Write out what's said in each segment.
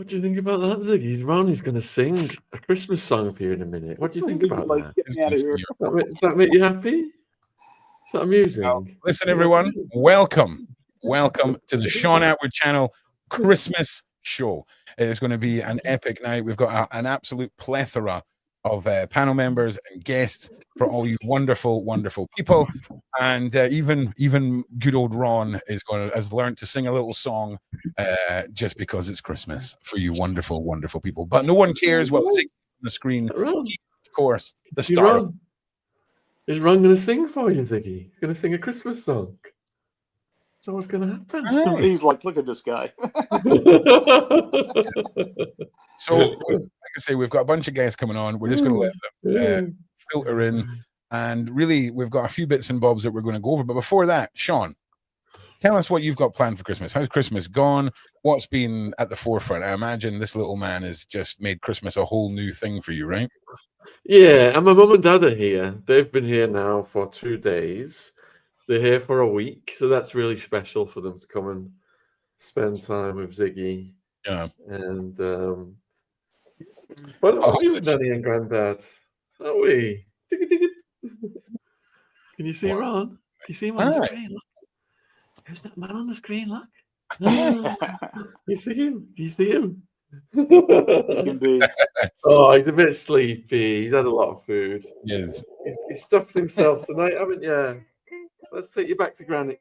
What do you think about that, Ziggy? Ronnie's going to sing a Christmas song for you in a minute. What do you think about that? Get me out of here. Does that make you happy? Is that amusing? Well, listen, everyone, welcome to the Sean Attwood channel Christmas show. It is going to be an epic night. We've got an absolute plethora of panel members and guests for all you wonderful people, and even good old Ron has learned to sing a little song just because it's Christmas for you wonderful people. But no one cares what on the screen. Of course, the star. Is Ron going to sing for you, Ziggy? He's going to sing a Christmas song. So what's going to happen? He's like, look at this guy. So, like I say, we've got a bunch of guests coming on. We're just going to let them filter in. And really, we've got a few bits and bobs that we're going to go over. But before that, Sean, tell us what you've got planned for Christmas. How's Christmas gone? What's been at the forefront? I imagine this little man has just made Christmas a whole new thing for you, right? Yeah, and my mum and dad are here. They've been here now for 2 days. They're here for a week, so that's really special for them to come and spend time with Ziggy. Yeah. And what are we with Danny and Granddad? Are we? Can you see Ron? Can you see him on the screen? Look. Who's that man on the screen? Look. You see him? Do you see him? Oh, he's a bit sleepy. He's had a lot of food. Yes. He's stuffed himself tonight, haven't you? Let's take you back to Granddad.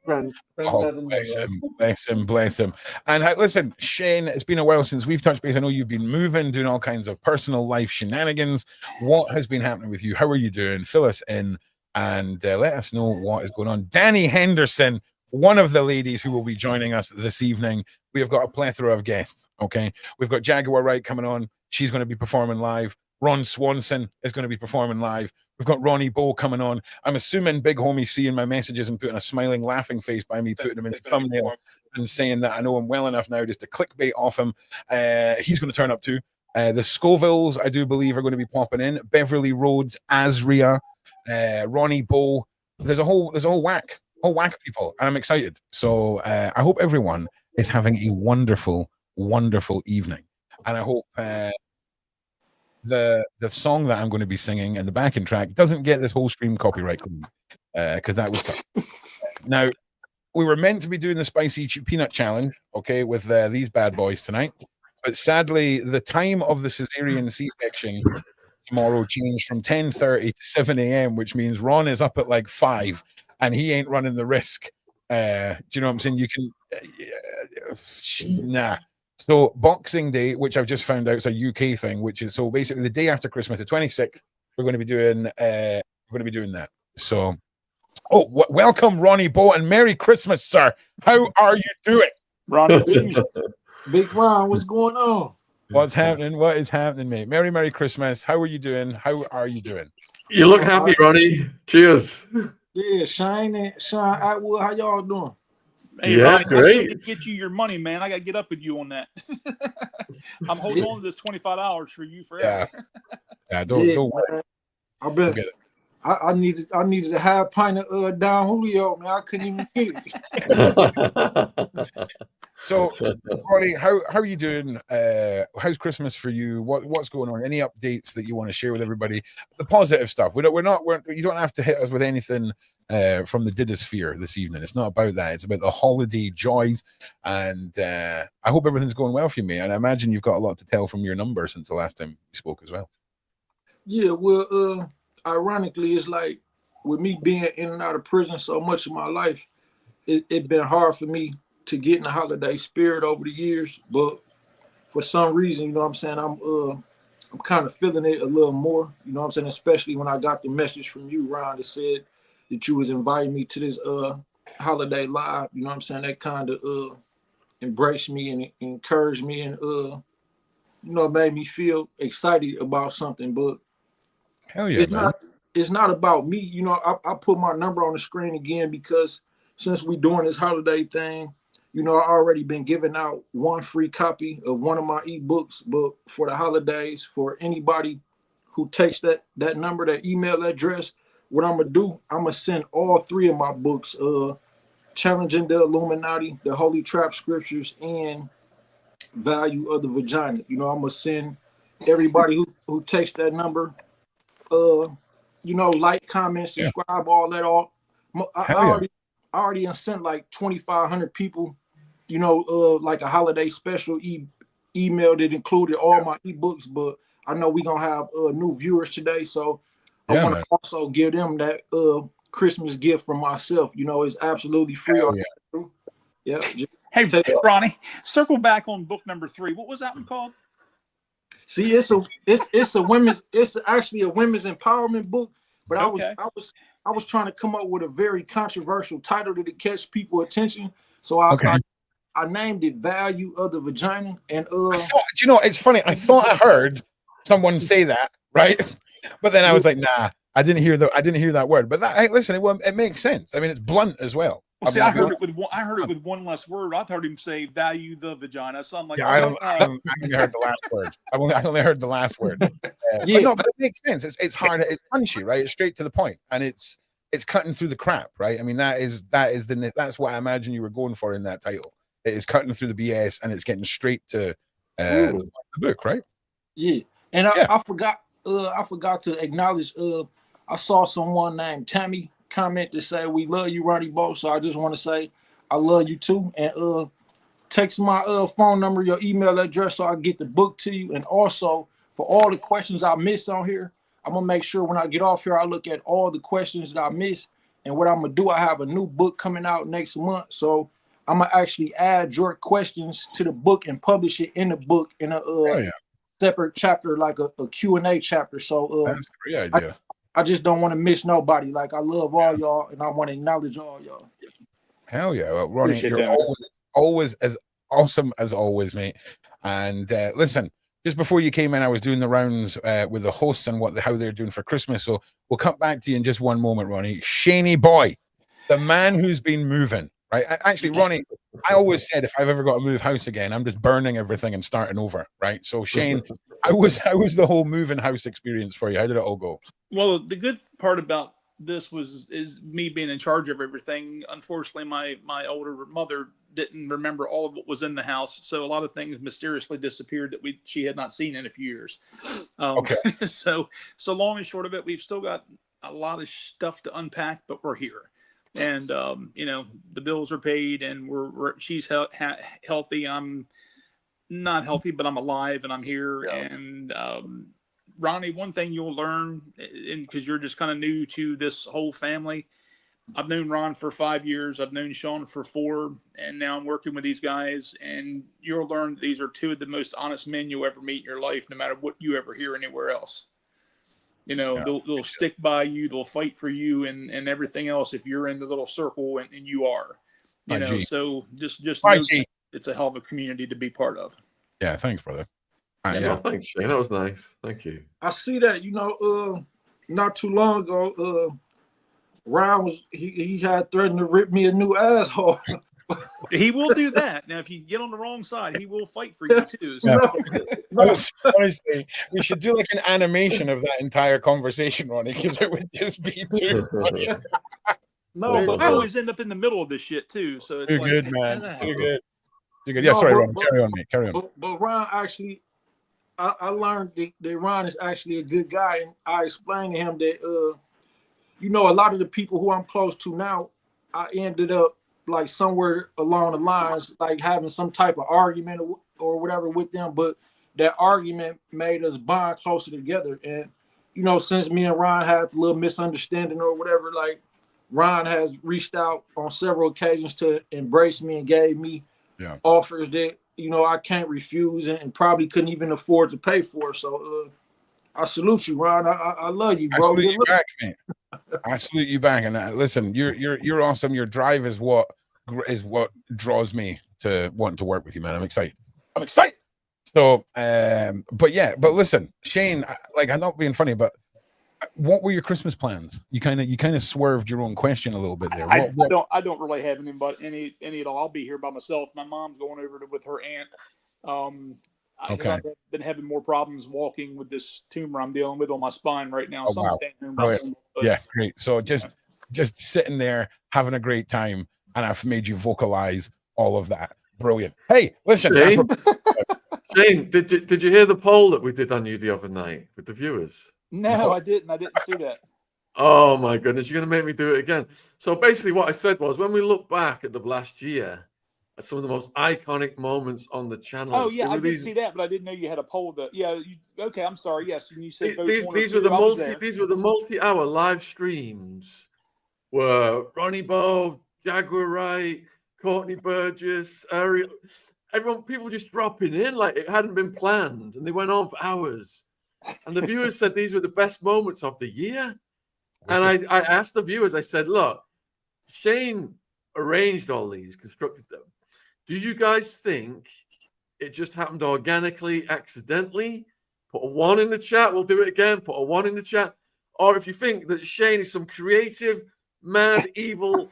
Oh, bless him. And listen, Shane, it's been a while since we've touched base. I know you've been moving, doing all kinds of personal life shenanigans. What has been happening with you? How are you doing? Fill us in and let us know what is going on. Dani Henderson, one of the ladies who will be joining us this evening. We have got a plethora of guests, okay? We've got Jaguar Wright coming on. She's going to be performing live. Ron Swanson is going to be performing live. We've got Ronnie Bow coming on. I'm assuming Big Homie seeing my messages and putting a smiling, laughing face by me, putting him in the thumbnail and saying that I know him well enough now just to clickbait off him. He's going to turn up too. The Scovilles, I do believe, are going to be popping in. Beverli Rhodes, ASRIA, Ronnie Bow. There's a whole whack of people, and I'm excited. So I hope everyone is having a wonderful evening, and I hope the song that I'm going to be singing and the backing track doesn't get this whole stream copyright claim, because that would suck. Now, we were meant to be doing the spicy peanut challenge, okay, with these bad boys tonight, but sadly the time of the cesarean C-section tomorrow changed from 10:30 to 7 a.m., which means Ron is up at like 5 and he ain't running the risk. Do you know what I'm saying? You can nah. So Boxing Day, which I've just found out is a UK thing, which is so basically the day after Christmas, the 26th, we're going to be doing that. So, welcome Ronnie Bow and Merry Christmas, sir. How are you doing? Ronnie, Big Ron, what's going on? What's happening? What is happening, mate? Merry Christmas. How are you doing? How are you doing? You look happy, Ronnie. Cheers. Yeah, Sean Attwood, how y'all doing? Hey, yeah, Ronnie, great. I still get you your money, man. I got to get up with you on that. I'm holding on to this $25 for you forever. Yeah, don't worry. I bet. I needed a half pint of Don Julio, man. I couldn't even get it. So, Ronnie, how are you doing? How's Christmas for you? What's going on? Any updates that you want to share with everybody? The positive stuff. You don't have to hit us with anything from the Didosphere this evening. It's not about that. It's about the holiday joys, and I hope everything's going well for you, mate. And I imagine you've got a lot to tell from your number since the last time we spoke as well. Yeah, well, ironically, it's like with me being in and out of prison so much of my life, it's been hard for me to get in the holiday spirit over the years. But for some reason, you know what I'm saying, I'm kind of feeling it a little more, you know what I'm saying, especially when I got the message from you, Ron, that said that you was inviting me to this holiday live, you know what I'm saying, that kind of embraced me and encouraged me and you know, made me feel excited about something. But hell yeah, it's not about me. You know, I put my number on the screen again because since we doing this holiday thing, you know, I already been giving out one free copy of one of my ebooks, but for the holidays, for anybody who takes that number, that email address, what I'm gonna do, I'm gonna send all 3 of my books, Challenging the Illuminati, the Holy Trap Scriptures, and value of the vagina. You know, I'm gonna send everybody who takes that number, you know, like, comment, subscribe, all that. I already sent like 2,500 people, you know, like a holiday special email that included all my ebooks. But I know we're gonna have new viewers today, so I want to also give them that Christmas gift from myself. You know, it's absolutely free. Yeah. Hey, Ronnie, circle back on book number 3. What was that one called? See, it's actually a women's empowerment book, but I was trying to come up with a very controversial title to catch people's attention. So I named it Value of the Vagina. And you know, it's funny. I thought I heard someone say that, right? But then I was like, nah, I didn't hear that word. But that, hey, listen, it makes sense. I mean, it's blunt as well. Well, see, I heard it with one less word. I've heard him say "value the vagina," so I'm like, I only heard the last word. I only heard the last word. But no, but it makes sense. It's hard. It's punchy, right? It's straight to the point, and it's cutting through the crap, right? I mean, that's what I imagine you were going for in that title. It is cutting through the BS, and it's getting straight to the book, right? Yeah, and I forgot to acknowledge. I saw someone named Tammy comment to say we love you, Ronnie Bo. So I just want to say I love you too, and text my phone number, your email address, so I get the book to you. And also for all the questions I missed on here, I'm gonna make sure when I get off here I look at all the questions that I missed. And what I'm gonna do, I have a new book coming out next month, so I'm gonna actually add your questions to the book and publish it in the book in a separate chapter, like a Q&A chapter. So that's a great idea. I just don't want to miss nobody. Like, I love all y'all, and I want to acknowledge all y'all. Hell yeah. Well, Ronnie, you're always as awesome as always, mate. And listen, just before you came in, I was doing the rounds with the hosts and how they're doing for Christmas. So we'll come back to you in just one moment, Ronnie. Shaney boy, the man who's been moving, right? Actually, Ronnie, I always said if I've ever got to move house again, I'm just burning everything and starting over, right? So Shane, how was the whole moving house experience for you? How did it all go? Well, the good part about this is me being in charge of everything. Unfortunately, my older mother didn't remember all of what was in the house, so a lot of things mysteriously disappeared that she had not seen in a few years. So long and short of it, we've still got a lot of stuff to unpack, but we're here, and you know, the bills are paid, and she's healthy. I'm not healthy, but I'm alive, and I'm here, and Ronnie, one thing you'll learn, and because you're just kind of new to this whole family, I've known Ron for 5 years. I've known Sean for 4, and now I'm working with these guys. And you'll learn these are 2 of the most honest men you'll ever meet in your life, no matter what you ever hear anywhere else. You know, they'll stick by you, they'll fight for you, and everything else if you're in the little circle, and you are. You know, so just know it's a hell of a community to be part of. Yeah, thanks, brother. Well, thanks, Shane. That was nice. Thank you. I see that. You know, not too long ago, Ryan he had threatened to rip me a new asshole. He will do that. Now, if you get on the wrong side, he will fight for you too. So. Honestly, we should do like an animation of that entire conversation, Ronnie, because it would just be too funny. No, but I always end up in the middle of this shit too. So it's too good, man. Too good. Too good. Yeah, sorry, Ron. Carry on, mate. Carry on. But Ron actually, I learned that Ron is actually a good guy, and I explained to him that you know, a lot of the people who I'm close to now, I ended up like somewhere along the lines, like having some type of argument or whatever with them. But that argument made us bond closer together. And, you know, since me and Ron had a little misunderstanding or whatever, like Ron has reached out on several occasions to embrace me and gave me offers that, you know, I can't refuse and probably couldn't even afford to pay for. So I salute you, Ron. I love you, bro. I salute you back, man. I salute you back. And listen, you're awesome. Your drive is what draws me to wanting to work with you, man. I'm excited. So, but listen, Shane, like, I'm not being funny, but what were your Christmas plans? You kind of swerved your own question a little bit there. I don't really have any at all. I'll be here by myself. My mom's going over with her aunt. I've been having more problems walking with this tumor I'm dealing with on my spine right now. Oh, wow. Yeah, great. So just sitting there having a great time, and I've made you vocalize all of that. Brilliant. Hey, listen, that's Shane, what, Shane, did you hear the poll that we did on you the other night with the viewers? No, I didn't. I didn't see that. Oh my goodness, you're going to make me do it again. So basically what I said was, when we look back at the last year, at some of the most iconic moments on the channel. Oh yeah, I did see that, but I didn't know you had a poll. Okay, I'm sorry. Yes, you said these were the multi-hour live streams were Ronnie Bo, Jaguar Wright, Courtney Burgess, Ariel. People just dropping in like it hadn't been planned, and they went on for hours. And the viewers said these were the best moments of the year. And I asked the viewers, I said, look, Shane arranged all these, constructed them. Do you guys think it just happened organically, accidentally? Put a 1 in the chat. We'll do it again. Put a 1 in the chat. Or if you think that Shane is some creative, mad, evil,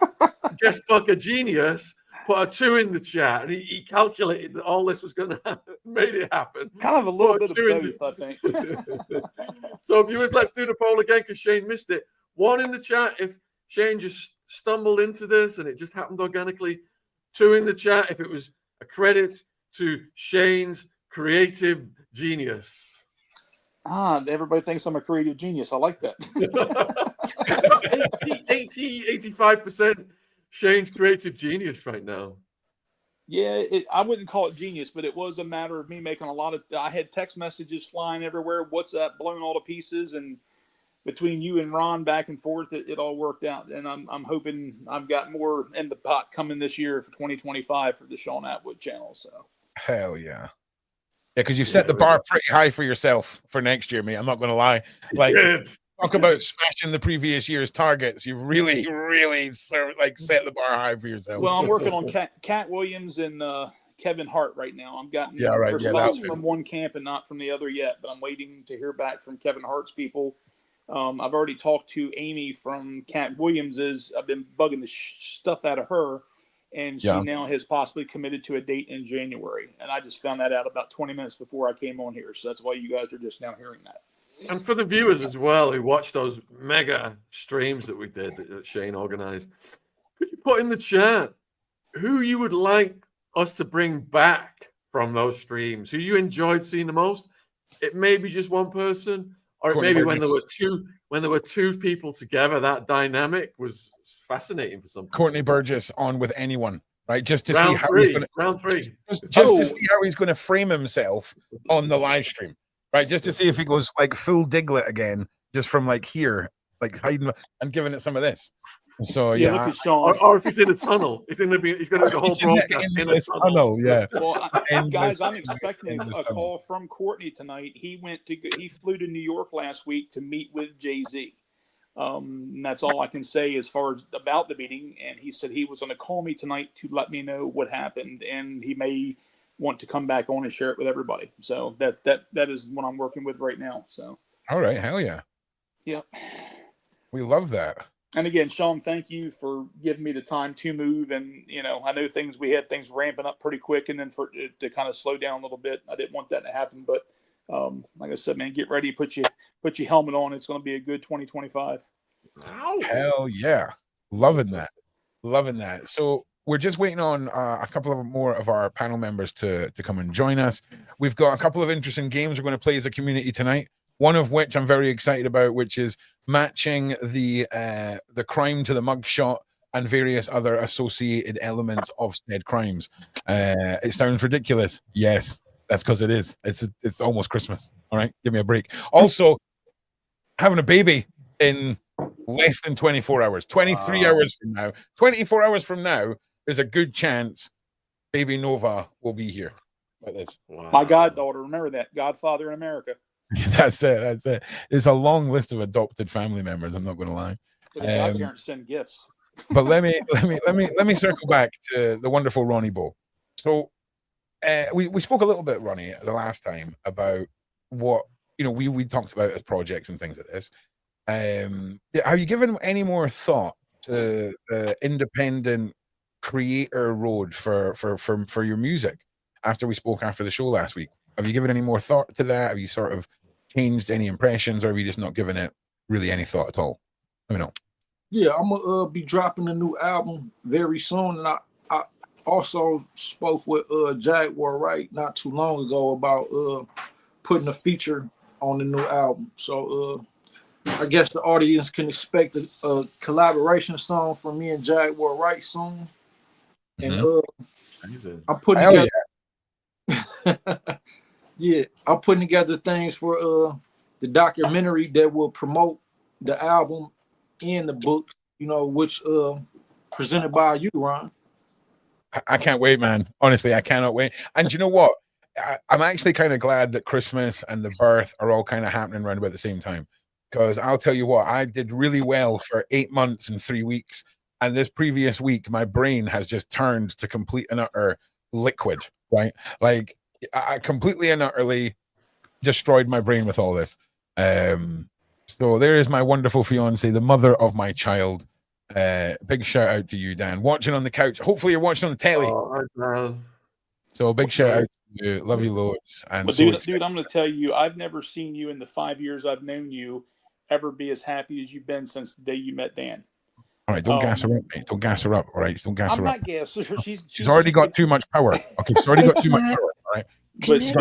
guest fucker genius, put a 2 in the chat. And he calculated that all this was going to happen, made it happen. Kind of a little bit of both, I think. So viewers, let's do the poll again because Shane missed it. 1 in the chat if Shane just stumbled into this and it just happened organically. 2 in the chat if it was a credit to Shane's creative genius. Everybody thinks I'm a creative genius. I like that. 85% Shane's creative genius right now. Yeah, I wouldn't call it genius, but it was a matter of me making a lot of. I had text messages flying everywhere, WhatsApp blowing all to pieces, and between you and Ron back and forth, it all worked out. And I'm hoping I've got more in the pot coming this year for 2025 for the Sean Attwood channel. So hell yeah. Yeah, because you've set the bar pretty high for yourself for next year, mate. I'm not going to lie. Like, talk about smashing the previous year's targets. You really, really set the bar high for yourself. Well, I'm working on Cat Williams and Kevin Hart right now. I'm gotten response from one camp and not from the other yet, but I'm waiting to hear back from Kevin Hart's people. I've already talked to Amy from Cat Williams's. I've been bugging the stuff out of her. And she now has possibly committed to a date in January. And I just found that out about 20 minutes before I came on here. So that's why you guys are just now hearing that. And for the viewers as well who watched those mega streams that we did that Shane organized, could you put in the chat who you would like us to bring back from those streams? Who you enjoyed seeing the most? It may be just one person, or it may be when there were two people together. That dynamic was fascinating for some people. Courtney Burgess on with anyone, right? Just to round see how three, round three. Just to see how he's going to frame himself on the live stream, right? Just to see if he goes like full Diglett again, just from like here, like hiding and giving it some of this. So look at Sean. Or if he's in a tunnel, he's going to be the whole broadcast in a tunnel. Yeah. Well, guys, I'm expecting a call from Courtney tonight. He flew to New York last week to meet with Jay-Z. And that's all I can say as far as about the meeting. And he said he was going to call me tonight to let me know what happened, and he may want to come back on and share it with everybody. So that is what I'm working with right now. So all right, hell yeah, yep, we love that. And again, Sean, thank you for giving me the time to move. And I know we had things ramping up pretty quick, and then for it to kind of slow down a little bit. I didn't want that to happen, but like I said, man, get ready, put your helmet on. It's going to be a good 2025. Hell yeah. Loving that. So we're just waiting on a couple of more of our panel members to come and join us. We've got a couple of interesting games we're going to play as a community tonight. One of which I'm very excited about, which is matching the crime to the mugshot and various other associated elements of said crimes. It sounds ridiculous. Yes. That's because it is. It's almost Christmas. All right, give me a break. Also, having a baby in less than 24 hours, 23 hours from now, 24 hours from now, there's a good chance baby Nova will be here. Like this. Wow. My goddaughter, remember that, Godfather in America. That's it. It's a long list of adopted family members. I'm not going to lie. So the godparents send gifts. But let me circle back to the wonderful Ronnie Bo. So. We spoke a little bit, Ronnie, the last time about what we talked about as projects and things like this. Have you given any more thought to the independent creator road for your music after we spoke after the show last week? Have you given any more thought to that? Have you sort of changed any impressions, or have you just not given it really any thought at all? Let me know. Yeah, I'm gonna be dropping a new album very soon, and I also spoke with Jaguar Wright not too long ago about putting a feature on the new album. So I guess the audience can expect a collaboration song from me and Jaguar Wright soon. And I'm putting together yeah, I'm putting together things for the documentary that will promote the album and the book, you know, which presented by you, Ron. I can't wait, man. Honestly, I cannot wait. And you know what? I'm actually kind of glad that Christmas and the birth are all kind of happening around about the same time. Because I'll tell you what, I did really well for 8 months and 3 weeks. And this previous week, my brain has just turned to complete and utter liquid, right? Like, I completely and utterly destroyed my brain with all this. So there is my wonderful fiance, the mother of my child. Big shout out to you, Dan. Watching on the couch. Hopefully you're watching on the telly. Oh, so big shout out to you. Love you loads. And but so dude, I'm going to tell you, I've never seen you in the 5 years I've known you ever be as happy as you've been since the day you met Dan. All right, don't gas her up, mate. Don't gas her up. All right, don't gas her up. I'm not gassing her. She's already got too much power. Okay, she's already got too much power. All right. But she's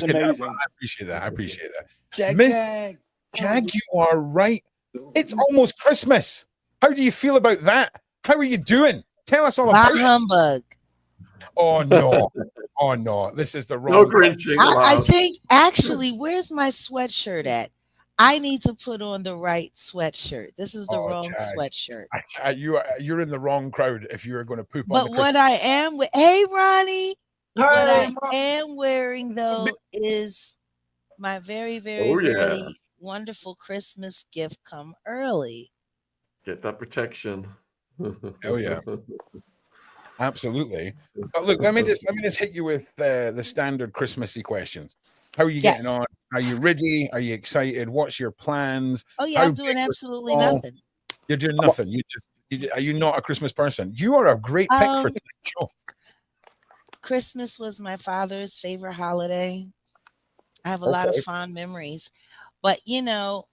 amazing. I appreciate that. I appreciate that. Miss Jaguar Wright. It's almost Christmas. How do you feel about that? How are you doing? Tell us all about it. Humbug. Oh no. Oh no. This is the wrong. No grinching. I think actually, where's my sweatshirt at? I need to put on the right sweatshirt. This is the wrong sweatshirt. You're in the wrong crowd if you're going to poop on But the what I am with, hey Ronnie, what I Mom. am wearing though is my very, very, very wonderful Christmas gift come early. Get that protection. Oh yeah. Absolutely. But look, let me just hit you with the standard Christmassy questions. How are you getting on? Are you ready? Are you excited? What's your plans? Oh yeah, I'm doing absolutely nothing. You're doing nothing. Are you not a Christmas person? You are a great pick for the show. Christmas was my father's favorite holiday. I have a lot of fond memories, but you know,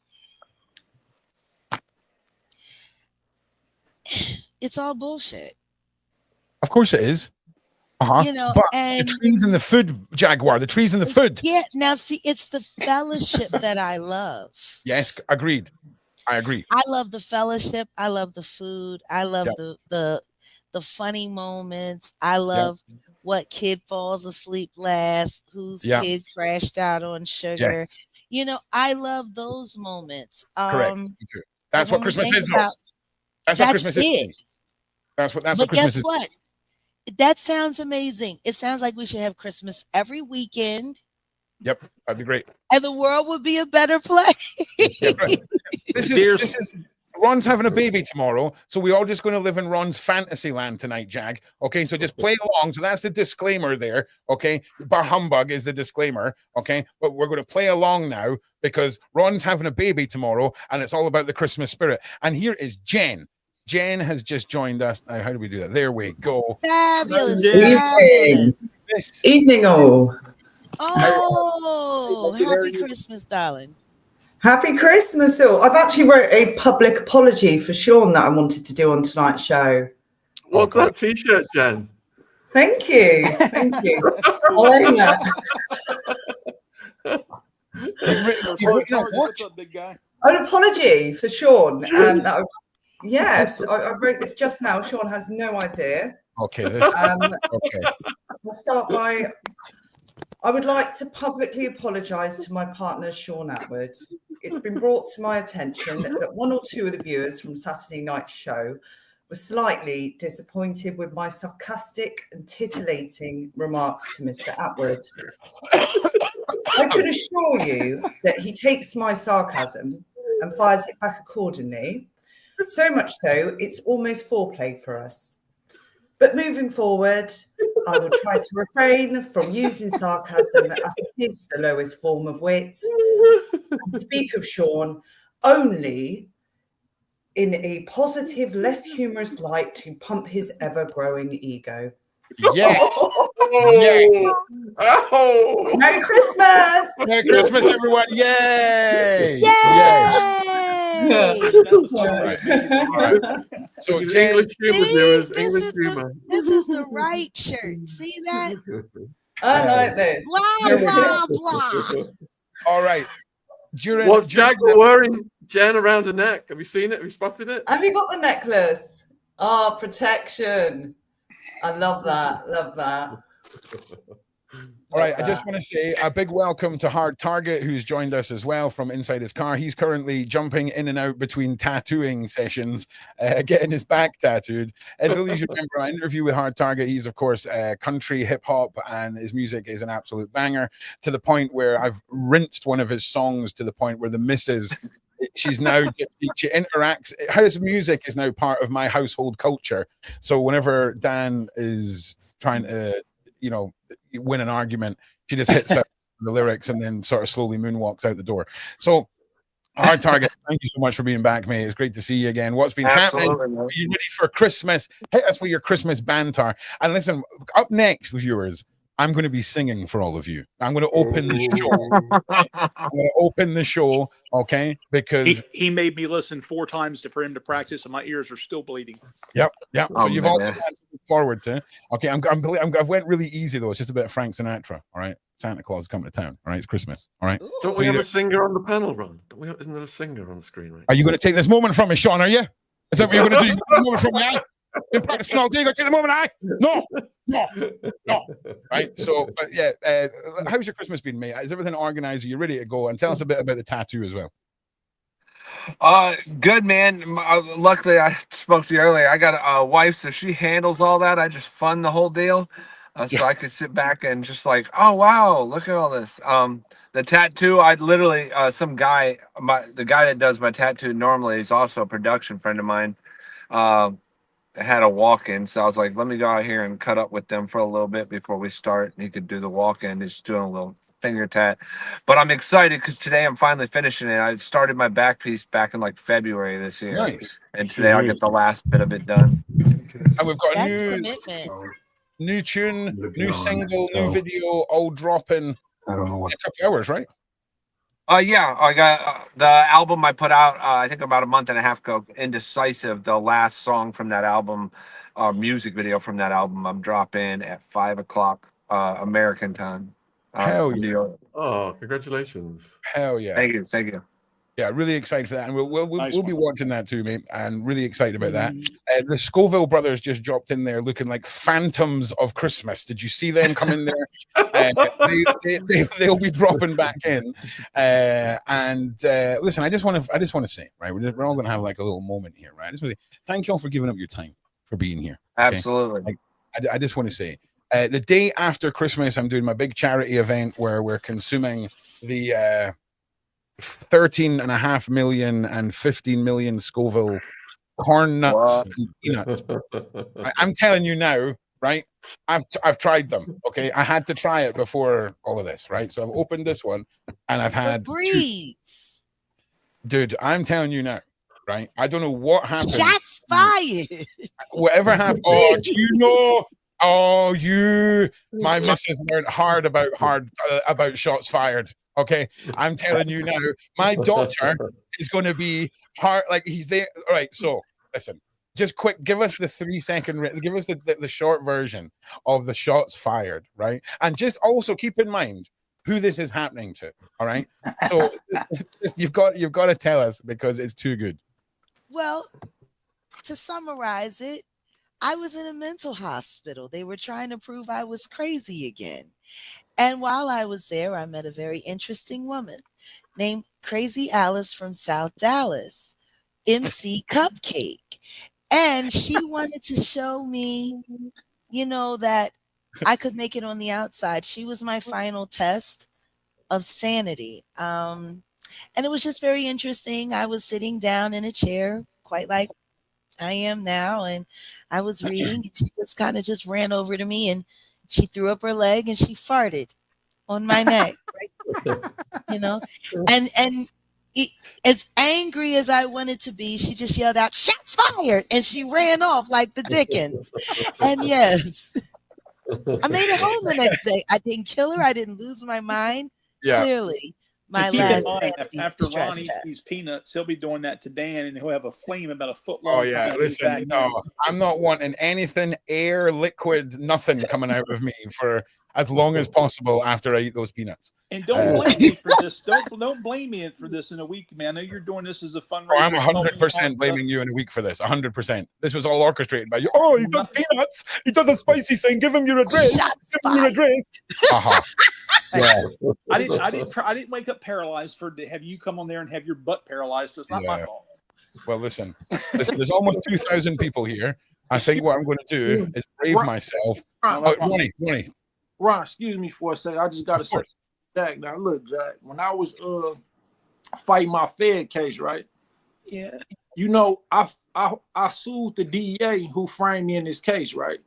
it's all bullshit. Of course it is. You know, but and the trees and the food, Jaguar, the trees and the food. Yeah, now see, it's the fellowship that I love. Yes, agreed. I agree. I love the fellowship. I love the food. I love the funny moments. I love what kid falls asleep last, whose kid crashed out on sugar. Yes. You know, I love those moments. Correct. That's what Christmas is, though. That's what Christmas is. That's what Christmas is. What? That sounds amazing. It sounds like we should have Christmas every weekend. Yep, that'd be great. And the world would be a better place. This is Ron's having a baby tomorrow, so we're all just going to live in Ron's fantasy land tonight, Jag. Okay, so just play along. So that's the disclaimer there. Okay, bar humbug is the disclaimer. Okay, but we're going to play along now because Ron's having a baby tomorrow, and it's all about the Christmas spirit. And here is Jen. Jen has just joined us. Now, how do we do that? There we go. Fabulous. Evening all. Oh, happy Christmas, darling. Happy Christmas all. I've actually wrote a public apology for Sean that I wanted to do on tonight's show. What's that t-shirt, Jen? Thank you. Thank you. I'll own that. What's up, big guy? An apology for Sean. Yes, I wrote this just now. Sean has no idea. Okay. Okay. I'll start by, I would like to publicly apologise to my partner, Sean Attwood. It's been brought to my attention that one or two of the viewers from Saturday night's show were slightly disappointed with my sarcastic and titillating remarks to Mr. Attwood. I can assure you that he takes my sarcasm and fires it back accordingly. So much so, it's almost foreplay for us. But moving forward, I will try to refrain from using sarcasm as it is the lowest form of wit and speak of Sean only in a positive, less humorous light to pump his ever-growing ego. Yes. Oh. Merry Christmas! Merry Christmas, everyone! Yay! Yay! All right. So English humor, viewers. English humor. This is is the right shirt. See that? I like this. Blah, blah, blah. All right. What's Jaguar wearing, Jen, around her neck? Have you seen it? Have you spotted it? Have you got the necklace? Oh, protection. I love that. Love that. All right, I just want to say a big welcome to Hard Target, who's joined us as well from inside his car. He's currently jumping in and out between tattooing sessions, getting his back tattooed. And you should remember an interview with Hard Target. He's, of course, country, hip hop, and his music is an absolute banger, to the point where I've rinsed one of his songs to the point where the missus, she's now, she interacts. His music is now part of my household culture. So whenever Dan is trying to, win an argument, she just hits out the lyrics and then sort of slowly moonwalks out the door. So Hard Target, thank you so much for being back, mate. It's great to see you again. What's been happening? Are you ready for Christmas? Hit us with your Christmas banter. And listen, up next, viewers, I'm going to be singing for all of you. I'm going to open the show. I'm going to open the show, okay? Because he made me listen 4 times for him to practice, and my ears are still bleeding. Yep. So you've all got to look forward to. Okay, I went really easy though. It's just a bit of Frank Sinatra. All right, Santa Claus is coming to town. All right, it's Christmas. All right. Don't we have a singer on the panel, Ron? Isn't there a singer on the screen? Right? Are you going to take this moment from me, Sean? Are you? Is that what you're going to do? You moment from me? In practicing all day, you going to take the moment? No. Right. So, how's your Christmas been, mate? Is everything organized? Are you ready to go? And tell us a bit about the tattoo as well. Good, man. Luckily, I spoke to you earlier. I got a wife, so she handles all that. I just fund the whole deal, so I could sit back and just like, oh wow, look at all this. The tattoo, I literally, some guy, the guy that does my tattoo normally is also a production friend of mine. Had a walk-in, so I was like, let me go out here and cut up with them for a little bit before we start. And he could do the walk-in. He's doing a little finger tat, but I'm excited because today I'm finally finishing it. I started my back piece back in like February this year. Nice. And today I'll get the last bit of it done. And we've got That's a commitment. new tune, new single, new video, all dropping. I don't know what. A couple hours, right? Yeah, I got the album I put out, I think about a month and a half ago, Indecisive, the last song from that album, music video from that album, I'm dropping at 5 o'clock American time. Hell New yeah. York. Oh, congratulations. Hell yeah. Thank you. Yeah, really excited for that. And we'll be watching that too, mate. And really excited about that. The Scoville brothers just dropped in there looking like phantoms of Christmas. Did you see them come in there? They'll be dropping back in. Listen, I just want to say, right, we're all going to have like a little moment here, right? I just want to thank you all for giving up your time, for being here. Okay? Absolutely. I just want to say, the day after Christmas, I'm doing my big charity event where we're consuming the 13.5 million and 15 million Scoville corn nuts and peanuts. I'm telling you now, right? I've tried them. Okay, I had to try it before all of this, right? So I've opened this one and I've had dude, I'm telling you now, right? I don't know what happened. Shots fired. Whatever happened. Oh, do you know? Oh, my missus learned hard about shots fired. Okay, I'm telling you now, my daughter is going to be hard. Like he's there. All right. So listen, just quick, give us the 3-second, give us the short version of the shots fired, right? And just also keep in mind who this is happening to. All right. So you've got to tell us because it's too good. Well, to summarize it, I was in a mental hospital. They were trying to prove I was crazy again. And while I was there, I met a very interesting woman named Crazy Alice from South Dallas, MC Cupcake. And she wanted to show me, that I could make it on the outside. She was my final test of sanity. And it was just very interesting. I was sitting down in a chair, quite like I am now, and I was reading, and she just kind of just ran over to me, and she threw up her leg, and she farted on my neck, and as angry as I wanted to be, she just yelled out, "Shots fired," and she ran off like the Dickens. And yes, I made it home the next day. I didn't kill her. I didn't lose my mind. Yeah. Clearly, My Keep in last mind, after stress Ron eats test. these peanuts, he'll be doing that to Dan, and he'll have a flame about a foot long. Oh yeah, listen, no, I'm not wanting anything, air, liquid, nothing coming out of me for as long as possible after I eat those peanuts. And don't blame me for this. Don't blame me for this in a week, man. I know you're doing this as a fundraiser. Oh, I'm 100% blaming you in a week for this. 100%. This was all orchestrated by you. Oh, he does peanuts. He does a spicy thing. Give him your address. Give him your address. Yeah. I didn't wake up paralyzed to have you come on there and have your butt paralyzed. So it's not my fault. Well, listen, there's almost 2,000 people here. I think what I'm going to do is brave myself. Ronnie. Ron, excuse me for a second. I just got to say, Jack. Now, look, Jack. When I was fighting my Fed case, right? Yeah. You know, I sued the DEA who framed me in this case, right?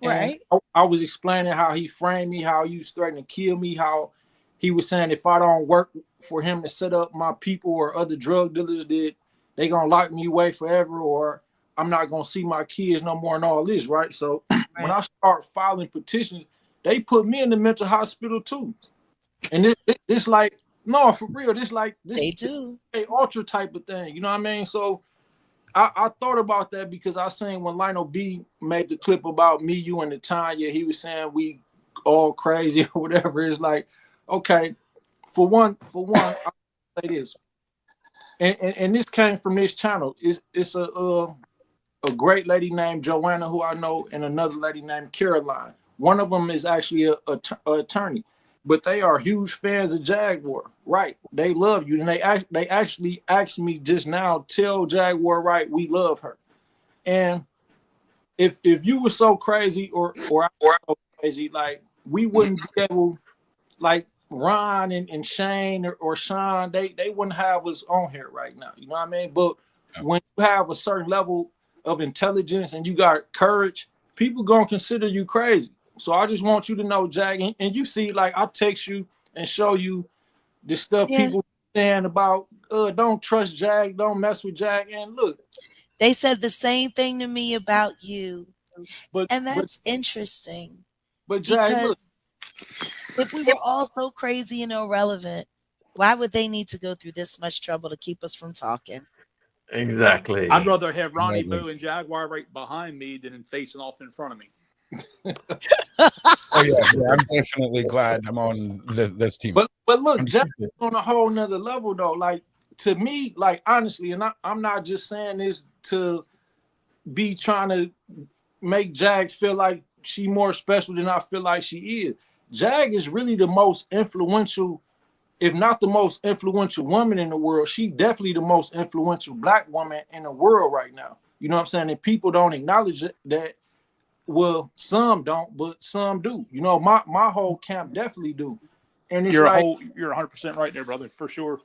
Right. I was explaining how he framed me, how he was threatening to kill me, how he was saying if I don't work for him to set up my people or other drug dealers, they gonna lock me away forever, or I'm not gonna see my kids no more and all this, right? So when I start filing petitions, they put me in the mental hospital too. And it's like, no, for real, this they do a ultra type of thing, you know what I mean? So I thought about that because I seen when Lionel B made the clip about me, you, and Natanya, he was saying we all crazy or whatever. It's like, okay, for one, I'll say this, and this came from this channel. It's a great lady named Joanna who I know, and another lady named Caroline. One of them is actually a attorney, but they are huge fans of Jaguar Wright. They love you, and they actually asked me just now, tell Jaguar Wright we love her. And if you were so crazy or so crazy, like we wouldn't be able, like Ron and Shane or Sean, they wouldn't have us on here right now. You know what I mean? But when you have a certain level of intelligence and you got courage, people gonna consider you crazy. So I just want you to know, Jag, and you see, like I text you and show you the stuff people saying about don't trust Jag, don't mess with Jag. And look, they said the same thing to me about you. And that's interesting. But Jag, because if we were all so crazy and irrelevant, why would they need to go through this much trouble to keep us from talking? Exactly. I'd rather have Ronnie Boo and Jaguar right behind me than facing off in front of me. Oh yeah, I'm definitely glad I'm on this team. But look, Jack is on a whole nother level though. Like to me, like honestly, and I'm not just saying this to be trying to make Jag feel like she more special than I feel like she is. Jag is really the most influential, if not the most influential woman in the world. She definitely the most influential Black woman in the world right now. You know what I'm saying? And people don't acknowledge that. Well, some don't, but some do. You know, my whole camp definitely do. And it's you're 100% right there, brother, for sure.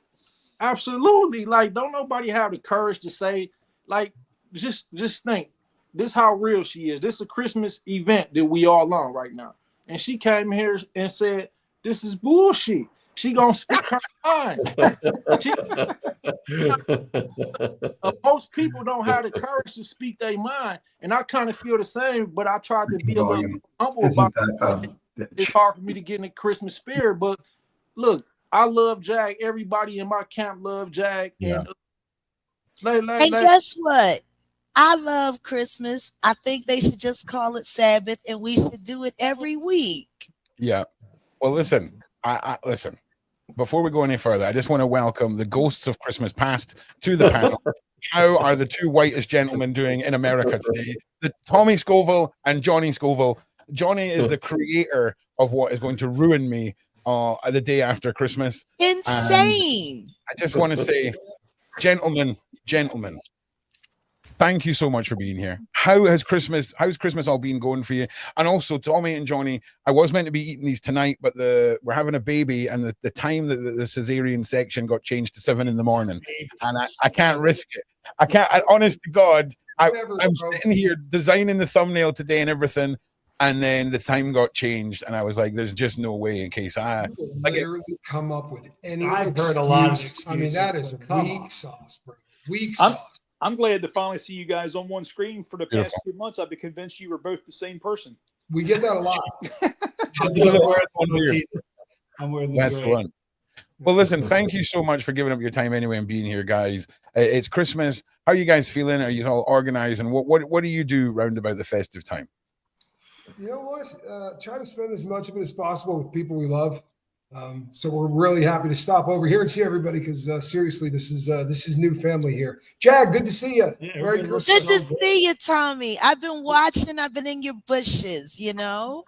Absolutely. Like, don't nobody have the courage to say, like, just think, this how real she is. This is a Christmas event that we all on right now. And she came here and said, this is bullshit. She gonna speak her mind. Most people don't have the courage to speak their mind, and I kind of feel the same. But I tried to be a little humble about it. It's hard for me to get in the Christmas spirit. But look, I love Jag. Everybody in my camp love Jag. Yeah. And guess what? I love Christmas. I think they should just call it Sabbath, and we should do it every week. Yeah. Well, listen. I listen. Before we go any further, I just want to welcome the ghosts of Christmas past to the panel. How are the two whitest gentlemen doing in America today? Tommy Scoville and Johnny Scoville. Johnny is the creator of what is going to ruin me the day after Christmas. Insane. And I just want to say, gentlemen, thank you so much for being here. How's Christmas all been going for you? And also, Tommy and Johnny, I was meant to be eating these tonight, but we're having a baby, and the time that the cesarean section got changed to 7 a.m, and I can't risk it. I can't. Honest to God, I'm sitting here designing the thumbnail today and everything, and then the time got changed, and I was like, "There's just no way." In case I literally come up with any. I've heard a lot of excuses. I mean, that is weak sauce, bro. Weak sauce. I'm glad to finally see you guys on one screen. For the past 2 months, I've been convinced you were both the same person. We get that a lot. I'm wearing the That's gray. one. Well, listen, thank you so much for giving up your time anyway and being here, guys. It's Christmas. How are you guys feeling? Are you all organized? And what do you do round about the festive time? You know what? Try to spend as much of it as possible with people we love. So we're really happy to stop over here and see everybody because seriously, this is new family here. Jag, good to see you. Good to see you, Tommy. I've been watching. I've been in your bushes, you know.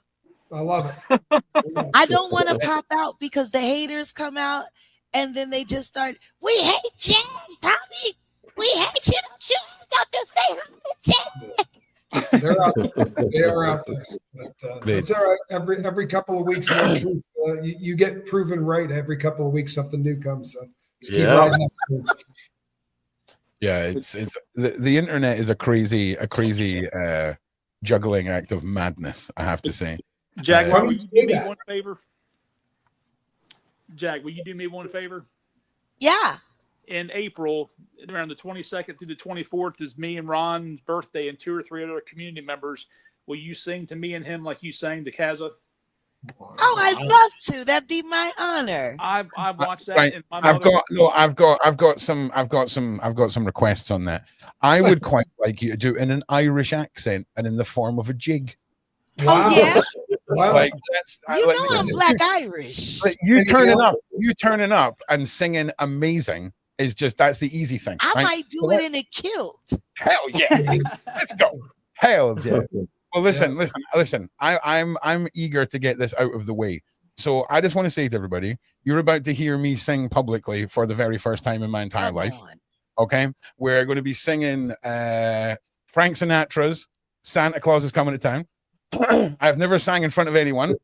I love it. I don't want to pop out because the haters come out and then they just start, we hate Jag, Tommy. We hate you. Don't say hi to Jag. They're out there. They are out there. But, it's all right. Every couple of weeks, you get proven right. Every couple of weeks, something new comes. So just keep rising up. Yeah, it's the internet is a crazy juggling act of madness, I have to say. Jaguar, will you do me one favor? Jag, will you do me one favor? Yeah. In April, around the 22nd through the 24th, is me and Ron's birthday and 2 or 3 other community members. Will you sing to me and him like you sang to Kaza? Oh, I'd love to. That'd be my honor. I watched that. Right. And my I've got some requests on that. I would quite like you to do it in an Irish accent and in the form of a jig. Wow. Oh yeah. Wow. Like that's I'm Black Irish. Like you turning up and singing amazing is just that's the easy thing. I right? might do it in a kilt. Hell yeah. Let's go. Hell yeah. Well, listen. I'm eager to get this out of the way. So I just want to say to everybody, you're about to hear me sing publicly for the very first time in my entire life. Okay, we're going to be singing Frank Sinatra's "Santa Claus Is Coming to Town." I've never sang in front of anyone.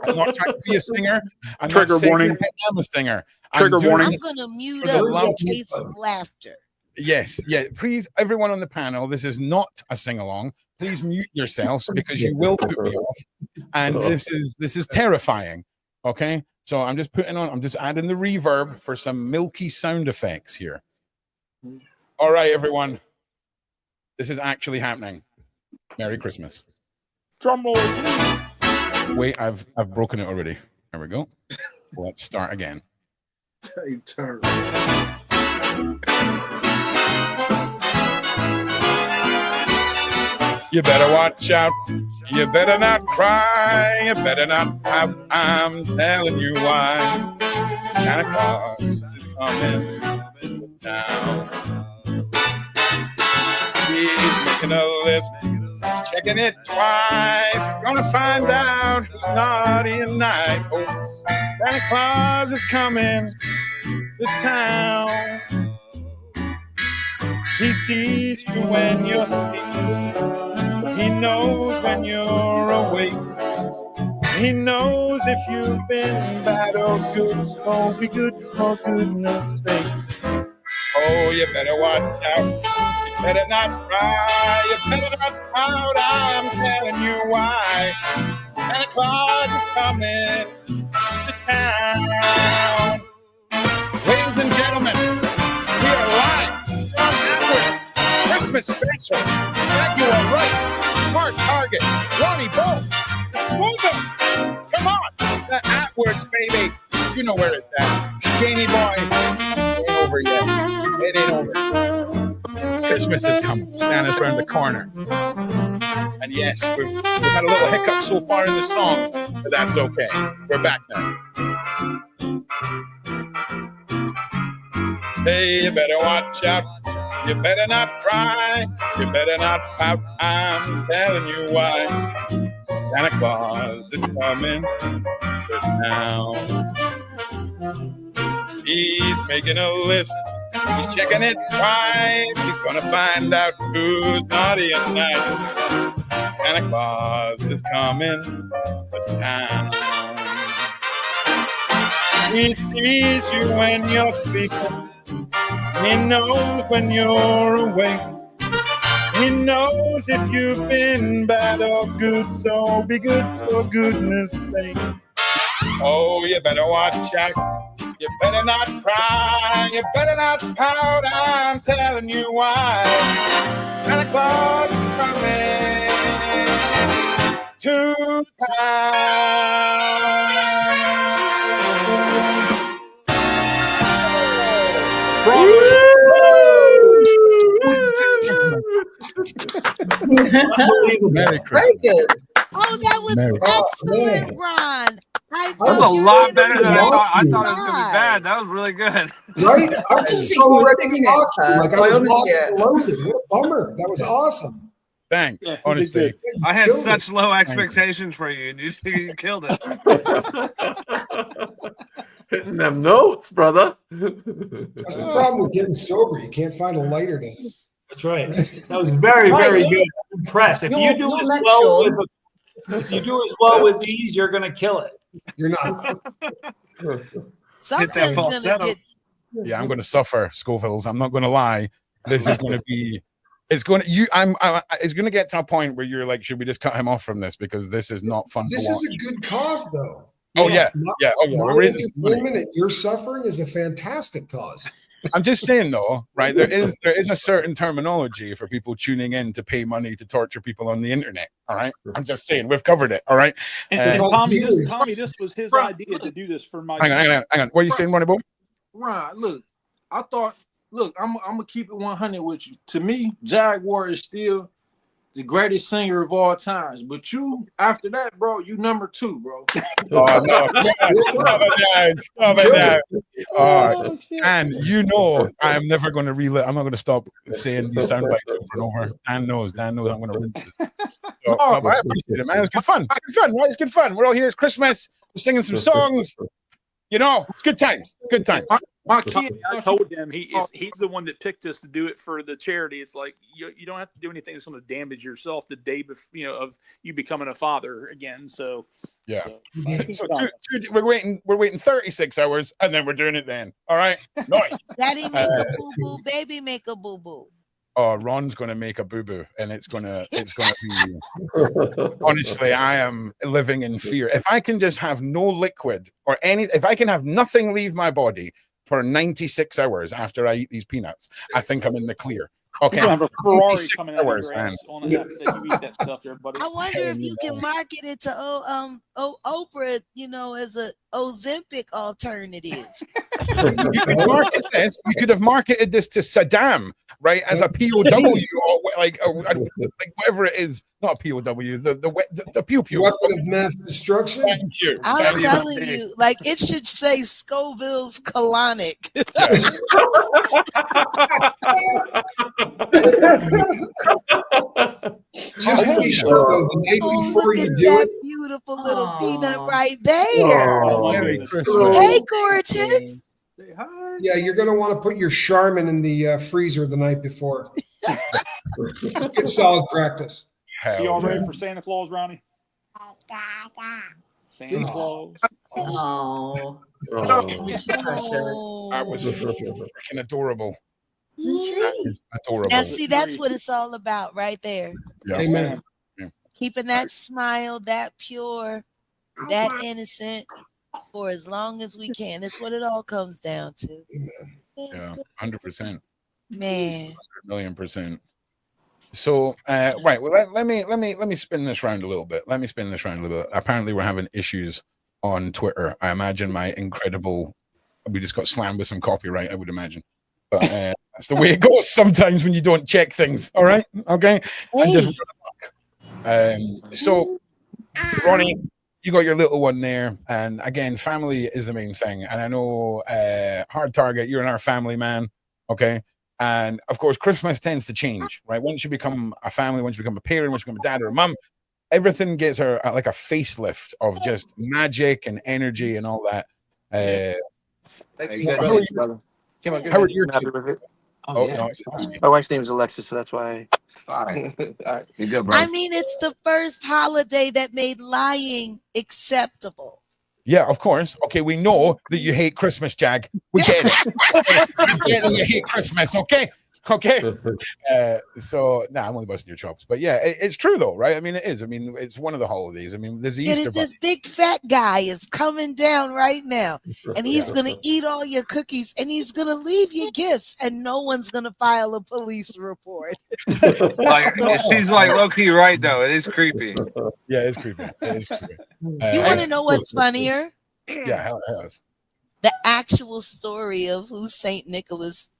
I'm not trying to be a singer. I'm Trigger warning. I'm a singer. Trigger warning. I'm going to mute up in case of laughter. Yes, yeah. Please, everyone on the panel, this is not a sing-along. Please mute yourselves because you will put me off. And this is terrifying. Okay, so I'm just adding the reverb for some milky sound effects here. All right, everyone. This is actually happening. Merry Christmas. Drum roll. Wait, I've broken it already. There we go. Let's start again. Take turn. You better watch out. You better not cry. You better not pout. I'm telling you why. Santa Claus is coming to town. He's making a list, checking it twice. Gonna find out who's naughty and nice. Oh, Santa Claus is coming to town. He sees you when you're asleep. He knows when you're awake. He knows if you've been bad or good. So be good for goodness sake. Oh, you better watch out. You better not cry. You better not pout. I'm telling you why. Santa Claus is coming to town. Ladies and gentlemen, we are live from Attwoods. Christmas special. Jaguar Wright, Mark Target, Ronnie Bolt, the SCOVILLE. Come on, the Attwoods, baby. You know where it's at. Skinny boy. It ain't over yet. It ain't over. Christmas is coming. Santa's around the corner. And yes, we've had a little hiccup so far in the song, but that's okay. We're back now. Hey, you better watch out. You better not cry. You better not pout. I'm telling you why. Santa Claus is coming to town. He's making a list. He's checking it twice. He's gonna find out who's naughty and nice. Santa Claus is coming to town. He sees you when you're sleeping. He knows when you're awake. He knows if you've been bad or good. So be good for goodness sake. Oh, you better watch out. You better not cry. You better not pout. I'm telling you why. Santa Claus is coming to town. Merry Christmas. Very good. Oh, that was Merry excellent, man. Ron. I That That was a lot better than I thought. I awesome. thought it was gonna be bad. That was really good. Right? I I was think so you were ready singing to it rock you. first. Like I I was honestly- locked and loaded. What a bummer. That was awesome. Thanks. Yeah, he did Honestly. good. I had Killed such low expectations for you, and you killed it. Hitting them notes, brother. That's the problem with getting sober. You can't find a lighter to. That's right. That was very, very good. I'm impressed. If you do You're as next, well Sean. if you do as well with these, you're gonna kill it. You're not. Something's gonna falsetto. get. Yeah, I'm going to suffer, Scovilles. I'm not going to lie. This is going to be. It's going to it's going to get to a point where you're like, should we just cut him off from this because this is not fun This to watch. is a good cause, though. Oh yeah, My- yeah. Oh yeah. My We're raising some money. entertainment and your suffering is a fantastic cause. I'm just saying though, right? There is a certain terminology for people tuning in to pay money to torture people on the internet. All right. I'm just saying we've covered it. All right. And Uh, Tommy, this was his idea to do this for my. Hang on. What are you saying, Ronnie Boy? Ron, look, I thought, look, I'm gonna keep it 100 with you. To me, Jaguar is still the greatest singer of all times. But you, after that, bro, you number 2, bro. Oh, no. Stop it now. And you know I'm never going to relive. I'm not going to stop saying these sound bites over and over. Dan knows I'm going to rinse this. So, I appreciate it, man. It's good fun. It's good fun, right? It's good fun. We're all here. It's Christmas. We're singing some songs. You know, it's good times. Good times. My kid, I told him he's the one that picked us to do it for the charity. It's like you don't have to do anything that's going to damage yourself the day before, of you becoming a father again. So Yeah. So we're waiting 36 hours and then we're doing it then. All right. Nice. Daddy make a boo boo, baby make a boo boo. Oh, Ron's gonna make a boo-boo and it's gonna be honestly, I am living in fear. If I can just have no liquid or if I can have nothing leave my body for 96 hours after I eat these peanuts, I think I'm in the clear. Okay. you're gonna have a Ferrari 96 coming out of hours, your ass man. on a half that you eat that stuff, everybody. I wonder if you can market it to Oprah, as a Ozempic alternative. You could market this. You could have marketed this to Saddam, right, as a POW, or like whatever it is. Not a POW. The pew pew. Weapon of mass destruction. Thank you. I'm telling you, like it should say Scoville's colonic. Just to be sure, though, the night Oh, before look you at do that it, beautiful little Aw. peanut right there. Oh, my Merry goodness. Christmas. Hey, gorgeous. Say hi. yeah, you're going to want to put your Charmin in the freezer the night before. It's good solid practice. So y'all Hell, ready for Santa Claus, Ronnie? Santa Claus. Oh, Oh. that was freaking adorable. That is adorable. Now, see, that's what it's all about right there. Yeah. Amen. Keeping that smile, that pure, that innocent for as long as we can. That's what it all comes down to. Yeah, 100%. Man. 1,000,000%. So, right. Well, let me spin this round a little bit. Apparently, we're having issues on Twitter. I imagine my incredible. We just got slammed with some copyright, I would imagine. But that's the way it goes sometimes when you don't check things. All right. Okay. And just so, Ronnie, you got your little one there, and again, family is the main thing. And I know, hard target, you're in our family, man. Okay. And of course, Christmas tends to change, right? Once you become a family, once you become a parent, once you become a dad or a mom, everything gets like a facelift of just magic and energy and all that. How are your kids? Oh, Oh, no. my wife's name is Alexis, so that's why. All right. All right. You're good, bro. I mean, it's the first holiday that made lying acceptable. Yeah, of course. Okay, we know that you hate Christmas, Jag. We get it. We get that you hate Christmas, okay? Okay. So, I'm only busting your chops. But yeah, it's true though, right? I mean, it is. I mean, it's one of the holidays. I mean, there's the Easter This big fat guy is coming down right now, and he's going to eat all your cookies, and he's going to leave you gifts, and no one's going to file a police report. Like, she's like low-key right, though. It is creepy. Yeah, it's creepy. It is creepy. You want to know what's funnier? Yeah, hell, The actual story of who Saint Nicholas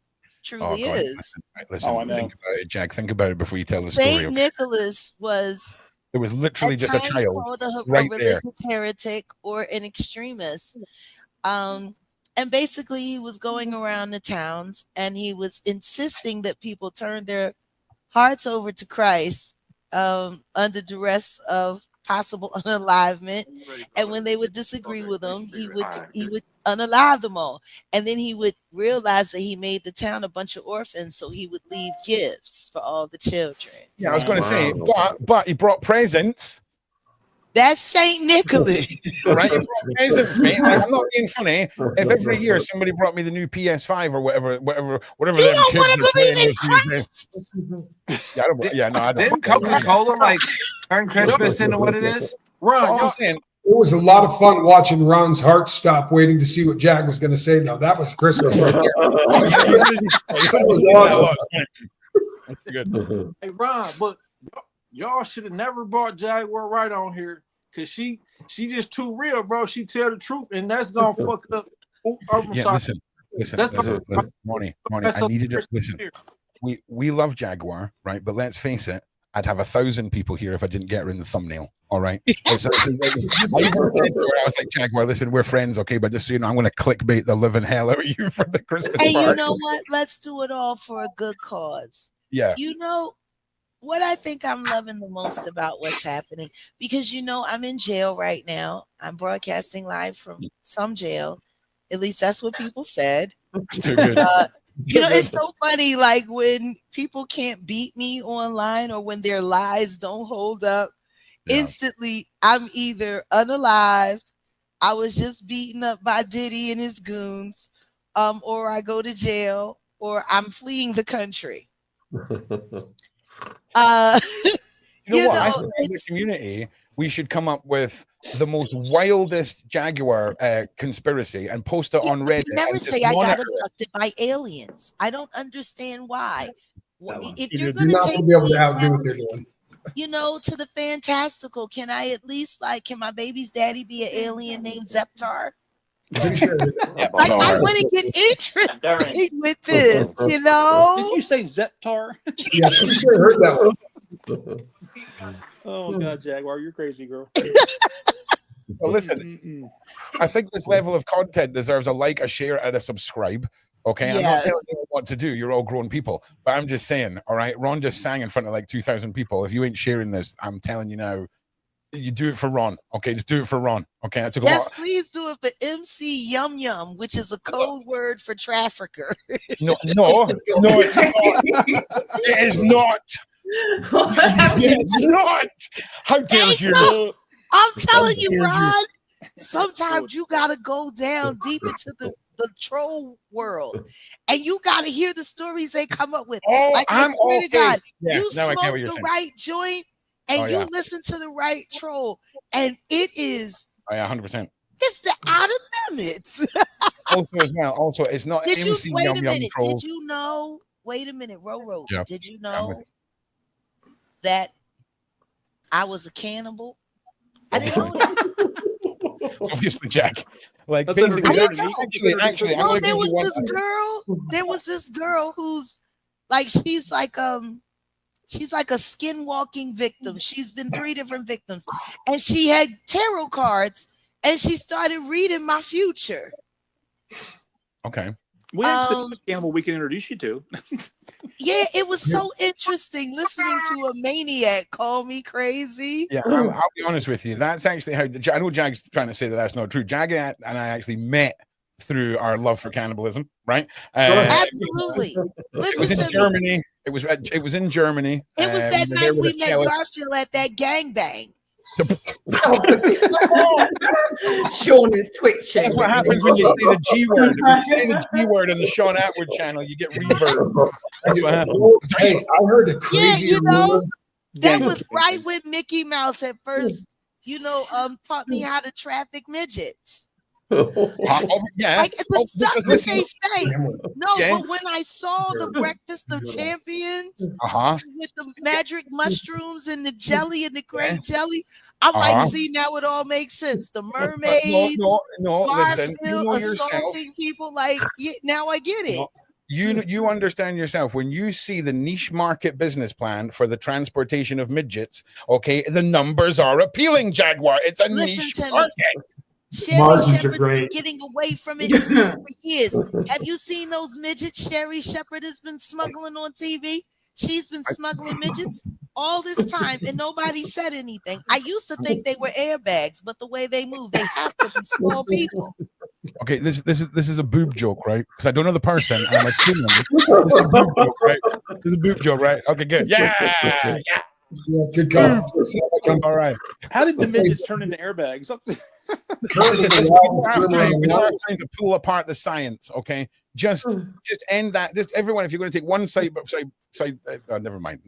Truly God, is. listen, Oh, I know. think about it, Jack. Think about it before you tell the story. Saint Nicholas was It was literally at just a times child called a right there. religious heretic or an extremist. And basically, he was going around the towns and he was insisting that people turn their hearts over to Christ under duress of possible unalivement. And when they would disagree with him, he would unalive them all. And then he would realize that he made the town a bunch of orphans, so he would leave gifts for all the children. Yeah, I was going to say, but he brought presents. That's Saint Nicholas. Right? He brought presents, mate. Like, I'm not being funny. If every year somebody brought me the new PS5 or whatever You them don't kids want to are believe playing in with Christ. yeah, no, I don't. Didn't Coca-Cola like turn Christmas into what it is? All I'm saying, It was a lot of fun watching Ron's heart stop, waiting to see what Jag was going to say. Though that was Christmas right there. That was awesome. That's good. Hey, Ron, but y'all should have never brought Jaguar Wright on here because she just too real, bro. She tell the truth, and that's gonna fuck up. Oh, I'm Yeah, sorry. listen, Ronnie, I needed to listen. We love Jaguar, right? But let's face it, I'd have 1,000 people here if I didn't get her in the thumbnail. All right. I even said to her, I was like, Jaguar, listen, we're friends, okay? But just so you know, I'm going to clickbait the living hell out of you for the Christmas And party. you know what? Let's do it all for a good cause. Yeah. You know what I think I'm loving the most about what's happening? Because, you know, I'm in jail right now. I'm broadcasting live from some jail. At least that's what people said. It's too good. You know, it's so funny, like when people can't beat me online or when their lies don't hold up, instantly I'm either unalived, I was just beaten up by Diddy and his goons, or I go to jail, or I'm fleeing the country. You know what? I think as a community, we should come up with the most wildest Jaguar conspiracy and post it on Reddit. Never say I got abducted by aliens. I don't understand why. If you're going to take be able to outdo what they're doing. You know, to the fantastical, can I at least can my baby's daddy be an alien named Zeptar? Pretty sure. Like, I want to get interested with this, you know? Did you say Zeptar? Yeah, pretty sure I heard that one. Oh God, Jaguar, you're crazy, girl. Well, listen, I think this level of content deserves a like, a share, and a subscribe. Okay, I'm not telling you what to do. You're all grown people, but I'm just saying. All right, Ron just sang in front of like 2,000 people. If you ain't sharing this, I'm telling you now, you do it for Ron. Okay, just do it for Ron. Okay, I took a lot. Please do it for MC Yum Yum, which is a code word for trafficker. No, it's not. It is not. It's not. How dare you? I'm telling you, Ron. Sometimes you gotta go down deep into the troll world, and you gotta hear the stories they come up with. Like, I swear to God, you smoke the right joint, and you listen to the right troll, and it is 100%. It's the out of limits. Also, it's not MC Yum Yum troll. Did you know? Wait a minute, Ro. Yeah. Did you know that I was a cannibal? I didn't know it. Obviously, Jack. Like, basically, actually, no, there was this girl who's like, she's like a skin walking victim. She's been 3 different victims, and she had tarot cards, and she started reading my future. Okay. We have cannibal we can introduce you to. Yeah, it was so interesting listening to a maniac call me crazy. Yeah, I'll be honest with you. That's actually how I know Jag's trying to say that that's not true. Jag and I actually met through our love for cannibalism, right? Absolutely. It was in Germany. It was in Germany. It was that night we met Garfield at that gangbang. Sean is twitching. That's what happens when you say the G word. When you say the G word on the Sean Attwood channel, you get reverb. That's what happens. Hey, I heard a crazy that was right with Mickey Mouse at first. Taught me how to traffic midgets. Yeah, like the stuff that they say. No, but when I saw the Breakfast of Champions with the magic mushrooms and the jelly and the grape jelly, I'm like, see, now it all makes sense. The mermaids, listen, you know yourself. assaulting people, like, now I get it. You understand yourself when you see the niche market business plan for the transportation of midgets. Okay, the numbers are appealing, Jaguar. It's a niche market. Sherry Margins are Shepherd has been great. getting away from it for years. Have you seen those midgets Sherry Shepherd has been smuggling on TV? She's been smuggling midgets all this time, and nobody said anything. I used to think they were airbags, but the way they move, they have to be small people. Okay, this is a boob joke, right? Because I don't know the person, and I'm assuming this is a boob joke, right? This is a boob joke, right? Okay, good. Yeah. Yeah, good call. All right. How did the midgets turn into airbags? Listen, we're not trying to pull apart the science, okay? Just end that. Just everyone, if you're going to take one side, never mind.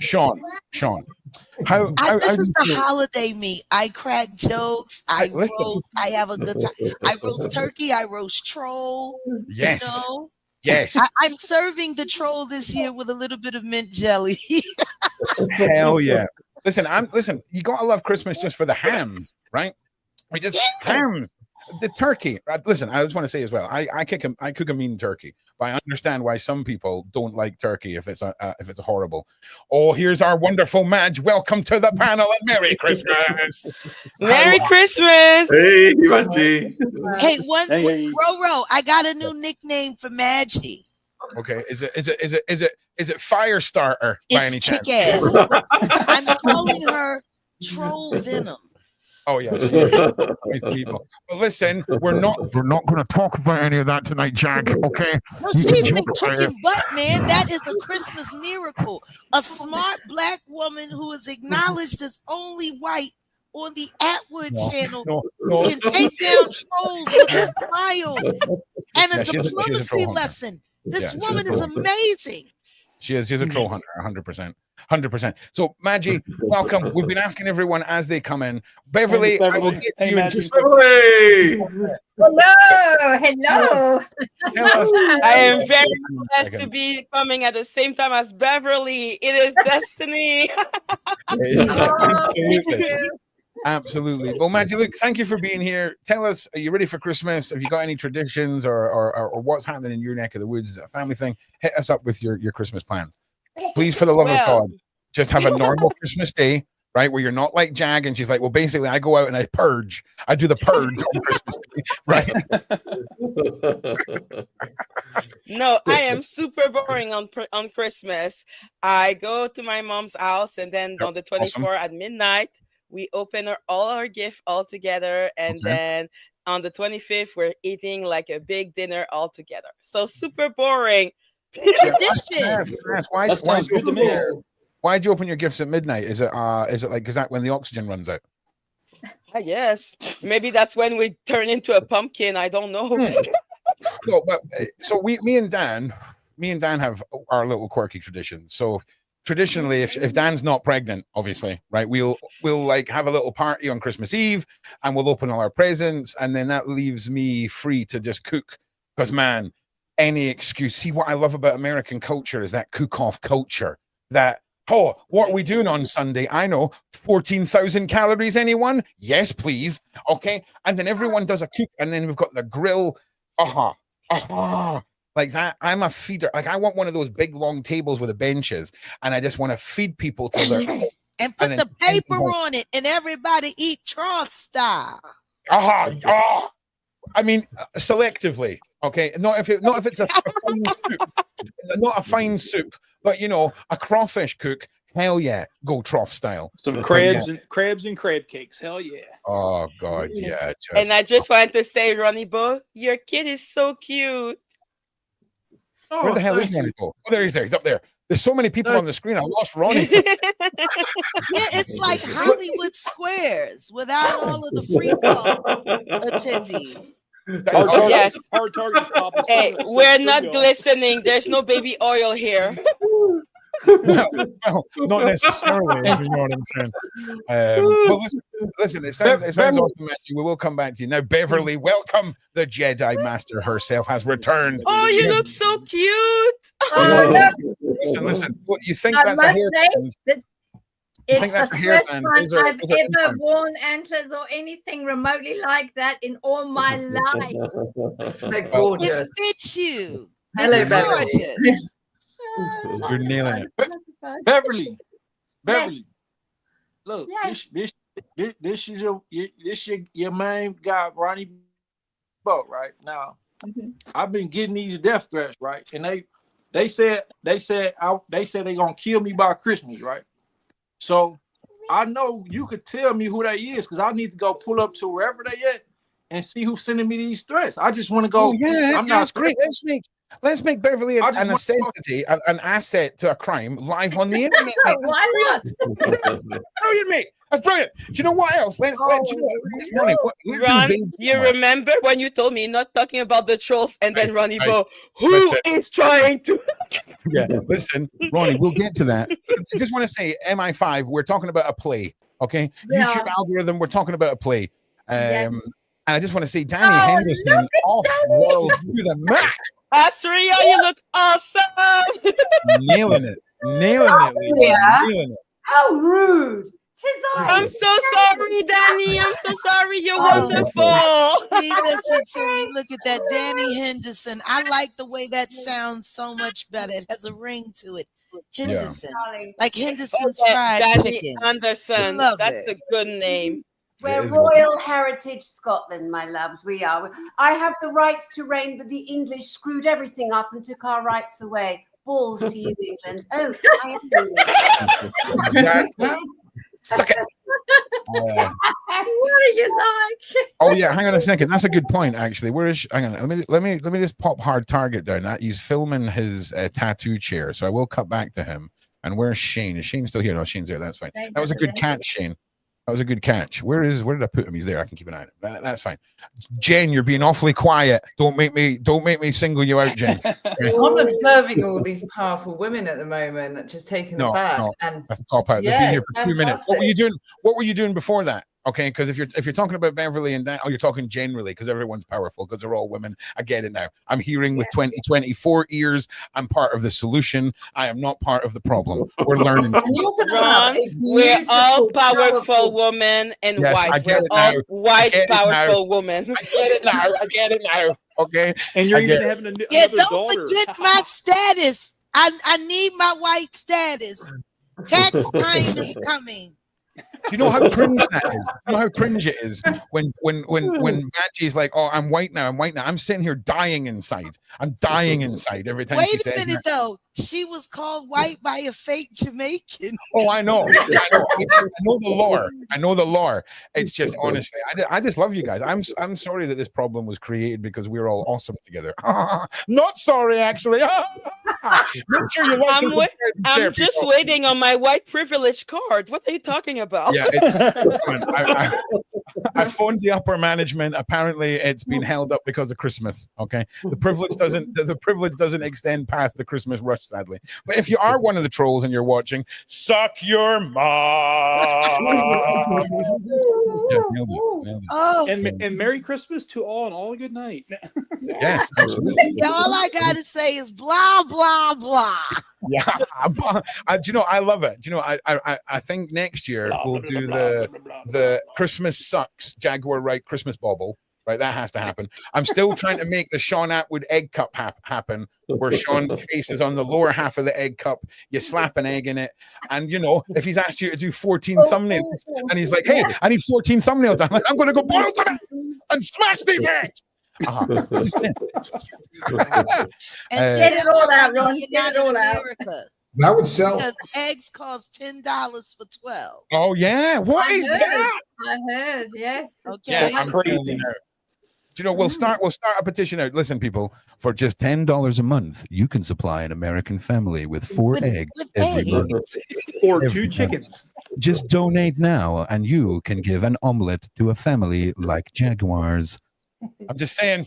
Sean, how this is the holiday me. I crack jokes. I roast. I have a good time. I roast turkey. I roast troll. Yes. You know? Yes. I'm serving the troll this year with a little bit of mint jelly. Hell yeah. Listen, you gotta love Christmas just for the hams, right? We just hams. The turkey. Listen, I just want to say as well, I cook a mean turkey, but I understand why some people don't like turkey if it's horrible. Oh, here's our wonderful Madge. Welcome to the panel and Merry Christmas. Merry Christmas. Hey, Maggie. Hey, Ro, I got a new nickname for Maggie. Okay, is it Firestarter by any chance? Kick-ass. I'm calling her Troll Venom. Oh yeah, she is. Nice people. But listen, we're not going to talk about any of that tonight, Jag. Okay. No, she's been kicking butt, man. That is a Christmas miracle. A smart black woman who is acknowledged as only white on the Attwoods channel can take down trolls with a smile and a diplomacy lesson. This woman is amazing. She's a troll hunter, 100%. So, Maggie, welcome. We've been asking everyone as they come in. Beverly, I will get to you in just Beverly. Hello. I am very blessed to be coming at the same time as Beverly. It is destiny. Absolutely. Well, Maggie, look, thank you for being here. Tell us, are you ready for Christmas? Have you got any traditions or what's happening in your neck of the woods? Is it a family thing? Hit us up with your Christmas plans. Please, for the love of God, just have a normal Christmas day, right? Where you're not like Jag and she's like, well, basically, I go out and I purge. I do the purge on Christmas day, right? No, I am super boring on Christmas. I go to my mom's house, and then on the 24th at midnight, we open all our gifts all together, and then on the 25th, we're eating like a big dinner all together. So super boring. Why'd you open your gifts at midnight? Is it like, is that when the oxygen runs out? I guess maybe that's when we turn into a pumpkin. I don't know. No, but so me and Dan have our little quirky traditions. So traditionally, if Dan's not pregnant, obviously, right, we'll like have a little party on Christmas Eve and we'll open all our presents, and then that leaves me free to just cook, because man, any excuse. See, what I love about American culture is that cook-off culture. That, oh, what are we doing on Sunday? I know, 14,000 calories, anyone? Yes, please. Okay. And then everyone does a cook, and then we've got the grill. Like that. I'm a feeder. Like, I want one of those big long tables with the benches, and I just want to feed people till they're and put the paper on it, and everybody eat trough style. I mean, selectively, okay. Not if it's a fine soup, not a fine soup, but you know, a crawfish cook. Hell yeah, go trough style. Some crabs and crab cakes. Hell yeah. Oh God, yeah. And I just wanted to say, Ronnie Bo, your kid is so cute. Where the hell is Ronnie Bo? Oh, there he's there. He's up there. There's so many people on the screen. I lost Ronnie. Yeah, it's like Hollywood Squares without all of the free attendees. Yes. Hey, we're not glistening. There's no baby oil here. Well, not necessarily, if you know what I'm saying. Well, listen, it sounds awesome, Matthew. We will come back to you. Now, Beverly, welcome. The Jedi Master herself has returned. Oh, you look so cute. Listen. What you think that's a hairband? It's the first time I've ever worn antlers or anything remotely like that in all my life. They're gorgeous. It fits you. Hello, It's Beverly. gorgeous. You're nailing it. Beverly, look, Yes. this is your main guy, Ronnie Buck, right now. I've been getting these death threats, right? And they said they're gonna kill me by Christmas, right? So I know you could tell me who that is because I need to go pull up to wherever they at and see who's sending me these threats. I just want to go. Oh, yeah, I'm that's not great. Let's make Beverly I an just want to go- necessity, an asset to a crime live on the internet. mate. Why not? Brilliant, mate. That's brilliant. Do you know what else? Do you know what? Ronnie, where do Ron, they you start? remember when you told me not talking about the trolls, and then Ronnie Right. Bo, who Listen. is trying to? Yeah, listen, Ronnie, we'll get to that. I just want to say, MI5, we're talking about a play, okay? Yeah. YouTube algorithm, we're talking about a play. Yeah. And I just want to say, Danny Oh, Henderson, look at off Danny. world to the map, ASRIA, you look awesome. nailing it, nailing it, lady, Yeah. nailing it. How rude. Tis I. I'm so sorry, Danny. I'm so sorry. You're Oh. wonderful. See, listen to me. Look at that, Danny Henderson. I like the way that sounds so much better. It has a ring to it. Henderson, Darling. like Henderson's Okay, fried Danny chicken. Anderson. Love That's it. a good name. We're is Royal Heritage Scotland, my loves. We are. I have the rights to reign, but the English screwed everything up and took our rights away. Balls to you, England. Oh, I am English. Exactly. Suck it. What do you like? Oh yeah, hang on a second. That's a good point, actually. Where is? Hang on. Let me just pop hard target down. That he's filming his tattoo chair, so I will cut back to him. And where's Shane? Is Shane still here? No, Shane's there. That's fine. That was a good catch, Shane. That was a good catch. Where did I put him? He's there. I can keep an eye on him. That's fine. Jen, you're being awfully quiet. Don't make me single you out, Jen. I'm observing all these powerful women at the moment, just taking the back. No, And that's a cop out. They've yeah, been here it's for 2 minutes. What were you fantastic. doing? What were you doing before that? Okay, because if you're talking about Beverly and that, you're talking generally because everyone's powerful because they're all women. I get it now. I'm hearing with 2024 ears. I'm part of the solution. I am not part of the problem. We're learning. And you're going to have Ron, a we're all beautiful, powerful women and Yes, I white. get We're it now. all white, I get it now. powerful women. I get it now. I get it now. Okay. And you're I even get it. having another Yeah, don't daughter. forget my status. I need my white status. Tax time is coming. Do you know how cringe that is? You know how cringe it is when Maggie's like, "Oh, I'm white now. I'm white now." I'm sitting here dying inside. I'm dying inside every time she Wait a says minute, that. though. She was called white by a fake Jamaican. Oh, I know. I know the lore. I know the lore. It's just honestly, I just love you guys. I'm sorry that this problem was created because we're all awesome together. Not sorry, actually. Make sure you like and subscribe and share, I'm just people. waiting on my white privilege card. What are you talking about? Yeah, it's I phoned the upper management. Apparently, it's been held up because of Christmas. Okay, the privilege doesn't extend past the Christmas rush, sadly. But if you are one of the trolls and you're watching, suck your mom. Yeah, nailed it. Oh, And Merry Christmas to all and all a good night. Yes, absolutely. yeah, all I gotta say is blah blah blah. Yeah, do you know, I love it. Do you know, I think next year we'll do the Christmas Sucks Jaguar Wright Christmas bauble. Right, that has to happen. I'm still trying to make the Sean Attwood egg cup happen, where Sean's face is on the lower half of the egg cup. You slap an egg in it, and you know, if he's asked you to do 14 thumbnails, and he's like, "Hey, I need 14 thumbnails," I'm like, "I'm going to go boil some eggs and smash these eggs." And get it all out, Ron. Get it all out. America. That would sell. Because eggs cost $10 for 12. Oh yeah, what is that? I heard, yes. Okay. Yes, I'm crazy. Do you know, we'll start a petition out. Listen, people, for just $10 a month, you can supply an American family with 4 eggs every month. Or Every 2 chickens. month. Just donate now, and you can give an omelet to a family like Jaguars. I'm just saying.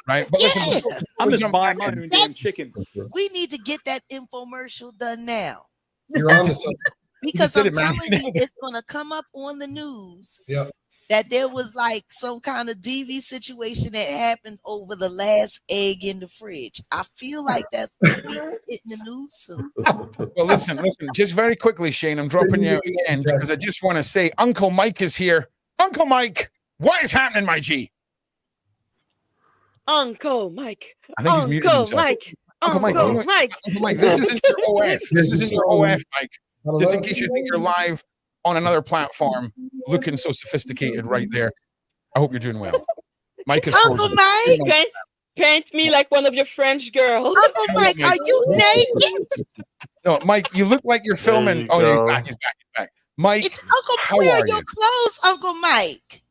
Right? But listen, Yeah. I'm just jump buying back my in. own damn chicken. We need to get that infomercial done now. You're on to something. Because did I'm it, man. telling you, it's going to come up on the news Yep. that there was like some kind of DV situation that happened over the last egg in the fridge. I feel like that's going to be hitting the news soon. Well, listen. Just very quickly, Shane, I'm dropping you out again because I just want to say Uncle Mike is here. Uncle Mike, what is happening, my G? Uncle Mike. I think he's muted Uncle himself. Mike. Uncle Mike, Uncle Mike. Uncle Mike, this isn't your OF. This isn't your OF, Mike. Just in case you think you're live on another platform, looking so sophisticated right there. I hope you're doing well. Mike is Uncle Mike. Paint me like one of your French girls. Uncle Mike, are you naked? No, Mike, you look like you're filming. Oh, he's back. He's back. He's back. Mike, Uncle, how where are are your you? clothes, Uncle Mike?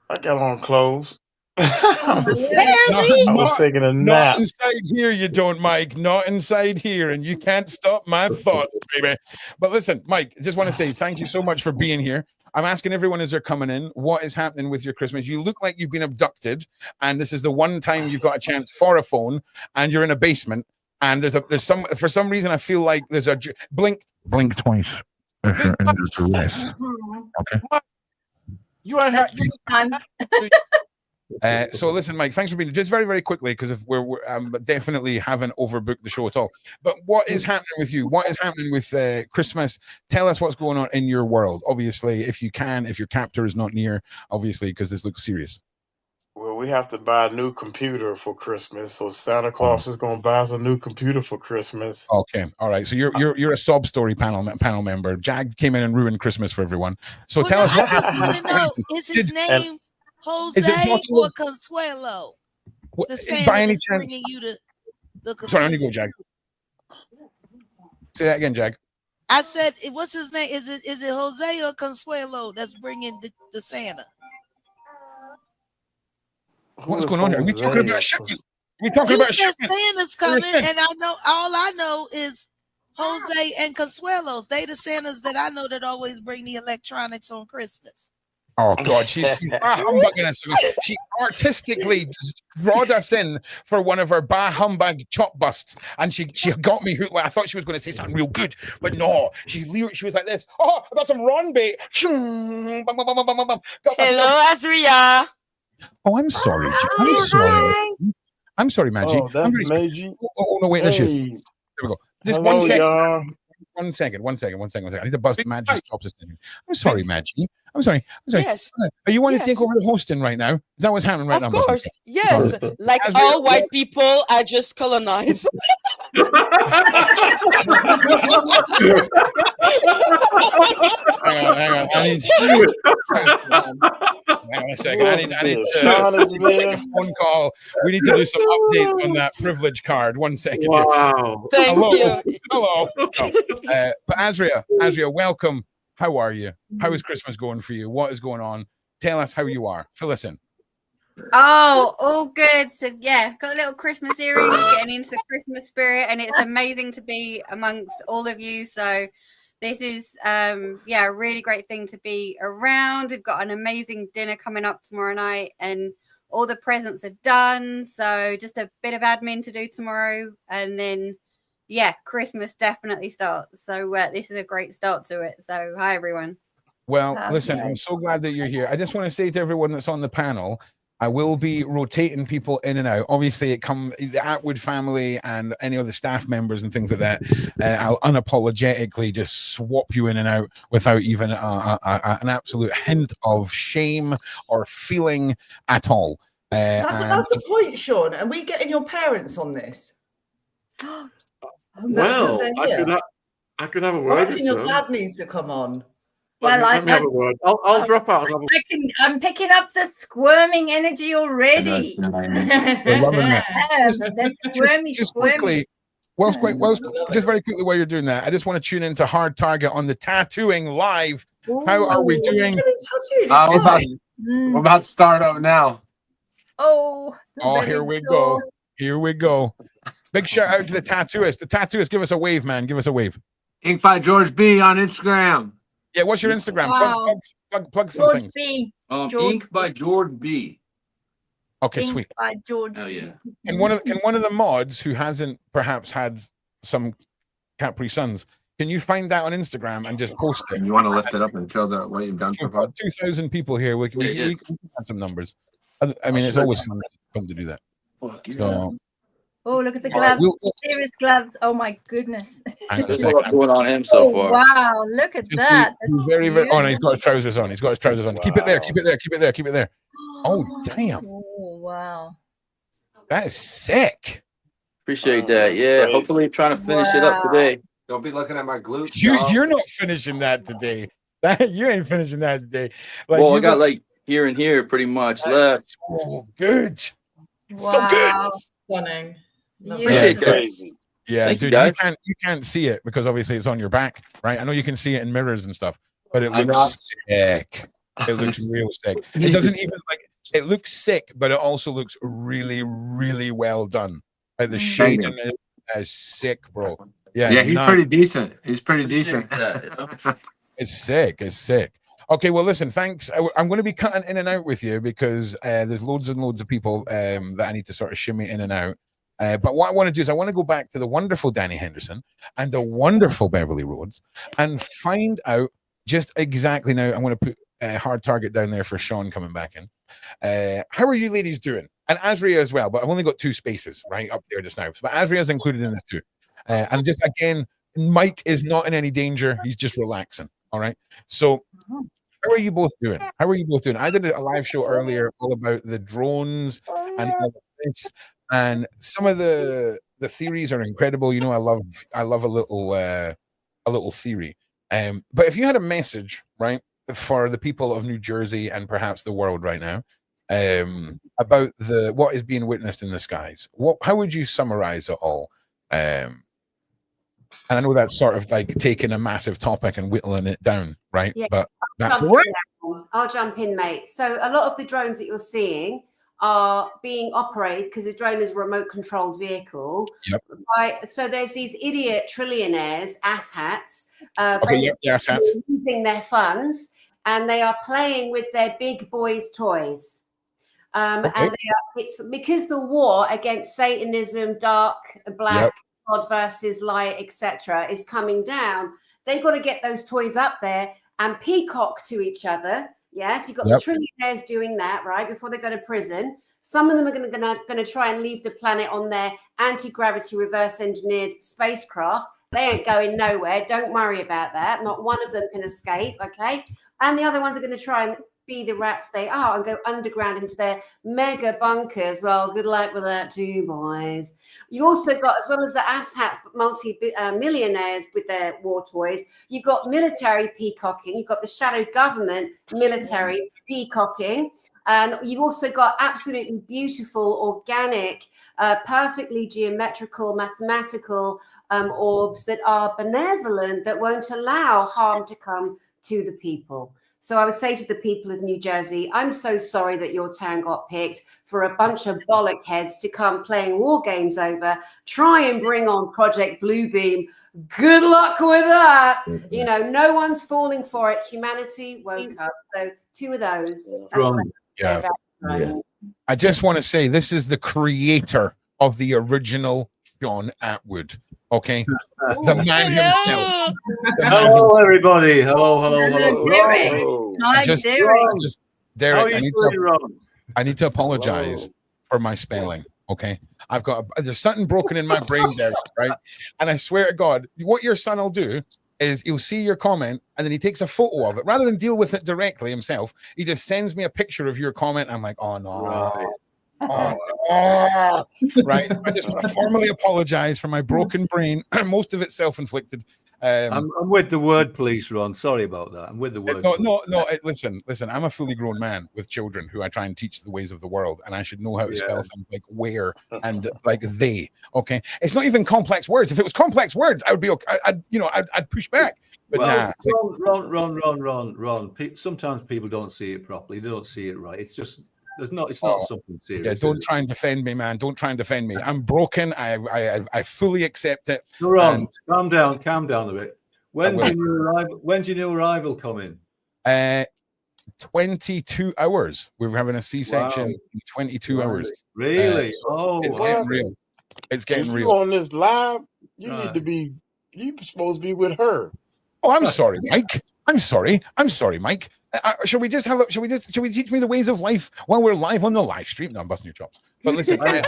I got on clothes. Barely. I was taking a nap. Not inside here, you don't, Mike. Not inside here, and you can't stop my thoughts, baby. But listen, Mike, I just want to say thank you so much for being here. I'm asking everyone as they're coming in, what is happening with your Christmas? You look like you've been abducted, and this is the one time you've got a chance for a phone, and you're in a basement, and there's some for some reason I feel like there's a blink twice if you're under duress. Okay. You are happy. So listen, Mike, thanks for being just very, very quickly, because if we're definitely haven't overbooked the show at all. But what is happening with you? What is happening with Christmas? Tell us what's going on in your world. Obviously, if you can, if your captor is not near, obviously, because this looks serious. Well, we have to buy a new computer for Christmas, so Santa Claus is going to buy us a new computer for Christmas. Okay, all right. So you're a sob story panel member. Jag came in and ruined Christmas for everyone. So tell us what. I just want to know: is his name Jose or Consuelo? By any chance? Bringing you to the Sorry, let me go, Jag. Say that again, Jag. I said, what's his name? Is it Jose or Consuelo that's bringing the Santa? What's going on here? Are we talking about shipment? We're talking about shipment. Santa's coming, and I know is Jose and Consuelo's. They the Santas that I know that always bring the electronics on Christmas. Oh God, she's humbugging us. She artistically brought us in for one of her bah humbug chop busts, and she got me hooked. I thought she was going to say something real good, but no, she was like this. Oh, I got some Ron bait. Hello, ASRIA. Oh, I'm sorry. I'm sorry. I'm sorry, Maggie. Oh, that's Maggie. Oh, no, wait, there she is. There we go. Just Hello, 1 second. y'all. One second. I need to bust Maggie's chops a second. I'm sorry, Maggie. I'm sorry. Yes. Are you want to take over the hosting right now? Is that what's happening right now? Of course. Yes. Like all white people, I just colonize. Hang on. Hang on a second. I need to phone call. We need to do some updates on that privilege card. 1 second. Wow. Thank you. Hello. But ASRIA, welcome. How are you? How is Christmas going for you? What is going on? Tell us how you are. Fill us in. Oh, all good. So yeah, got a little Christmas earrings, getting into the Christmas spirit, and it's amazing to be amongst all of you. So this is a really great thing to be around. We've got an amazing dinner coming up tomorrow night, and all the presents are done. So just a bit of admin to do tomorrow, and then Christmas definitely starts. So this is a great start to it. So hi everyone. Well, listen, I'm so glad that you're here. I just want to say to everyone that's on the panel, I will be rotating people in and out. Obviously, the Attwood family and any other staff members and things like that. I'll unapologetically just swap you in and out without even an absolute hint of shame or feeling at all. That's the point, Sean. Are we getting your parents on this? Well, I could have a word. I reckon your dad needs to come on. Let me have a word. I'll drop out. I'm picking up the squirming energy already. Just quickly, just very quickly while you're doing that, I just want to tune into Hard Target on the tattooing live. How are we doing? We're about to start up now. Here we go. Here we go. Big shout out to the tattooist. The tattooist, give us a wave, man. Give us a wave. Ink by George B on Instagram. Yeah, what's your Instagram? Wow. Plug some George things. B. Ink by George B. Okay, Ink sweet. by George. Oh yeah. And one of the mods who hasn't perhaps had some Capri Suns, can you find that on Instagram and just post it? You want to lift it up and show that what you've done so far? 2,000 people here. We can add some numbers. I mean, it's always fun to do that. So, oh, look at the gloves. Serious gloves. Oh my goodness. That's what's going on him so far. Wow, look at that. Very, oh no, he's got his trousers on. He's got his trousers on. Wow. Keep it there. Keep it there. Keep it there. Keep it there. Oh damn. Oh, Wow. That is sick. Appreciate that. Yeah, crazy. hopefully trying to finish it up today. Don't be looking at my glutes. You're not finishing that today. You ain't finishing that today. Like, well, I got like here and here pretty much left. So good. Wow. So good. Stunning. Appreciate that. Crazy. Yeah, Thank dude, you, you guys. can't see it because obviously it's on your back, right? I know you can see it in mirrors and stuff, but it I'm looks not- sick. It looks real sick. It doesn't even like it looks sick, but it also looks really, really well done. Like the Thank shading is sick, bro. Yeah, Yeah, he's nice. pretty decent. He's pretty decent. It's sick. It's sick. Okay, well, listen, thanks. I'm going to be cutting in and out with you because there's loads and loads of people that I need to sort of shimmy in and out. But what I want to do is I want to go back to the wonderful Danny Henderson and the wonderful Beverli Rhodes and find out just exactly now. I'm going to put a hard target down there for Sean coming back in. How are you ladies doing? And ASRIA as well, but I've only got 2 spaces right up there just now. But ASRIA is included in this too. And just again, Mike is not in any danger. He's just relaxing. All right. So how are you both doing? How are you both doing? I did a live show earlier all about the drones and all of this. And some of the theories are incredible. You know, I love a little theory. But if you had a message, right, for the people of New Jersey and perhaps the world right now, about what is being witnessed in the skies, how would you summarize it all? And I know that's sort of like taking a massive topic and whittling it down, right? Yeah. But that's I'll jump in, mate. So a lot of the drones that you're seeing are being operated because the drone is a remote controlled vehicle. Yep. Right. So there's these idiot trillionaires, asshats, using their funds, and they are playing with their big boys' toys. And it's because the war against Satanism, dark, black, God versus light, etc., is coming down. They've got to get those toys up there and peacock to each other. Yes, you've got the trillionaires doing that, right, before they go to prison. Some of them are going to try and leave the planet on their anti-gravity reverse engineered spacecraft. They ain't going nowhere. Don't worry about that. Not one of them can escape, okay? And the other ones are going to try and be the rats they are and go underground into their mega bunkers. Well, good luck with that too, boys. You also got, as well as the asshat multi-millionaires with their war toys, you've got military peacocking, you've got the shadow government military peacocking, and you've also got absolutely beautiful, organic, perfectly geometrical, mathematical orbs that are benevolent, that won't allow harm to come to the people. So I would say to the people of New Jersey, I'm so sorry that your town got picked for a bunch of bollock heads to come playing war games over. Try and bring on Project Bluebeam. Good luck with that. You know, no one's falling for it. Humanity woke up. So 2 of those. I just want to say this is the creator of the original John Attwood. Okay, the man himself. Hello, everybody. Hello. Derek, I need to apologize for my spelling. Okay, there's something broken in my brain, Derek. Right, and I swear to God, what your son will do is he'll see your comment and then he takes a photo of it rather than deal with it directly himself. He just sends me a picture of your comment. I'm like, oh no. Right. Right. I just want to formally apologize for my broken brain. Most of it self-inflicted. I'm with the word police, Ron. Sorry about that. I'm with the word. No. Listen. I'm a fully grown man with children who I try and teach the ways of the world, and I should know how to spell things like where and like they. Okay, it's not even complex words. If it was complex words, I would be okay. I'd push back. But Ron. Sometimes people don't see it properly. They don't see it right. It's just. It's not something serious. Yeah, don't try and defend me, man. Don't try and defend me. I'm broken. I fully accept it. Ron, calm down a bit. When's your new arrival coming? 22 hours. We're having a C-section in 22 hours. Really? It's getting real. It's getting real. On this live, you you're supposed to be with her. Oh, I'm sorry, Mike. I'm sorry, Mike. Shall we teach me the ways of life while we're live on the live stream? No, I'm busting your chops. But listen, you're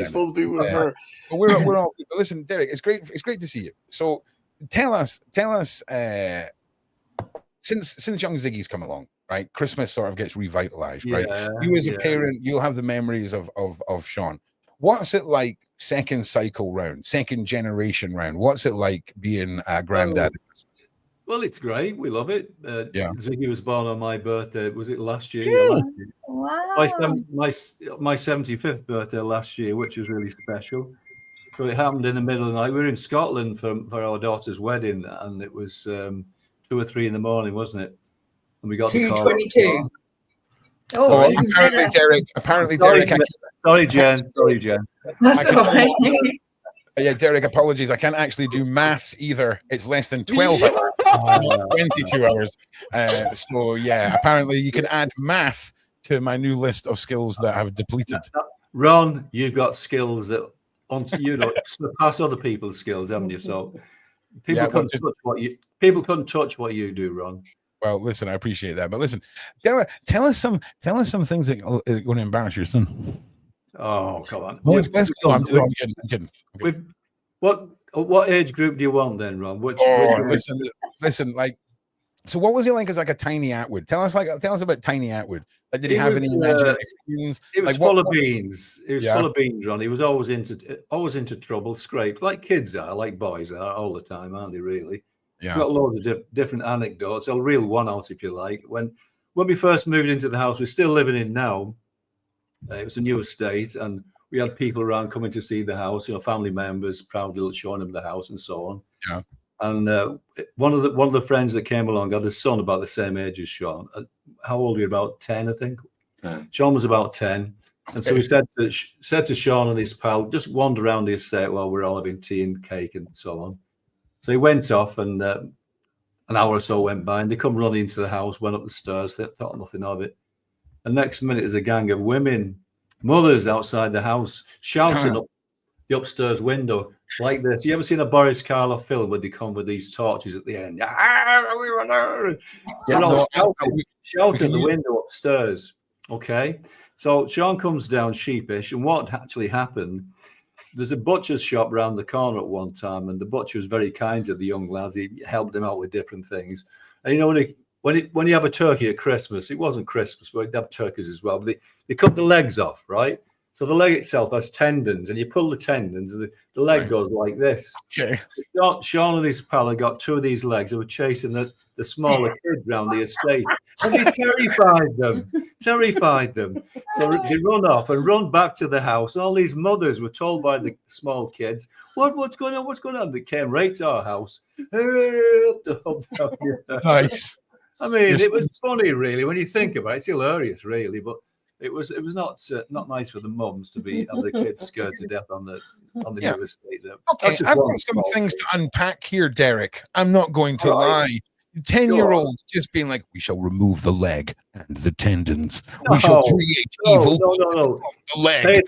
supposed to be with her. But we're all. But listen, Derek, it's great to see you. So tell us, since young Ziggy's come along, right? Christmas sort of gets revitalized, Yeah, right? You as a yeah. parent, you'll have the memories of Sean. What's it like second cycle round, second generation round? What's it like being a granddad? Well, it's great. We love it. Yeah. Ziggy was born on my birthday. Was it last year? Really? Yeah, last year. Wow. My 75th birthday last year, which was really special. So it happened in the middle of the night. We were in Scotland for our daughter's wedding, and it was 2 or 3 in the morning, wasn't it? And we got the call. 2:22. Oh, apparently, Derek. Sorry, Jen. Sorry, Jen. That's all right. Yeah, Derek, apologies. I can't actually do maths either. It's less than 12 hours, not 22 hours. So, yeah, apparently you can add math to my new list of skills that I've depleted. Ron, you've got skills that surpass other people's skills, haven't you? So people couldn't touch what you do, Ron. Well, listen, I appreciate that. But listen, tell us some things that are going to embarrass your son. Oh, come on. Let's go. I'm kidding. What age group do you want then, Ron? Listen, like, so what was he like as like a tiny Attwood? Tell us about tiny Attwood. Like, did he have any imaginary scenes? He was full of beans. He was full of beans, Ron. He was always into trouble, scrape, like kids are, like boys are all the time, aren't they? Really. Yeah. Got loads of different anecdotes. I'll reel one out if you like. When we first moved into the house we're still living in now, it was a new estate, and we had people around coming to see the house, family members, proudly showing them the house and so on. Yeah. And one of the friends that came along had a son about the same age as Sean. How old were you? About 10, I think. 10. Sean was about 10. And so he said to Sean and his pal, just wander around the estate while we're all having tea and cake and so on. So he went off, and an hour or so went by, and they come running into the house, went up the stairs, they thought nothing of it. And next minute, there's a gang of women, mothers outside the house, shouting up the upstairs window like this. You ever seen a Boris Karloff film where they come with these torches at the end? Shouting at the window upstairs. Okay. So Sean comes down sheepish, and what actually happened, there's a butcher's shop around the corner at one time, and the butcher was very kind to the young lads. He helped them out with different things. And when you have a turkey at Christmas, it wasn't Christmas, but they have turkeys as well. But they cut the legs off, right? So the leg itself has tendons, and you pull the tendons, and the leg goes like this. Okay. Sean and his pal had got 2 of these legs. They were chasing the smaller kid round the estate, and he terrified them. So they run off and run back to the house. And all these mothers were told by the small kids, what's going on? What's going on? They came right to our house. Nice. I mean, it was funny, really, when you think about it. It's hilarious, really, but it was not nice for the mums to have the kids scared to death on the new estate. There. Okay, I've got some things to unpack here, Derek. I'm not going to lie. 10-year-old just being like, we shall remove the leg and the tendons. We shall create evil. No. The leg.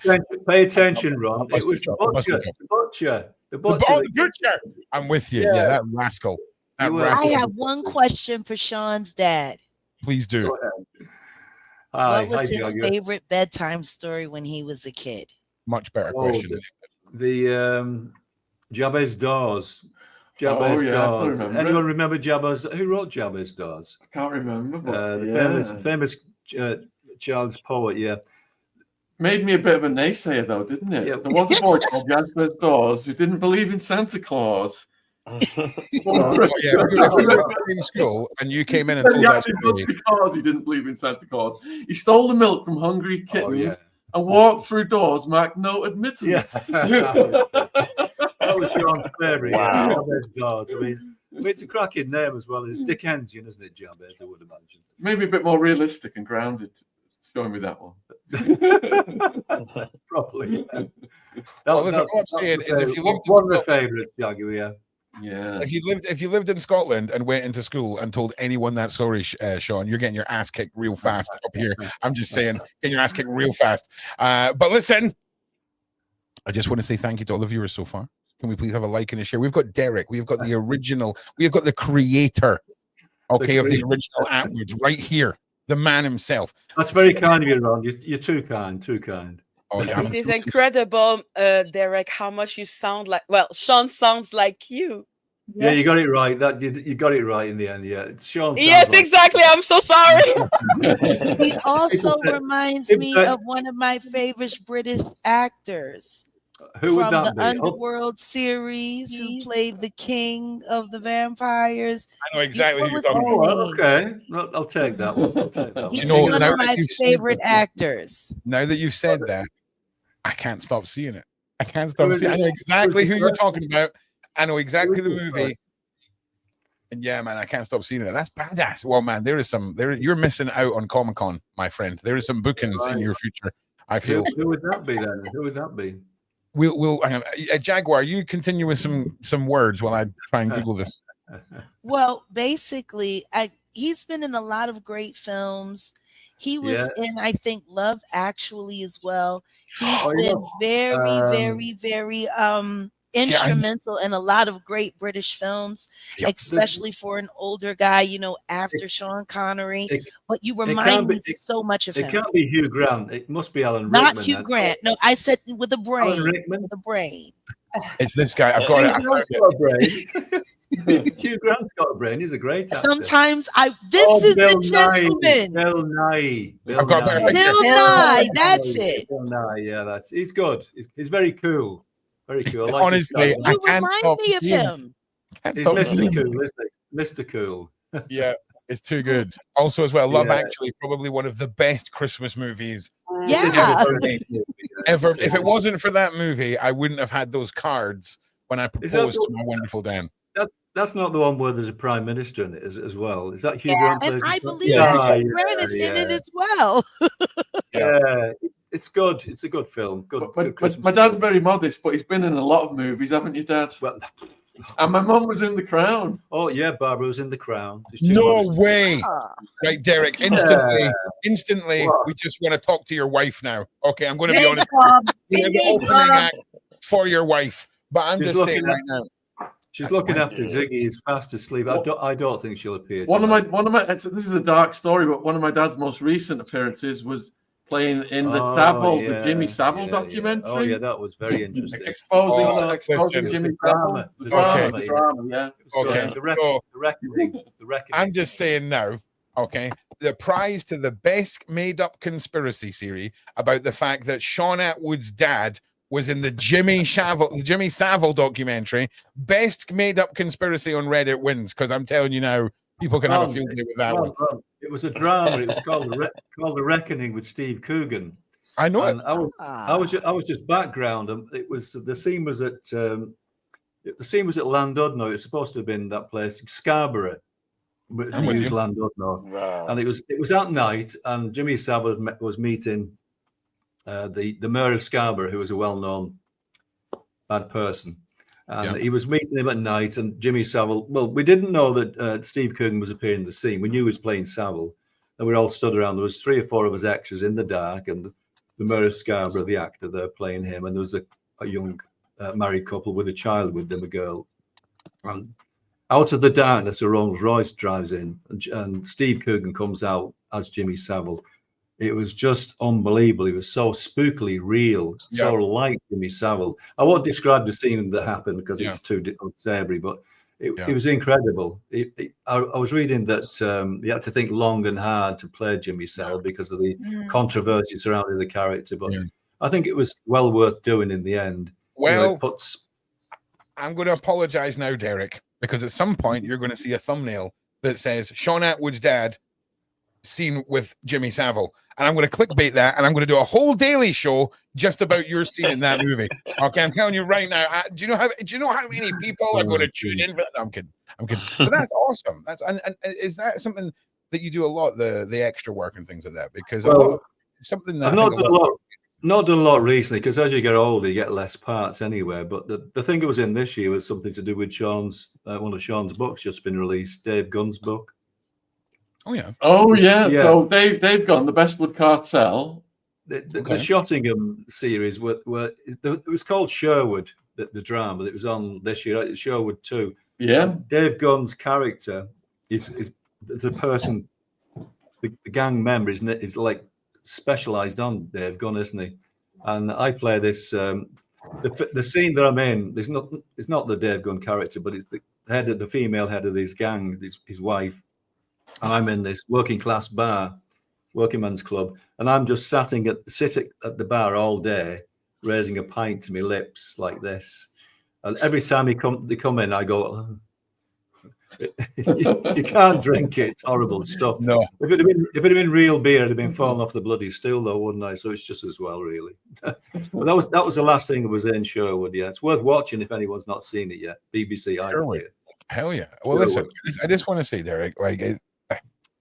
Pay attention, Ron. It was the butcher. The butcher. I'm with you. Yeah, that rascal. I have one question for Sean's dad. Please do. What was his favorite bedtime story when he was a kid? Much better question. The Jabez Dawes. Jabez Dawes. Anyone remember Jabez? Who wrote Jabez Dawes? I can't remember. The famous child's poet. Yeah. Made me a bit of a naysayer, though, didn't it? Yeah. There was a boy called Jabez Dawes who didn't believe in Santa Claus. If you were in school and you came in and told that story, because he didn't believe in Santa Claus, he stole the milk from hungry kittens and walked through doors marked "No Admittance." That was Sean's favourite. Wow. Jabez Dawes. I mean, it's a cracking name as well. It's Dickensian, isn't it, Jabez? I would imagine. Maybe a bit more realistic and grounded. Going with that one. Properly. What I'm saying is, if you lived one of the favourites, Jaguar. Yeah. If you lived in Scotland and went into school and told anyone that story, Sean, you're getting your ass kicked real fast up here. I'm just saying, getting your ass kicked real fast. But listen, I just want to say thank you to all the viewers so far. Can we please have a like and a share? We've got Derek. We've got the original. We've got the creator. Okay, of the original Attwoods right here. The man himself. That's very kind of you, Ron. You're too kind. Too kind. Oh, yeah, it is incredible, Derek, how much you sound like. Well, Sean sounds like you. Yeah, you got it right. You got it right in the end. Yeah, Sean. Yes, exactly. I'm so sorry. He also reminds me of one of my favorite British actors. Who would from that the be? Underworld series, who played the king of the vampires. I know exactly who you're What talking was about. his name? Okay, I'll take that one. I'll take that one. He's You know, one now of my that you've said favorite that- actors. Now that you've said that, I can't stop seeing it. I can't stop seeing it. I know exactly who you're talking about. I know exactly the movie. And yeah, man, I can't stop seeing it. That's badass. Well, man, you're missing out on Comic-Con, my friend. There is some bookings in your future, I feel. Who would that be then? Who would that be? We'll hang on. Jaguar, you continue with some words while I try and Google this. Well, basically, he's been in a lot of great films. He was in, I think, Love Actually as well. He's been very instrumental in a lot of great British films, especially for an older guy, you know, after Sean Connery. But you remind me so much of him. It can't be Hugh Grant. It must be Alan Not Rickman. Hugh Grant. No, I said with a brain. Alan Rickman? With a brain. It's this guy. I've got it. Hugh Grant's got a brain. Hugh Grant's got a brain. He's a great actor. Sometimes this is Bill the gentleman. Bill Nye. I've got a Bill Nye. That's it. Bill Nye. Yeah, he's good. He's very cool. Very cool. I like Honestly, I can't stop me of him. He's Mr. Cool, isn't he? Mr. Cool. Yeah, it's too good. Also, as well, Love Actually, probably one of the best Christmas movies ever made. Ever. If it wasn't for that movie, I wouldn't have had those cards when I proposed to my wonderful Dan. That's not the one where there's a prime minister in it as well. Is that Hugh Grant? And I believe Hugh Grant is in it as well. Yeah, it's good. It's a good film. Good. My dad's very modest, but he's been in a lot of movies, haven't you, Dad? Well, and my mum was in The Crown. Oh yeah, Barbara was in The Crown. No way. Right, Derek. Instantly, we just want to talk to your wife now. Okay, I'm going to be honest. You're the opening act for your wife, but I'm just saying right now. She's looking after Ziggy. He's fast asleep. I don't think she'll appear. One of my. This is a dark story, but one of my dad's most recent appearances was playing in the the Jimmy Savile documentary. Oh yeah, that was very interesting. exposing Jimmy Savile. The drama. Okay. The reckoning. I'm just saying now. Okay, the prize to the best made-up conspiracy theory about the fact that Sean Attwood's dad was in the Jimmy Savile documentary. Best made-up conspiracy on Reddit wins, because I'm telling you now, people can have a field day with that one. It was a drama. It was called The Reckoning with Steve Coogan. I know and it. I was just background. And it was the scene was at Llandudno. It was supposed to have been that place, Scarborough, but they used Llandudno. Wow. And it was at night, and Jimmy Savile was meeting the mayor of Scarborough, who was a well-known bad person. And he was meeting him at night, and Jimmy Savile, well, we didn't know that Steve Coogan was appearing in the scene. We knew he was playing Savile, and we all stood around. There was 3 or 4 of us extras in the dark, and the mayor of Scarborough, the actor there, playing him, and there was a young married couple with a child with them, a girl. And out of the darkness, a Rolls Royce drives in, and Steve Coogan comes out as Jimmy Savile. It was just unbelievable. It was so spookily real, so like Jimmy Savile. I won't describe the scene that happened because it's too unsavory, but it was incredible. I was reading that you had to think long and hard to play Jimmy Savile because of the controversy surrounding the character. But I think it was well worth doing in the end. Well, I'm going to apologize now, Derek, because at some point you're going to see a thumbnail that says Sean Attwood's dad scene with Jimmy Savile, and I'm going to clickbait that, and I'm going to do a whole daily show just about your scene in that movie. Okay, I'm telling you right now. Do you know how many people are going to tune in for that? No, I'm kidding. But that's awesome. That's and is that something that you do a lot, the extra work and things like that? Because it's something that I've not done a lot recently, because as you get older, you get less parts anyway. But the thing that was in this year was something to do with Sean's one of Sean's books just been released, Dave Gunn's book. Oh yeah. So they've gone the Bestwood Cartel. The Shottingham series it was called Sherwood, the drama that was on this year. Sherwood 2. Yeah. Dave Gunn's character is a person. The gang member is like specialized on Dave Gunn, isn't he? And I play this the scene that I'm in, it's not the Dave Gunn character, but it's the female head of this gang, his wife. And I'm in this working class bar, working man's club, and I'm just sitting at the bar all day, raising a pint to my lips like this. And every time they come in, I go, oh. you can't drink it. It's horrible stuff. No. If it had been real beer, it'd have been falling off the bloody stool, though, wouldn't I? So it's just as well, really. But that was the last thing that was in Sherwood. Yeah, it's worth watching if anyone's not seen it yet. BBC iPlayer. Hell yeah. Well, listen, I just want to say, Derek, like,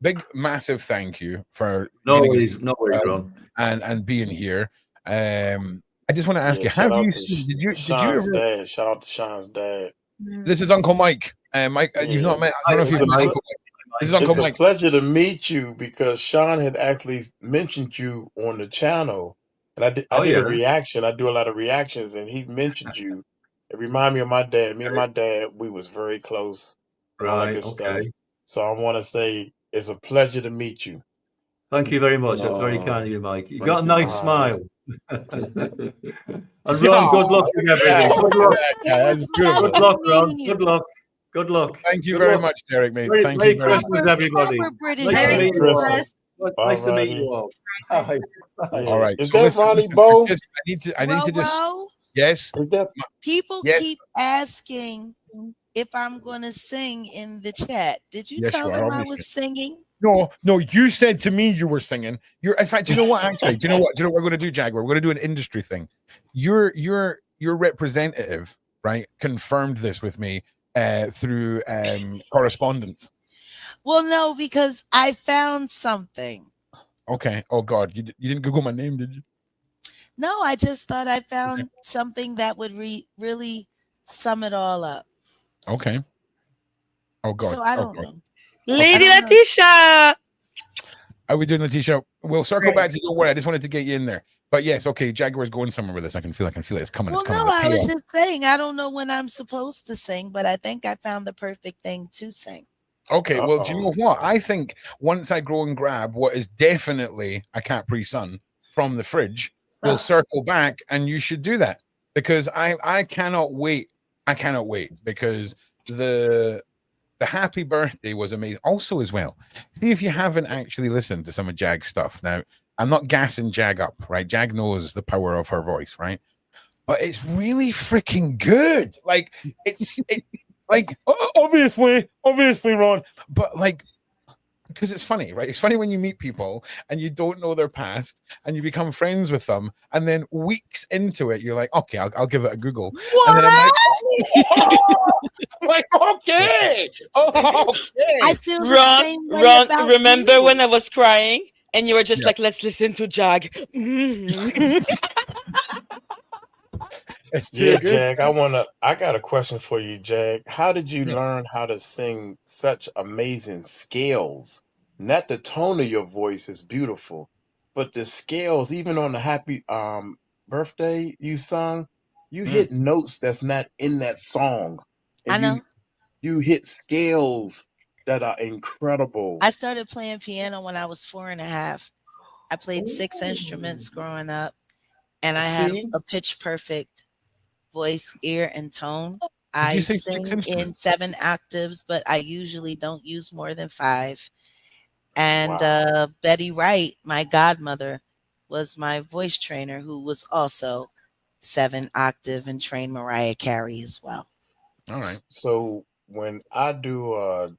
big, massive thank you for Ron, and being here. I just want to ask you, shout have out you to seen? Did you Sean's ever? dad. Shout out to Sean's dad. This is Uncle Mike. Mike, you've not met. I don't know if you've met Uncle Mike. This is Uncle Mike. It's a pleasure to meet you because Sean had actually mentioned you on the channel, and I did a reaction. I do a lot of reactions, and he mentioned you. It reminded me of my dad. Me and my dad, we was very close. Right. Stuff. So I want to say it's a pleasure to meet you. Thank you very much. That's very kind of you, Mike. You got a nice smile. And Ron, good luck with everything. Good luck. Good luck, Ron. Good luck. Good luck. Thank you very much, Derek, mate. Thank you. Merry Christmas, everybody. Nice to meet you. Nice to meet you all. Bye. All right. Is that Ronnie Bo? I need to just. Yes. People keep asking if I'm going to sing in the chat. Did you tell them I was singing? No, you said to me you were singing. In fact, you know what? Actually, do you know what we're going to do, Jaguar? We're going to do an industry thing. Your representative, right, confirmed this with me through correspondence. Well, no, because I found something. Okay. Oh God, you didn't Google my name, did you? No, I just thought I found something that would really sum it all up. Okay. Oh God. So I don't know. Lady Letitia. Are we doing Letitia? We'll circle back to your word. I just wanted to get you in there. But yes, okay, Jaguar's going somewhere with this. I can feel it. It's coming. Well, it's coming. no, I was just saying, I don't know when I'm supposed to sing, but I think I found the perfect thing to sing. Okay, well, do you know what? I think once I go and grab what is definitely a Capri Sun from the fridge, we'll circle back and you should do that because I cannot wait. I cannot wait because the happy birthday was amazing. Also, as well, see if you haven't actually listened to some of Jag's stuff. Now, I'm not gassing Jag up, right? Jag knows the power of her voice, right? But it's really freaking good. Like it's like obviously, Ron, but like because it's funny, right? It's funny when you meet people and you don't know their past and you become friends with them, and then weeks into it, you're like, okay, I'll give it a Google. What? And then I'm like, okay. I feel Ron, remember when I was crying and you were just like, let's listen to Jag. Yeah, Jag, I got a question for you, Jag. How did you learn how to sing such amazing scales? Not the tone of your voice is beautiful, but the scales, even on the happy birthday you sung, you hit notes that's not in that song. And I know. You hit scales that are incredible. I started playing piano when I was 4.5. I played 6 instruments growing up, and I have a pitch perfect voice, ear, and tone. I sing in 7 octaves, but I usually don't use more than 5. And Betty Wright, my godmother, was my voice trainer, who was also 7 octave and trained Mariah Carey as well. All right. So when I do a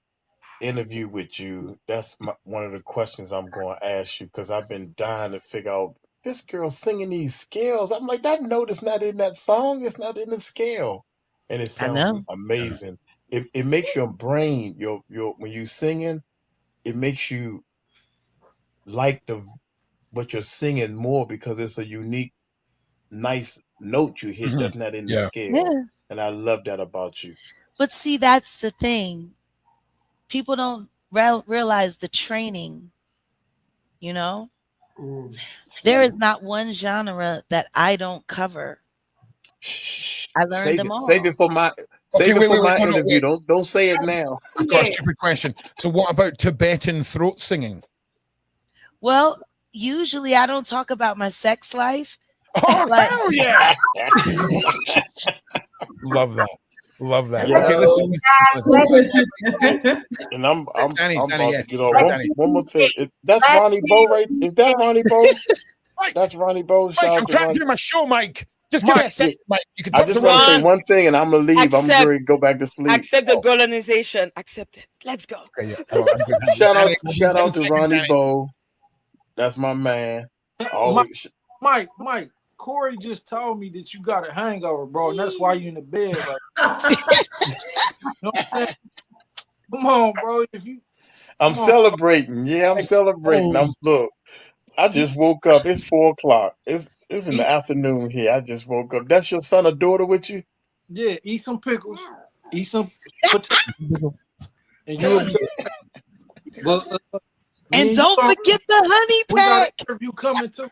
interview with you, that's one of the questions I'm going to ask you, because I've been dying to figure out this girl singing these scales. I'm like, that note is not in that song. It's not in the scale. And it sounds amazing. It makes your brain, your when you singing, it makes you like what you're singing more because it's a unique, nice note you hit that's not in the scale. Yeah. And I love that about you. But see, that's the thing. People don't realize the training, you know? There is not one genre that I don't cover. I learned them all. Save it for my interview. Don't say it now. I've got a stupid question. So what about Tibetan throat singing? Well, usually I don't talk about my sex life, Oh, Like- hell yeah! Love that. Love that. Yeah. Okay, listen. And I'm Danny, about yes. to get on. Right, One, Danny. one more thing. That's Ronnie Bo, right? Is that Ronnie Bo? That's Ronnie Bo. Shout Mike, out I'm to trying to Ronnie. do my show, Mike. Just give me a Mike, second, Mike. You can I talk just to want to say Ron. one thing, and I'm gonna leave. I'm Accept- going to go back to sleep. Accept the colonization. Accept it. Let's go. Okay, yeah. Oh, I'm good. Shout out, Danny, we'll be shout 10 out to seconds, Ronnie Danny. Bo. That's my man. Always. Mike, Corey just told me that you got a hangover, bro, and that's why you in the bed. Like, you know what I'm saying? Come on, bro. I'm celebrating. Yeah, I'm celebrating. Look. I just woke up. It's 4:00. It's in the afternoon here. I just woke up. That's your son or daughter with you? Yeah, eat some pickles, eat some potatoes, and you'll be. But, and don't forget the honey we got pack. an interview coming too.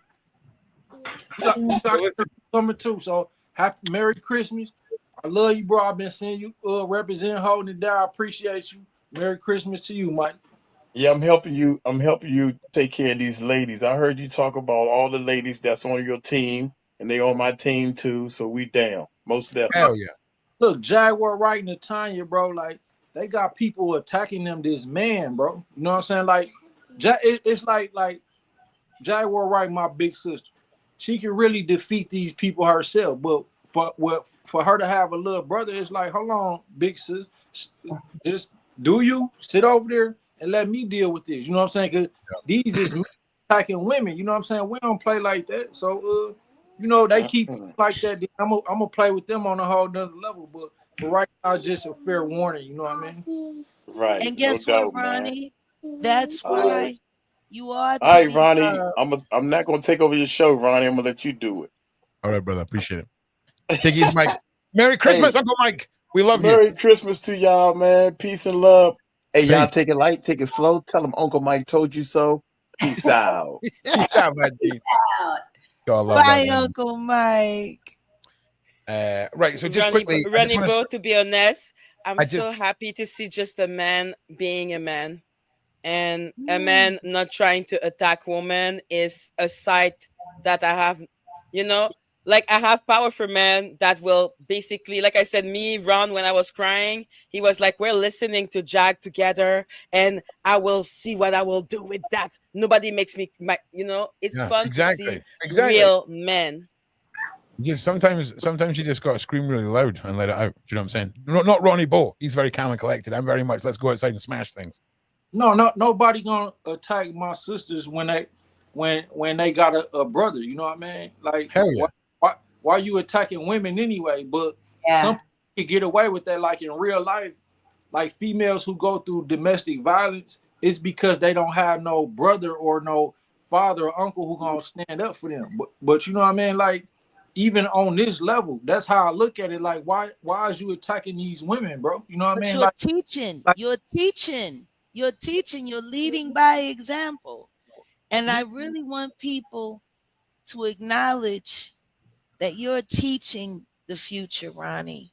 We got an interview coming too. So happy Merry Christmas. I love you, bro. I've been seeing you represent, holding it down. I appreciate you. Merry Christmas to you, Mike. Yeah, I'm helping you. I'm helping you take care of these ladies. I heard you talk about all the ladies that's on your team, and they on my team too. So we down. Most definitely. Hell yeah. Look, Jaguar Wright and Tanya, bro, like they got people attacking them this man, bro. You know what I'm saying? Like it's like Jaguar Wright, my big sister. She can really defeat these people herself, but for her to have a little brother, it's like, hold on, big sis, just do you sit over there and let me deal with this. You know what I'm saying? Because these is men attacking women. You know what I'm saying? We don't play like that. So, you know, they keep like that. I'm gonna play with them on a whole nother level. But for right now, just a fair warning. You know what I mean? Right. And guess no what, doubt, Ronnie? That's why you are. All right, Ronnie. I'm not gonna take over your show, Ronnie. I'm gonna let you do it. All right, brother. Appreciate it. Take it easy, Mike. Merry Christmas, Hey, Uncle Mike. We love you. Merry Christmas to y'all, man. Peace and love. Hey, y'all Peace. take it light, take it slow. Tell them Uncle Mike told you so. Peace out. Peace out, my G. God, love Bye, that, man. Uncle Mike. Right. So just quickly, Ronnie Bo, to be honest, I'm so happy to see just a man being a man. And a man not trying to attack women is a sight that I have, you know, like I have power for men that will basically, like I said, me, Ron, when I was crying, he was like, we're listening to Jag together and I will see what I will do with that. Nobody makes me, you know, it's fun to see real men. Because sometimes you just got to scream really loud and let it out. Do you know what I'm saying? Not Ronnie Bo. He's very calm and collected. I'm very much, let's go outside and smash things. No, nobody gonna attack my sisters when they got a brother. You know what I mean? Like, hell yeah. Why are you attacking women anyway? But some people can get away with that. Like in real life, like females who go through domestic violence, it's because they don't have no brother or no father or uncle who gonna stand up for them. But you know what I mean? Like, even on this level, that's how I look at it. Like, why is you attacking these women, bro? You know what I mean? You're teaching. You're teaching. You're teaching. You're leading by example. And I really want people to acknowledge that you're teaching the future, Ronnie.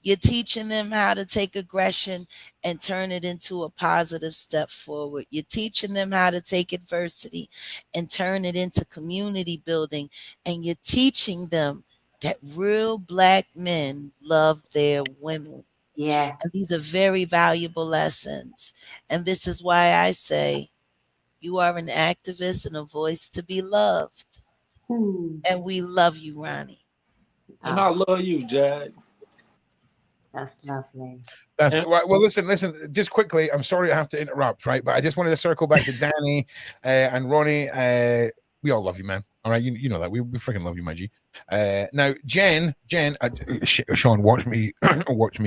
You're teaching them how to take aggression and turn it into a positive step forward. You're teaching them how to take adversity and turn it into community building. And you're teaching them that real Black men love their women. Yeah. And these are very valuable lessons. And this is why I say you are an activist and a voice to be loved. And we love you, Ronnie. And I love you, Jag. That's lovely. That's right. Well, listen. Just quickly, I'm sorry I have to interrupt, right? But I just wanted to circle back to Danny and Ronnie. We all love you, man. All right, you know that we freaking love you, my G. Now, Jen, Sean, watch me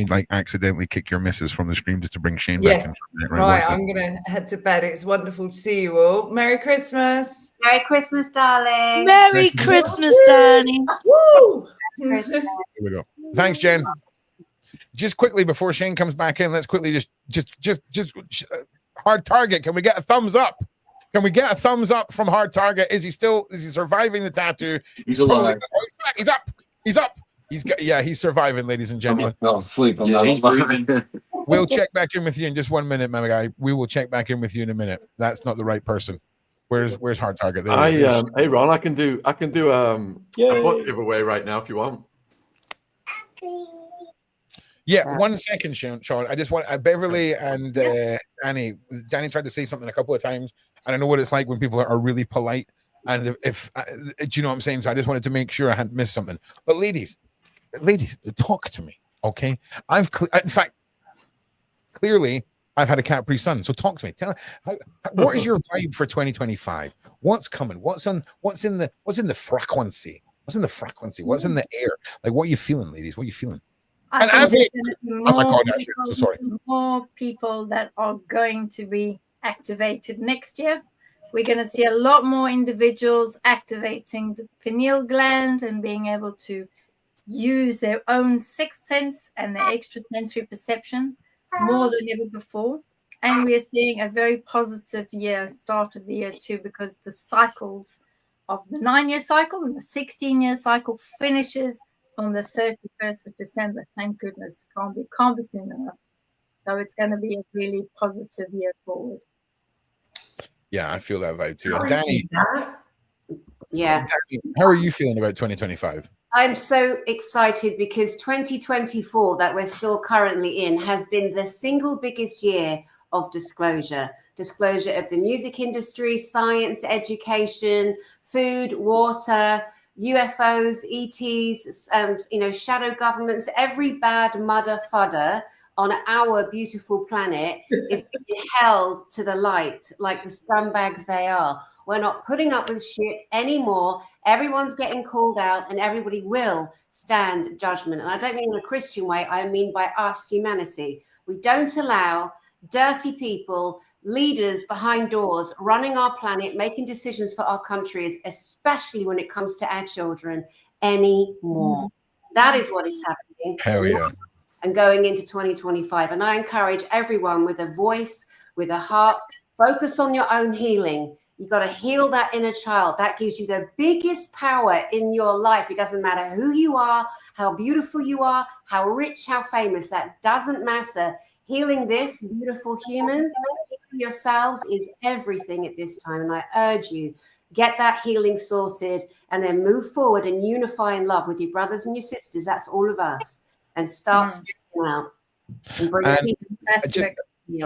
like accidentally kick your missus from the stream just to bring Shane back. Yes, Right. I'm gonna head to bed. It's wonderful to see you all. Merry Christmas. Merry Christmas, darling. Merry Christmas, Danny. Woo! Here we go. Thanks, Jen. Just quickly before Shane comes back in, let's quickly just Hard Target. Can we get a thumbs up? Can we get a thumbs up from Hard Target? Is he surviving the tattoo? He's alive. He's up. He's surviving, ladies and gentlemen. No, sleep. He's breathing. We'll check back in with you in just 1 minute, my guy. We will check back in with you in a minute. That's not the right person. Where's Hard Target? There Hey Ron, I can do a book giveaway right now if you want. Yeah, 1 second, Sean. I just want Beverly and Danny tried to say something a couple of times, and I know what it's like when people are really polite. And if do you know what I'm saying? So I just wanted to make sure I hadn't missed something. But ladies, talk to me, okay? In fact, clearly I've had a Capri Sun, so talk to me. Tell what is your vibe for 2025? What's coming? What's in the frequency? What's in the frequency? What's in the air? Like, what are you feeling, ladies? What are you feeling? I think there's going to be more people that are going to be activated next year. We're going to see a lot more individuals activating the pineal gland and being able to use their own sixth sense and their extrasensory perception more than ever before. And we are seeing a very positive start of the year too, because the cycles of the 9-year cycle and the 16-year cycle finishes on the 31st of December. Thank goodness. Can't be soon enough. So it's going to be a really positive year forward. Yeah, I feel that vibe too. And Danny, yeah. Danny, how are you feeling about 2025? I'm so excited because 2024 that we're still currently in has been the single biggest year of disclosure of the music industry, science, education, food, water, UFOs, ETs, shadow governments, every bad mudder fudder on our beautiful planet is being held to the light like the scumbags they are. We're not putting up with shit anymore. Everyone's getting called out and everybody will stand judgment. And I don't mean in a Christian way, I mean by us, humanity. We don't allow dirty people, leaders behind doors, running our planet, making decisions for our countries, especially when it comes to our children, anymore. That is what is happening. Hell yeah. And going into 2025. And I encourage everyone with a voice, with a heart, focus on your own healing. You got to heal that inner child. That gives you the biggest power in your life. It doesn't matter who you are, how beautiful you are, how rich, how famous. That doesn't matter. Healing this beautiful human, yourselves, is everything at this time. And I urge you, get that healing sorted and then move forward and unify in love with your brothers and your sisters. That's all of us. And start speaking out. And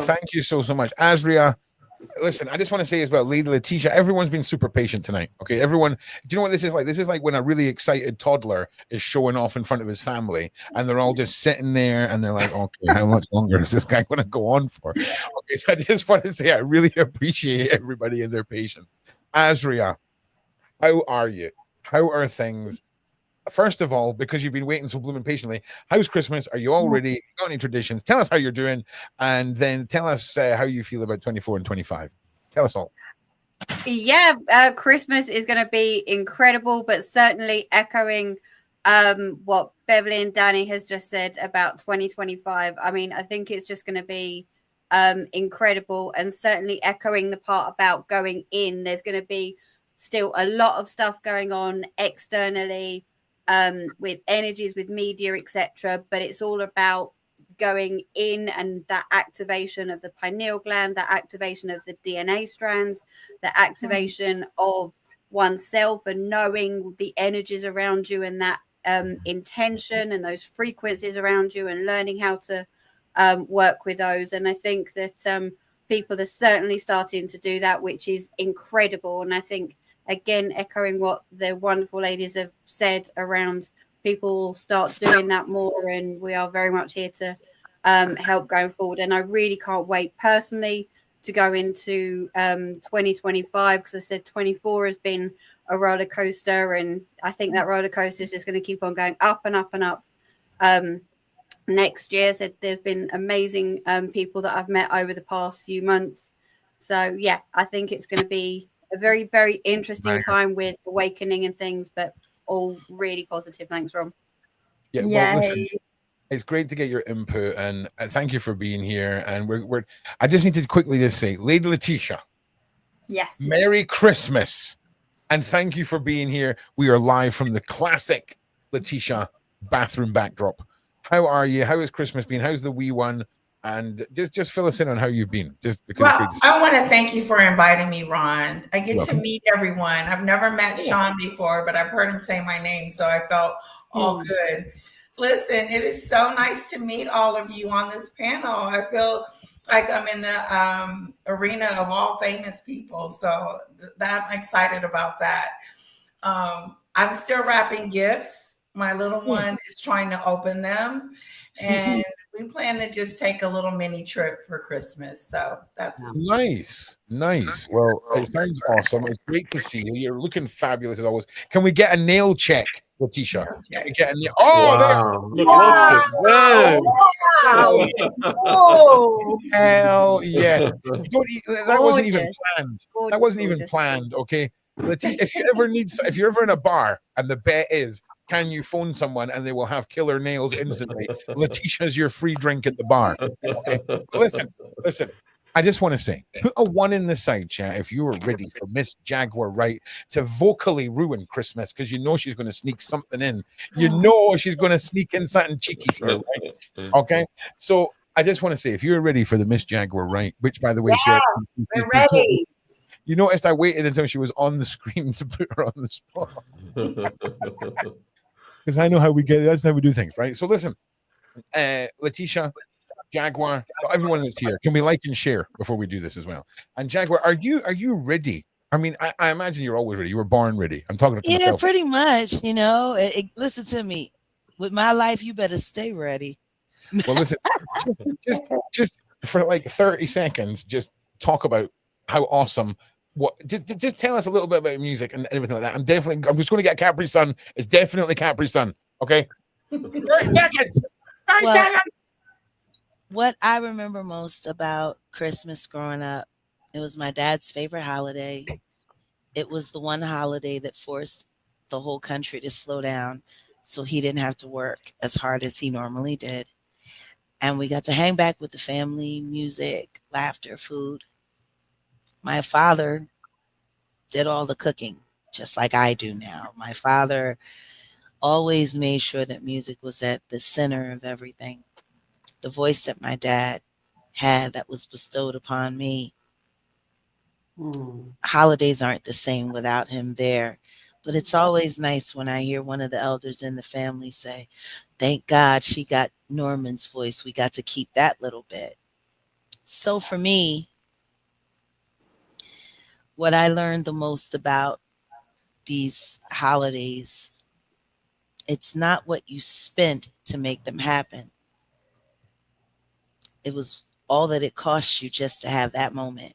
thank you so much. ASRIA, listen, I just want to say as well, Lady Letitia, everyone's been super patient tonight. Okay, everyone, do you know what this is like? This is like when a really excited toddler is showing off in front of his family and they're all just sitting there and they're like, okay, how much longer is this guy going to go on for? Okay, so I just want to say I really appreciate everybody and their patience. ASRIA, how are you? How are things? First of all, because you've been waiting so blooming patiently, how's Christmas? Are you all ready? Got any traditions? Tell us how you're doing, and then tell us how you feel about 24 and 25. Tell us all. Yeah, Christmas is going to be incredible, but certainly echoing what Beverly and Danny has just said about 2025. I mean, I think it's just going to be incredible, and certainly echoing the part about going in. There's going to be still a lot of stuff going on externally, with energies, with media, etc. But it's all about going in and that activation of the pineal gland, that activation of the DNA strands, the activation of oneself and knowing the energies around you and that intention and those frequencies around you and learning how to work with those. And I think that people are certainly starting to do that, which is incredible. And I think, again, echoing what the wonderful ladies have said around people start doing that more, and we are very much here to help going forward. And I really can't wait personally to go into 2025, because I said 24 has been a roller coaster, and I think that roller coaster is just going to keep on going up and up and up. Next year, so there's been amazing people that I've met over the past few months. So yeah, I think it's going to be a very, very interesting time with awakening and things, but all really positive. Thanks, Ron. Yeah, well, listen, it's great to get your input, and thank you for being here. And we're I just need to quickly just say, Lady Letitia, yes, Merry Christmas, and thank you for being here. We are live from the classic Letitia bathroom backdrop. How are you? How has Christmas been? How's the wee one? and just fill us in on how you've been. Just because Well, I want to thank you for inviting me, Ron. I get to meet everyone. I've never met Sean before, but I've heard him say my name, so I felt all good. Listen, it is so nice to meet all of you on this panel. I feel like I'm in the arena of all famous people, so that I'm excited about that. I'm still wrapping gifts. My little one is trying to open them, and we plan to just take a little mini trip for Christmas. So that's nice. Well, it sounds awesome. It's great to see you. You're looking fabulous as always. Can we get a nail check, Letitia? Can we get a nail? Oh, Whoa. Hell yeah! That wasn't even planned. That wasn't even planned. Okay, Letitia, if you're ever in a bar and the bet is, can you phone someone and they will have killer nails instantly? Letitia's your free drink at the bar. Okay, listen. I just want to say, put a 1 in the side chat if you are ready for Miss Jaguar Wright to vocally ruin Christmas, because you know she's going to sneak something in. You know she's going to sneak in something cheeky for you, right? Okay, so I just want to say, if you're ready for the Miss Jaguar Wright, which by the way, we're ready. You noticed I waited until she was on the screen to put her on the spot. Because I know how we get it. That's how we do things, right? So listen, Letitia, Jaguar, everyone that's here, can we like and share before we do this as well? And Jaguar, are you ready? I mean, I imagine you're always ready. You were born ready. I'm talking to myself. Pretty much. You know, listen to me. With my life, you better stay ready. Well, listen, just for like 30 seconds, just talk about how awesome. What? Just tell us a little bit about music and everything like that. I'm just going to get Capri Sun. It's definitely Capri Sun. Okay. 30 seconds. 30 seconds. What I remember most about Christmas growing up, it was my dad's favorite holiday. It was the one holiday that forced the whole country to slow down so he didn't have to work as hard as he normally did. And we got to hang back with the family, music, laughter, food. My father did all the cooking, just like I do now. My father always made sure that music was at the center of everything. The voice that my dad had that was bestowed upon me. Holidays aren't the same without him there. But it's always nice when I hear one of the elders in the family say, thank God she got Norman's voice. We got to keep that little bit. So for me, what I learned the most about these holidays, it's not what you spent to make them happen. It was all that it cost you just to have that moment.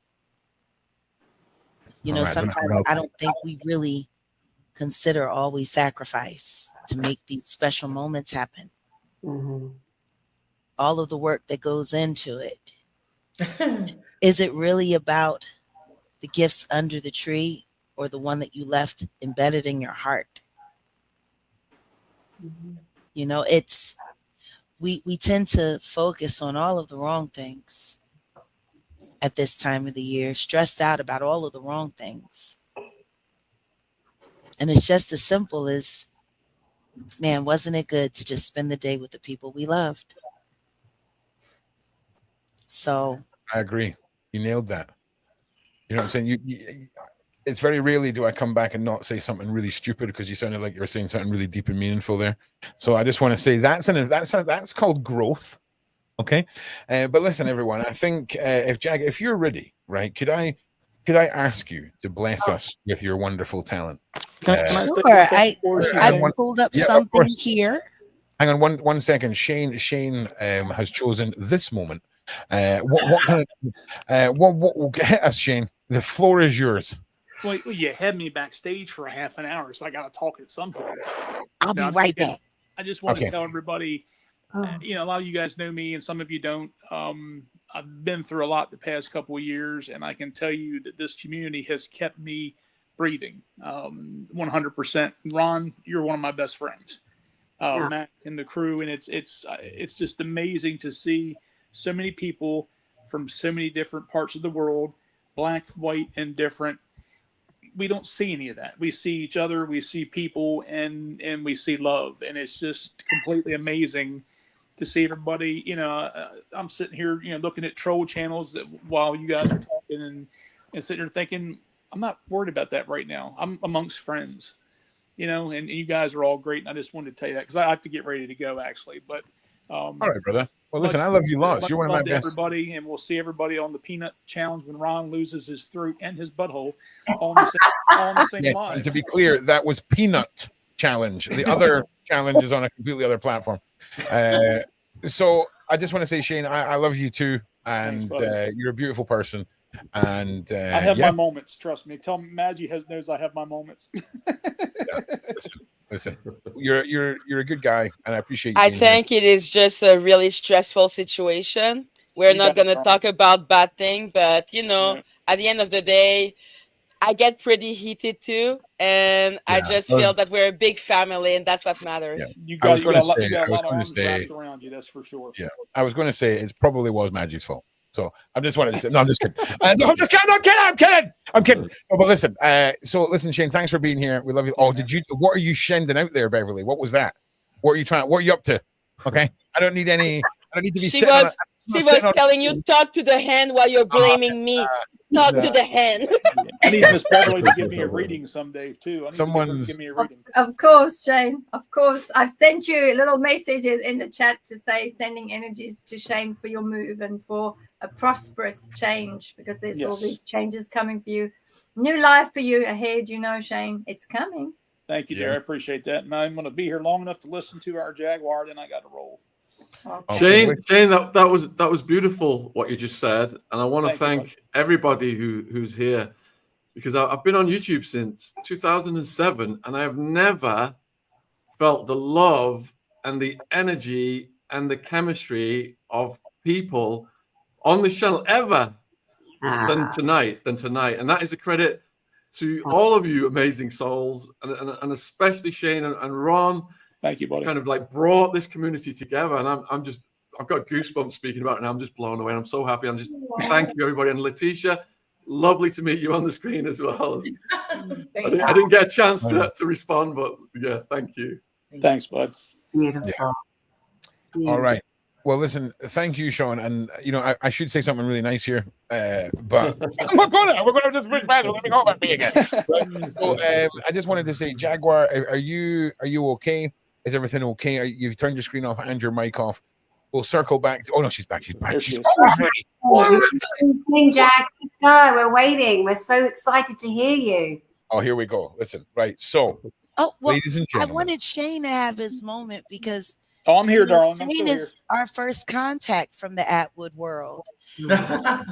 You know, sometimes I don't think we really consider all we sacrifice to make these special moments happen. All of the work that goes into it. Is it really about the gifts under the tree or the one that you left embedded in your heart? You know, we tend to focus on all of the wrong things at this time of the year, stressed out about all of the wrong things. And it's just as simple as, man, wasn't it good to just spend the day with the people we loved? So I agree. You nailed that. You know what I'm saying? It's very rarely do I come back and not say something really stupid, because you sounded like you were saying something really deep and meaningful there. So I just want to say that's called growth. Okay. But listen, everyone, I think if you're ready, right, could I ask you to bless us with your wonderful talent? Sure. I pulled up something here. Hang on one second. Shane has chosen this moment. What hit us, Shane? The floor is yours. Well, you had me backstage for a half an hour, so I got to talk at some point. I'll be right back. I just want to tell everybody, you know, a lot of you guys know me and some of you don't. I've been through a lot the past couple of years, and I can tell you that this community has kept me breathing 100%. Ron, you're one of my best friends. Matt and the crew, and it's just amazing to see so many people from so many different parts of the world, black, white, and different. We don't see any of that. We see each other, we see people, and we see love, and it's just completely amazing to see everybody. You know, I'm sitting here, you know, looking at troll channels while you guys are talking and sitting there thinking, I'm not worried about that right now. I'm amongst friends, you know, and you guys are all great. And I just wanted to tell you that because I have to get ready to go actually. But all right, brother. Well, listen, I love you lots. You're one of my best. Everybody, and we'll see everybody on the peanut challenge when Ron loses his throat and his butthole all on the same Yes, live. and to be clear, that was peanut challenge. The other challenge is on a completely other platform. So I just want to say, Shane, I love you too, and Thanks, you're a beautiful person. And I have my moments. Trust me. Tell Maggie knows I have my moments. Listen, you're a good guy, and I appreciate you. I think it is just a really stressful situation. We're not going to talk about bad things, but you know, at the end of the day, I get pretty heated too, and I just feel that we're a big family, and that's what matters. You got a lot of arms wrapped around you. That's for sure. Yeah, I was going to say it probably was Maggie's fault. So I just wanted to say, no, I'm just kidding. No, I'm just kidding. I'm kidding. No, but listen, so listen, Shane, thanks for being here. We love you. Oh, what are you shending out there, Beverly? What was that? What are you up to? Okay. I don't need to be She was telling you, talk to the hand while you're blaming me. Talk to the hand. I need Miss Beverly to give me a reading someday too. Someone's give me a reading. Of course, Shane. Of course. I've sent you little messages in the chat to say sending energies to Shane for your move and for a prosperous change, because there's all these changes coming for you. New life for you ahead, you know, Shane. It's coming. Thank you, dear. I appreciate that. And I'm going to be here long enough to listen to our Jaguar, then I got to roll. Shane, that was beautiful what you just said, and I want to thank everybody who's here, because I've been on YouTube since 2007, and I have never felt the love and the energy and the chemistry of people on this channel ever than tonight, and that is a credit to all of you amazing souls, and especially Shane and Ron. Thank you, buddy. Kind of like brought this community together, and I've got goosebumps speaking about it, and I'm just blown away. I'm so happy. I'm just thank you, everybody. And Letitia, lovely to meet you on the screen as well. I didn't get a chance to respond, but yeah, thank you. Thanks, bud. Yeah. All right. Well, listen, thank you, Sean. And you know, I should say something really nice here, but we're gonna just switch back. Let me go back me again. So I just wanted to say, Jaguar, are you okay? Is everything okay? You've turned your screen off and your mic off. We'll circle back. Oh no, she's back. She's back. She's Jack, let's go. We're waiting. We're so excited to hear you. Oh, here we go. Listen, right. So, ladies and gentlemen, I wanted Shane to have his moment because I'm here, darling. Shane is our first contact from the Attwood world.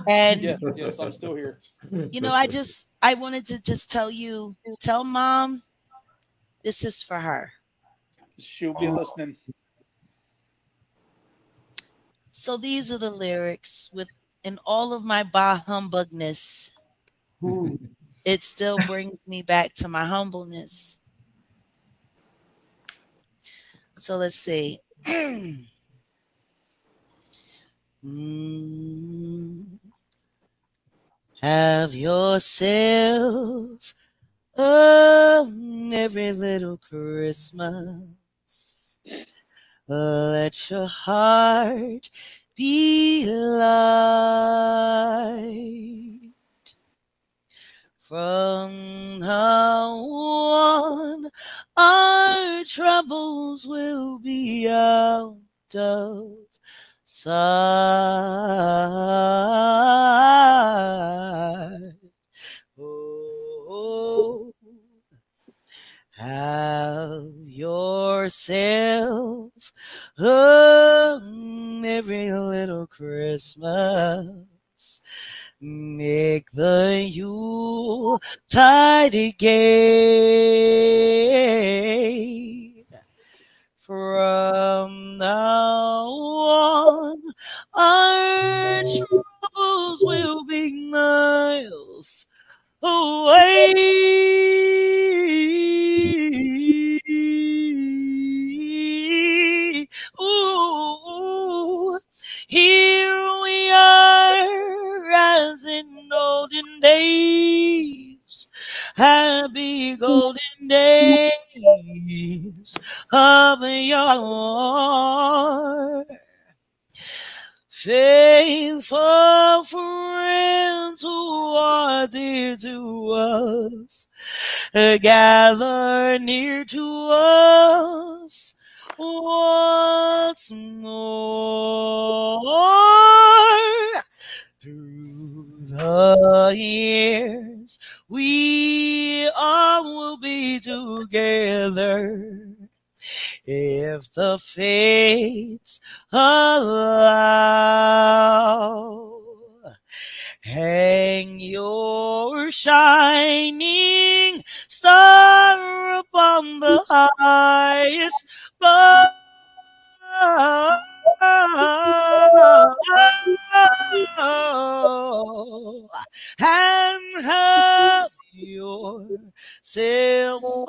And yes, I'm still here. You know, I wanted to just tell Mom this is for her. She'll be listening. So these are the lyrics in all of my bah humbugness. It still brings me back to my humbleness. So let's see. Have yourself a merry little Christmas. Let your heart be light. From now on, our troubles will be out of sight. Oh, have yourself a merry little Christmas. Make the Yuletide gay. From now on, our troubles will be miles away. Ooh, here we are as in olden days, happy golden days. of your faithful friends who are dear to us, gather near to us once more. Through the years, we all will be together if the fates allow. Hang your shining star upon the highest bough, and have yourself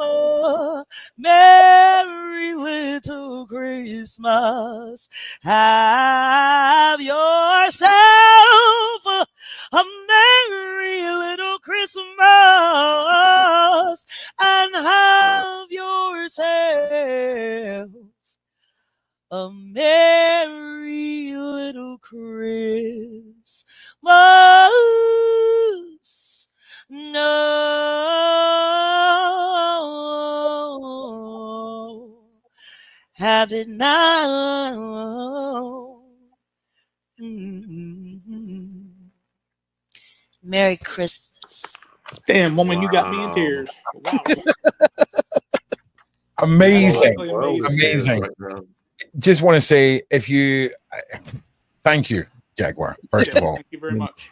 a merry little Christmas. Have yourself a merry little Christmas, and have yourself a merry little Christmas. No, have it now. Merry Christmas. Damn, woman, you got me in tears. Wow. Amazing. Amazing. Amazing. Just want to say, thank you, Jaguar, first of all. Thank you very much.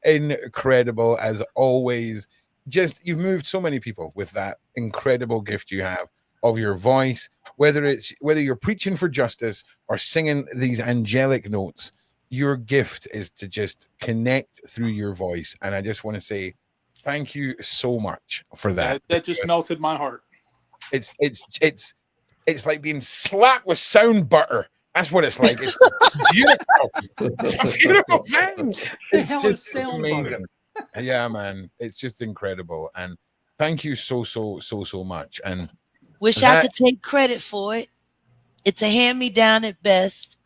Incredible as always. Just, you've moved so many people with that incredible gift you have of your voice, whether you're preaching for justice or singing these angelic notes. Your gift is to just connect through your voice, and I just want to say thank you so much for that. That just melted my heart. It's like being slapped with sound butter. That's what it's like. It's beautiful. It's a beautiful thing. It's just amazing. Yeah, man. It's just incredible. And thank you so much. And wish I could take credit for it. It's a hand-me-down at best,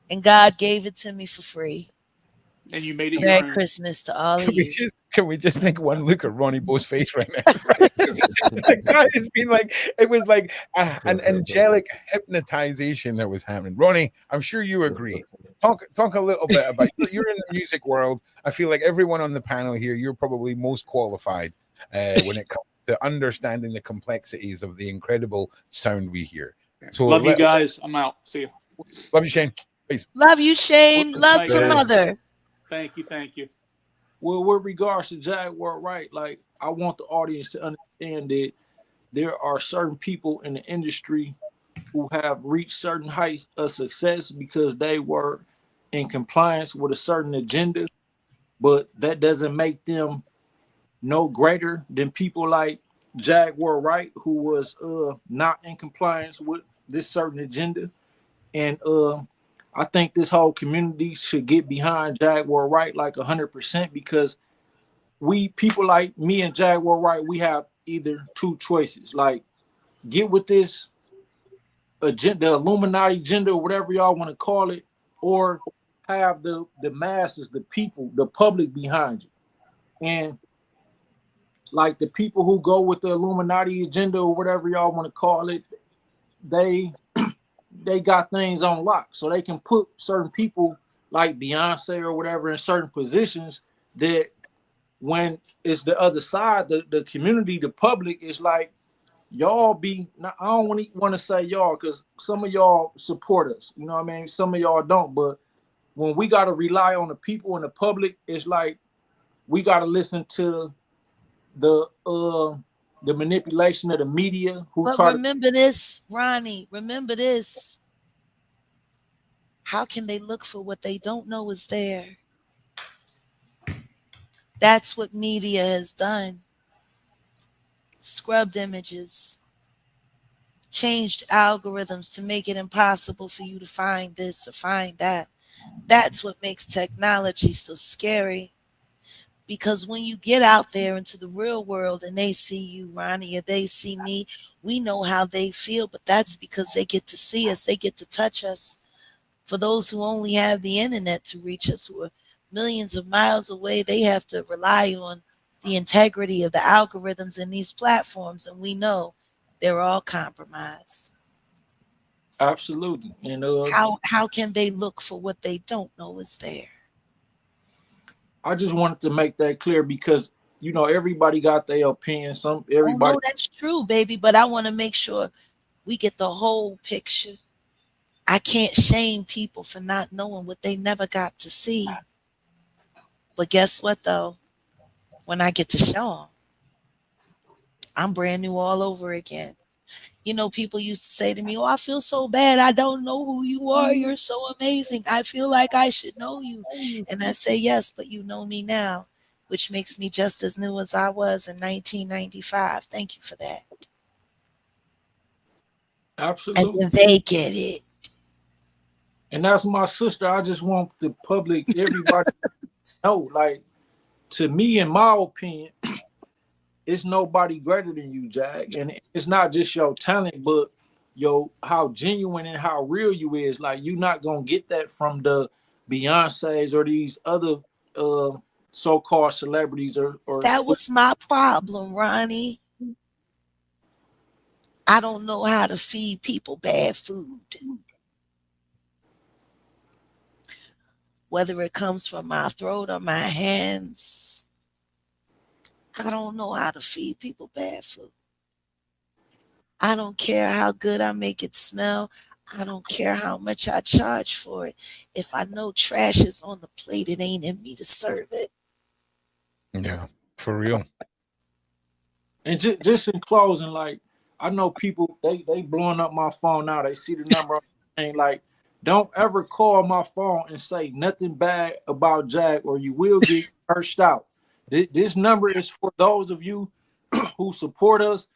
and God gave it to me for free. And you made it. Merry Christmas to all of you. Can we just take one look at Ronnie Bo's face right now? It's been like, it was like an angelic hypnotization that was happening. Ronnie, I'm sure you agree. Talk a little bit about, you're in the music world. I feel like everyone on the panel here, you're probably most qualified when it comes to understanding the complexities of the incredible sound we hear. So love you guys. I'm out. See you. Love you, Shane. Peace. Love you, Shane. Love to mother. Thank you. Well, with regards to Jaguar Wright, like, I want the audience to understand that there are certain people in the industry who have reached certain heights of success because they were in compliance with a certain agenda, but that doesn't make them no greater than people like Jaguar Wright, who was not in compliance with this certain agenda. And I think this whole community should get behind Jaguar Wright like 100%, because people like me and Jaguar Wright, we have either two choices, like get with this agenda, Illuminati agenda, or whatever y'all want to call it, or have the masses, the people, the public behind you. And like the people who go with the Illuminati agenda or whatever y'all want to call it, they got things on lock, so they can put certain people like Beyonce or whatever in certain positions that when it's the other side, the community, the public, is like, y'all be, I don't want to say y'all, because some of y'all support us, you know what I mean? Some of y'all don't, but when we got to rely on the people and the public, it's like we got to listen to the manipulation of the media But remember this, Ronnie, remember this. How can they look for what they don't know is there? That's what media has done. Scrubbed images, changed algorithms to make it impossible for you to find this or find that. That's what makes technology so scary. Because when you get out there into the real world and they see you, Ronnie, or they see me, we know how they feel, but that's because they get to see us, they get to touch us. For those who only have the internet to reach us, who are millions of miles away, they have to rely on the integrity of the algorithms in these platforms, and we know they're all compromised. Absolutely. And how can they look for what they don't know is there? I just wanted to make that clear because, you know, everybody got their opinion. Everybody. Oh, no, that's true, baby. But I want to make sure we get the whole picture. I can't shame people for not knowing what they never got to see. But guess what, though? When I get to show them, I'm brand new all over again. You know, people used to say to me, oh, I feel so bad. I don't know who you are. You're so amazing. I feel like I should know you. And I say, yes, but you know me now, which makes me just as new as I was in 1995. Thank you for that. Absolutely. And they get it. And that's my sister. I just want the public, everybody to know, like, to me, in my opinion, it's nobody greater than you, Jag. And it's not just your talent, but how genuine and how real you is. Like, you're not gonna get that from the Beyoncés or these other so-called celebrities or that was my problem, Ronnie. I don't know how to feed people bad food. Whether it comes from my throat or my hands, I don't know how to feed people bad food. I don't care how good I make it smell. I don't care how much I charge for it. If I know trash is on the plate, it ain't in me to serve it. Yeah, for real. And just in closing, like, I know people, they blowing up my phone now. They see the number and like, don't ever call my phone and say nothing bad about Jag or you will get cursed out. This number is for those of you who support us,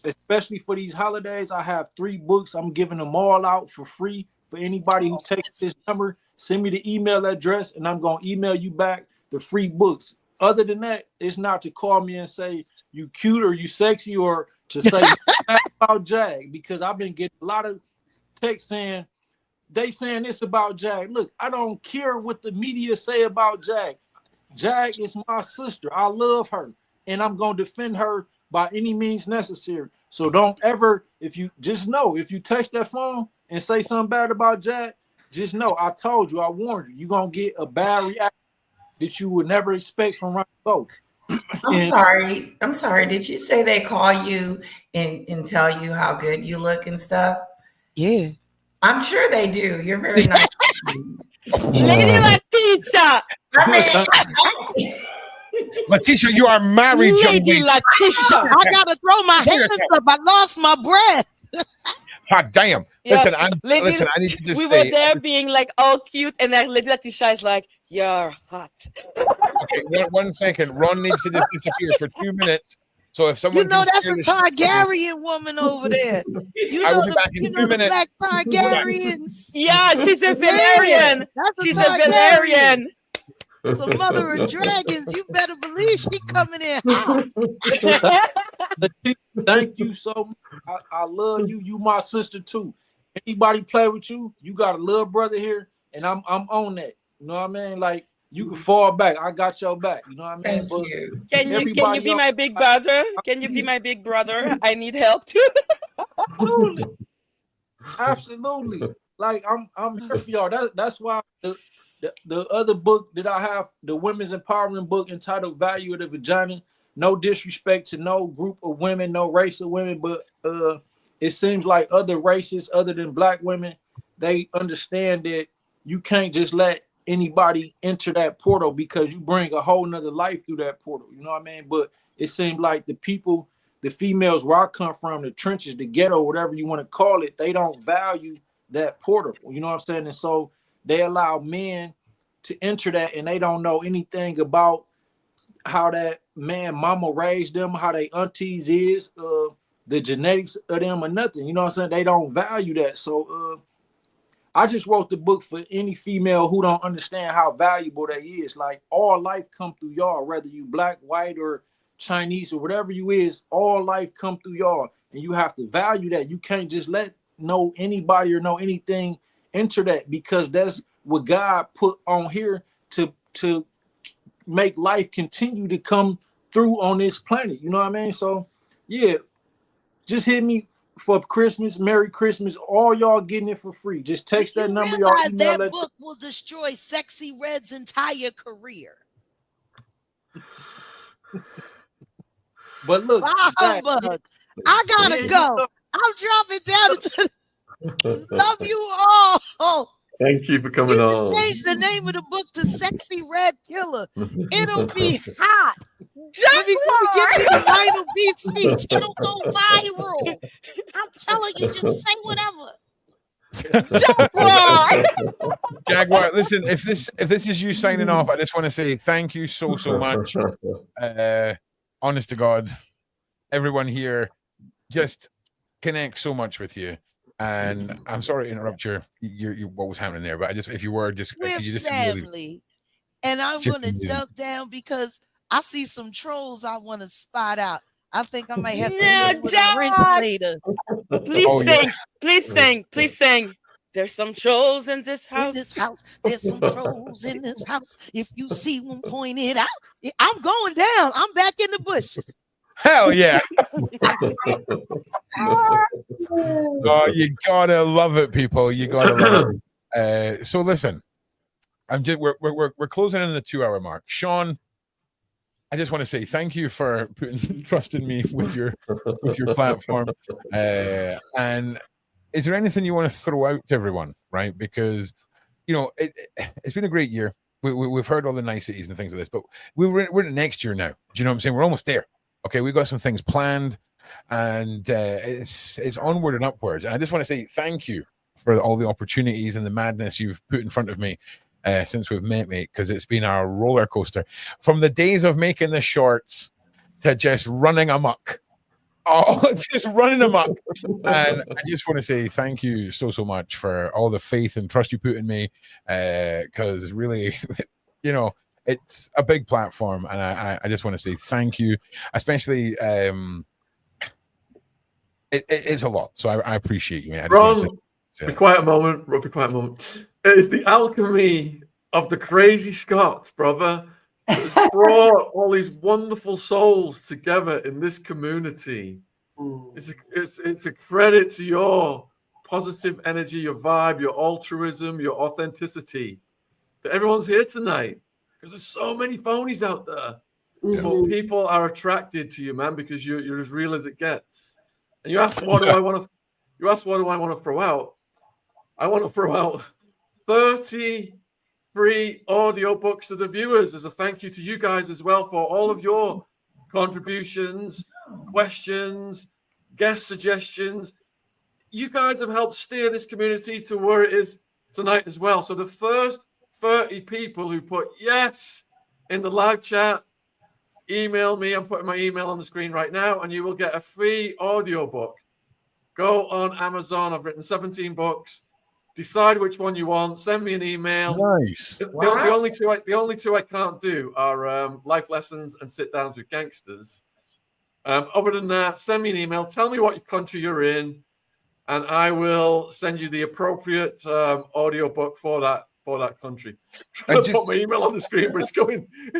especially for these holidays. I have 3 books. I'm giving them all out for free for anybody who takes this number. Send me the email address and I'm going to email you back the free books. Other than that, it's not to call me and say you cute or you sexy or to say about Jag, because I've been getting a lot of texts saying this about Jag. Look, I don't care what the media say about Jag. Jag is my sister. I love her and I'm going to defend her by any means necessary. So don't ever, if you touch that phone and say something bad about Jag, just know I told you, I warned you, you're going to get a bad reaction that you would never expect from Ronnie Boat. I'm sorry. Did you say they call you and tell you how good you look and stuff? Yeah. I'm sure they do. You're very nice. Lady Letitia. Letitia, you are married, young Lady lady. Letitia. I gotta throw my hands up. I lost my breath. God damn. Yeah, Listen, I need to just we say. were there being like all cute, and then Lady Letitia is like, you're hot. Okay, one second. Ron needs to just disappear for 2 minutes. So if someone, You know, that's a Targaryen woman over there. You I will know be the, back in you 2 know the minutes. Black Targaryens. Yeah, she's a Valerian. Yeah, that's She's a Valerian. It's a mother of dragons. You better believe she coming in hot. Thank you so much. I love you. You my sister too. Anybody play with you, you got a little brother here, and I'm on that. You know what I mean? Like, you can fall back. I got your back. You know what I mean? Thank you. Can you be my big brother? Can you be my big brother? I need help too. Absolutely. Absolutely. Like, I'm here for y'all. That's why the other book that I have, the women's empowerment book entitled Value of the Vagina, no disrespect to no group of women, no race of women, but it seems like other races other than Black women, they understand that you can't just let anybody enter that portal because you bring a whole nother life through that portal. You know what I mean? But it seems like the people, the females where I come from, the trenches, the ghetto, whatever you want to call it, they don't value that portal. You know what I'm saying? And so they allow men to enter that, and they don't know anything about how that man mama raised them, how they aunties is, the genetics of them or nothing. You know what I'm saying? They don't value that. So I just wrote the book for any female who don't understand how valuable that is. Like, all life come through y'all, whether you black, white, or Chinese, or whatever you is, all life come through y'all. And you have to value that. You can't just let anybody or anything enter that, because that's what God put on here to make life continue to come through on this planet. You know what I mean? So yeah, just hit me for Christmas. Merry Christmas. All y'all getting it for free. Just text that number. Y'all email that book will destroy Sexy Red's entire career. But look, humbug. I gotta go. I'm dropping down into love you all. Thank you for coming on. Change the name of the book to Sexy Red Killer. It'll be hot. Let me give you the final beat speech. It'll go viral. I'm telling you, just say whatever. Jaguar. Jaguar, listen, if this is you signing off, I just want to say thank you so much. Honest to God, everyone here just connects so much with you. And I'm sorry to interrupt your what was happening there, but if you were just we're just family, really, and I'm gonna jump down because I see some trolls I want to spot out. I think I might have to with a wrench later. Please sing. There's some trolls in this house. There's some trolls in this house. If you see one, point it out. I'm going down. I'm back in the bushes. Hell yeah. Oh, you gotta love it, people. You gotta love it. So listen, we're closing in the 2-hour mark. Sean, I just want to say thank you for putting trust in me with your platform. And is there anything you want to throw out to everyone, right? Because it's been a great year. We've heard all the niceties and things like this, but we're in next year now. Do you know what I'm saying? We're almost there. Okay, we've got some things planned, and it's onward and upwards. And I just want to say thank you for all the opportunities and the madness you've put in front of me since we've met, mate, because it's been a roller coaster. From the days of making the shorts to just running amok. Oh, just running amok. And I just want to say thank you so much for all the faith and trust you put in me, because really, it's a big platform, and I just want to say thank you, especially it's a lot, so I appreciate you, man. Ron, be quiet a moment. Be quiet a moment. It's the alchemy of the crazy Scots, brother, that's brought all these wonderful souls together in this community. It's a credit to your positive energy, your vibe, your altruism, your authenticity, that everyone's here tonight. Because there's so many phonies out there. But people are attracted to you, man, because you're as real as it gets. And you ask, what do I want to throw out? I want to throw out 30 free audiobooks to the viewers as a thank you to you guys as well for all of your contributions, questions, guest suggestions. You guys have helped steer this community to where it is tonight as well. So the first 30 people who put yes in the live chat, email me. I'm putting my email on the screen right now, and you will get a free audiobook. Go on Amazon. I've written 17 books. Decide which one you want. Send me an email. Nice. The only two I can't do are life lessons and sit downs with gangsters. Other than that, send me an email. Tell me what country you're in, and I will send you the appropriate audiobook for that country. I'm trying to put my email on the screen, but it's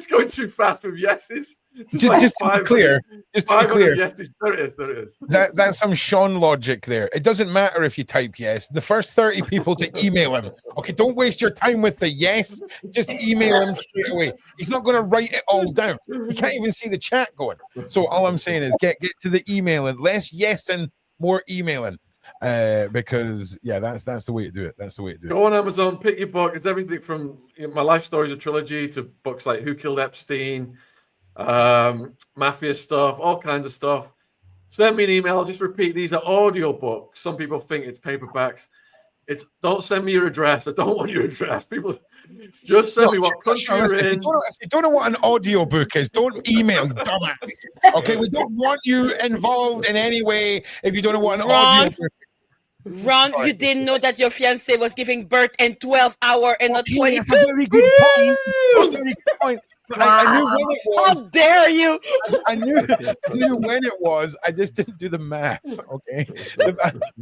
going too fast with yeses. Just to be clear, yeses. There it is. That's some Sean logic there. It doesn't matter if you type yes. The first 30 people to email him. Okay, don't waste your time with the yes. Just email him straight away. He's not going to write it all down. You can't even see the chat going. So all I'm saying is get to the emailing. Less yes and more emailing. Because that's the way to do it. That's the way to do it. Go on Amazon, pick your book. It's everything from My Life Stories, a trilogy, to books like Who Killed Epstein, mafia stuff, all kinds of stuff. Send me an email. I'll just repeat, these are audio books. Some people think it's paperbacks. Don't send me your address. I don't want your address. People just send me what country you're in. If you don't know what an audio book is, don't email, dumbass. Okay, we don't want you involved in any way if you don't know what an audio book is. Ron, you didn't know that your fiance was giving birth in 12 hours and not 22? That's a very good point. That's a very good point. But I knew when it was. How dare you? I knew when it was. I just didn't do the math. Okay,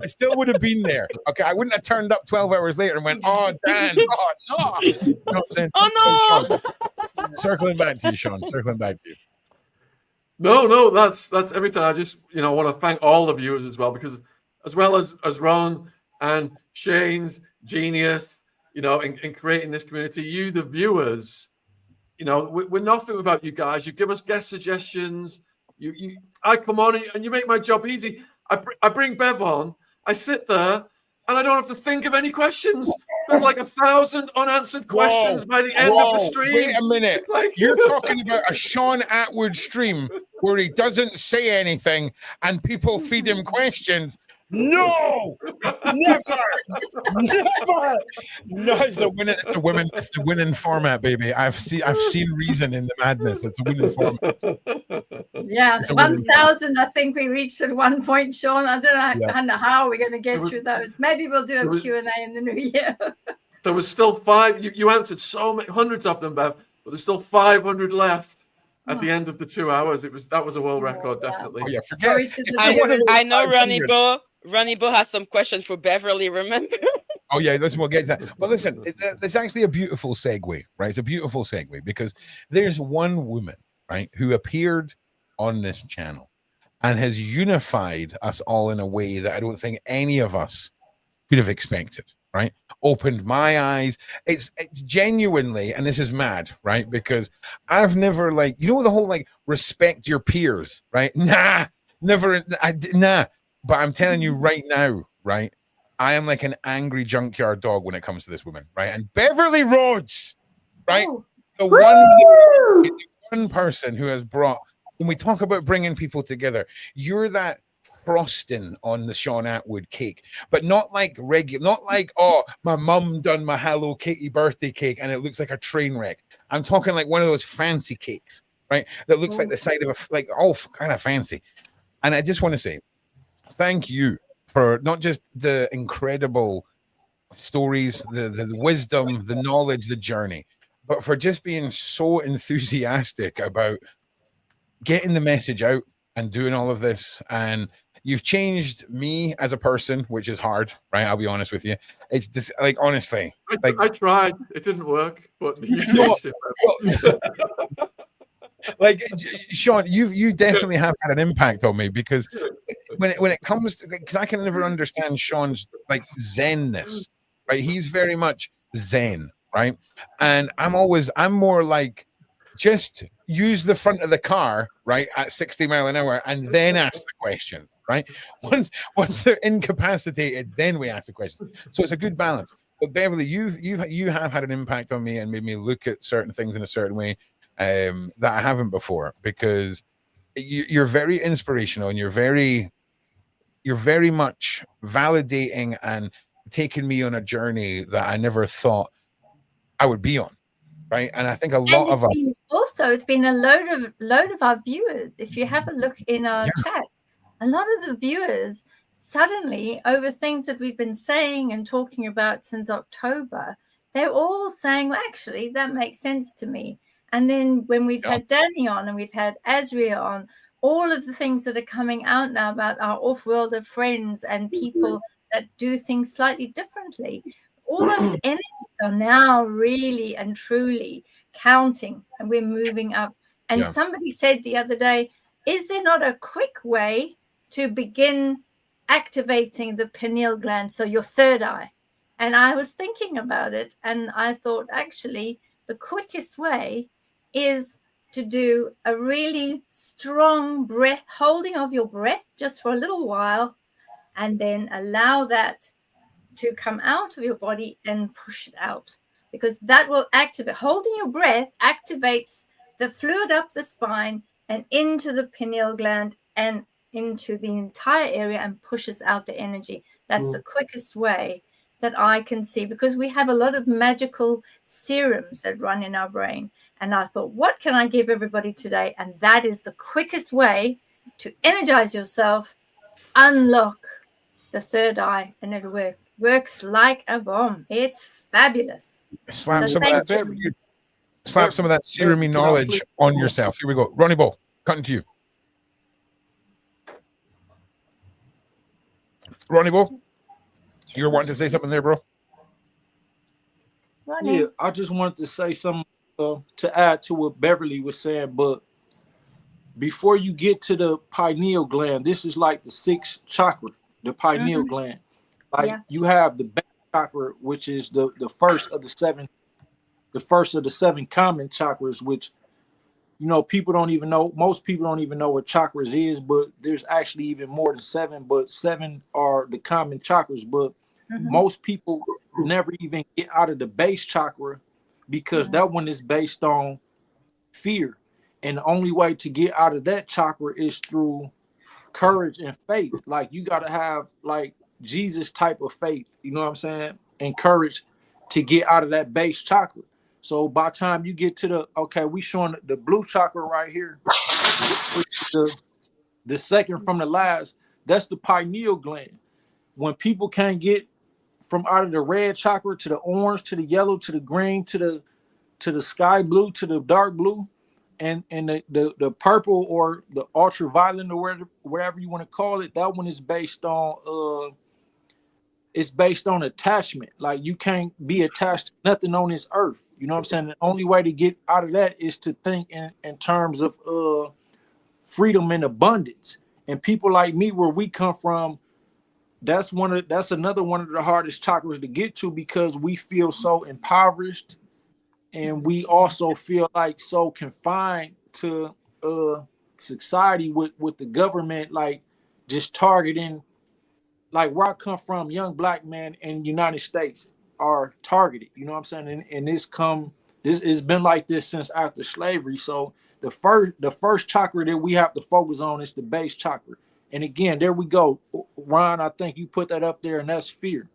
I still would have been there. Okay, I wouldn't have turned up 12 hours later and went, "Oh, Dan, oh no!" You know what I'm saying? Oh no! Sean, circling back to you, Sean. Circling back to you. No, that's everything. I just want to thank all the viewers as well, because as well as Ron and Shane's genius, in creating this community, you the viewers. We're nothing without you guys. You give us guest suggestions. I come on and you make my job easy. I bring Bev on. I sit there and I don't have to think of any questions. There's like 1,000 unanswered questions by the end of the stream. Wait a minute. You're talking about a Sean Attwoods stream where he doesn't say anything and people feed him questions. No, never. No, it's the winning format, baby. I've seen reason in the madness. It's a winning format. Yeah, 1,000. I think we reached at one point, Sean. I don't know how we're going to get through those. Maybe we'll do a Q&A in the new year. There was still 5. You answered so many, hundreds of them, Bev, but there's still 500 left. At the end of the 2 hours, that was a world record, definitely. Oh, yeah, forget. I know Ronnie Bo has some questions for Beverly, remember? Oh, yeah, listen, we'll get to that. But listen, it's actually a beautiful segue, right? It's a beautiful segue because there's one woman, right, who appeared on this channel and has unified us all in a way that I don't think any of us could have expected, right? Opened my eyes. It's genuinely, and this is mad, right? Because I've never the whole respect your peers, right? Nah, never, nah. But I'm telling you right now, right? I am like an angry junkyard dog when it comes to this woman, right? And Beverli Rhodes, right? The one person who has brought, when we talk about bringing people together, you're that frosting on the Sean Attwood cake, but not like regular, not like, oh, my mum done my Hello Kitty birthday cake and it looks like a train wreck. I'm talking like one of those fancy cakes, right? That looks like the side of all kind of fancy. And I just want to say, thank you for not just the incredible stories, the wisdom, the knowledge, the journey, but for just being so enthusiastic about getting the message out and doing all of this. And you've changed me as a person, which is hard, right? I'll be honest with you. It's just honestly, I tried. It didn't work, but you changed it. Sean, you definitely have had an impact on me, because when it comes to, because I can never understand Sean's zenness, right? He's very much zen, right? And I'm more like, just use the front of the car, right, at 60 miles an hour, and then ask the questions, right? Once they're incapacitated, then we ask the questions. So it's a good balance. But Beverli, you have had an impact on me and made me look at certain things in a certain way that I haven't before, because you're very inspirational and you're very much validating and taking me on a journey that I never thought I would be on. Right, and I think a lot of it's been a load of our viewers. If you have a look in our chat, a lot of the viewers suddenly, over things that we've been saying and talking about since October, they're all saying, well, actually, that makes sense to me. And then when we've had DANI on and we've had ASRIA on, all of the things that are coming out now about our off-worlder friends and people that do things slightly differently, all those energies are now really and truly counting, and we're moving up. And somebody said the other day, is there not a quick way to begin activating the pineal gland, so your third eye? And I was thinking about it, and I thought, actually, the quickest way is to do a really strong breath, holding of your breath just for a little while, and then allow that to come out of your body and push it out, because that will activate. Holding your breath activates the fluid up the spine and into the pineal gland and into the entire area and pushes out the energy. That's the quickest way that I can see, because we have a lot of magical serums that run in our brain. And I thought, what can I give everybody today? And that is the quickest way to energize yourself, unlock the third eye, and it works like a bomb. It's fabulous. Slap So some of thank that. you. Slap some of that serum knowledge on yourself. Here we go. Ronnie Bo, cutting to you. Ronnie Bo, you're wanting to say something there, bro? Ronnie. Yeah, I just wanted to say something to add to what Beverly was saying, but before you get to the pineal gland, this is like the sixth chakra, the pineal gland. Like you have the base chakra, which is the first of the seven common chakras, which people don't even know. Most people don't even know what chakras is, but there's actually even more than seven. But seven are the common chakras. But most people never even get out of the base chakra because that one is based on fear. And the only way to get out of that chakra is through courage and faith. Like you got to have like Jesus type of faith, you know what I'm saying? And courage to get out of that base chakra. So by the time you get to we showing the blue chakra right here, the second from the last, that's the pineal gland. When people can't get from out of the red chakra to the orange, to the yellow, to the green, to the sky blue, to the dark blue, and the purple or the ultraviolet or whatever you want to call it, that one is based on attachment. Like you can't be attached to nothing on this earth. You know what I'm saying? The only way to get out of that is to think in terms of freedom and abundance. And people like me, where we come from, that's another one of the hardest chakras to get to because we feel so impoverished. And we also feel like so confined to society with the government, like just targeting, like where I come from, young black men in the United States are targeted. You know what I'm saying? And this it's been like this since after slavery. So the first chakra that we have to focus on is the base chakra. And again, there we go. Ron, I think you put that up there, and that's fear.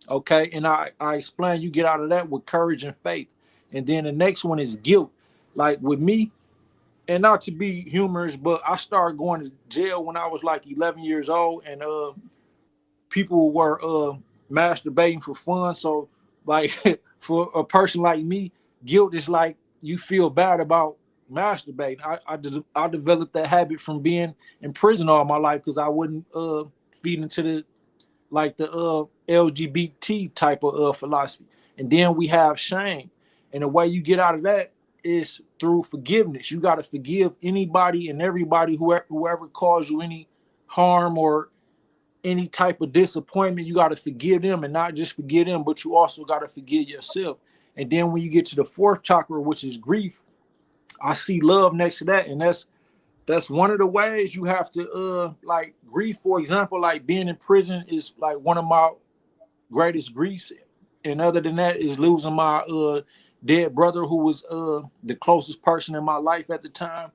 Okay. And I explained you get out of that with courage and faith. And then the next one is guilt. Like with me, and not to be humorous, but I started going to jail when I was like 11 years old, and people were masturbating for fun. So like for a person like me, guilt is like you feel bad about masturbating. I developed that habit from being in prison all my life because I wouldn't feed into the LGBT type of philosophy. And then we have shame. And the way you get out of that is through forgiveness. You got to forgive anybody and everybody, whoever caused you any harm or any type of disappointment. You got to forgive them, and not just forgive them, but you also got to forgive yourself. And then when you get to the fourth chakra, which is grief, I see love next to that. And that's one of the ways you have to like grief. For example, like being in prison is like one of my greatest griefs. And other than that is losing my dead brother, who was the closest person in my life at the time.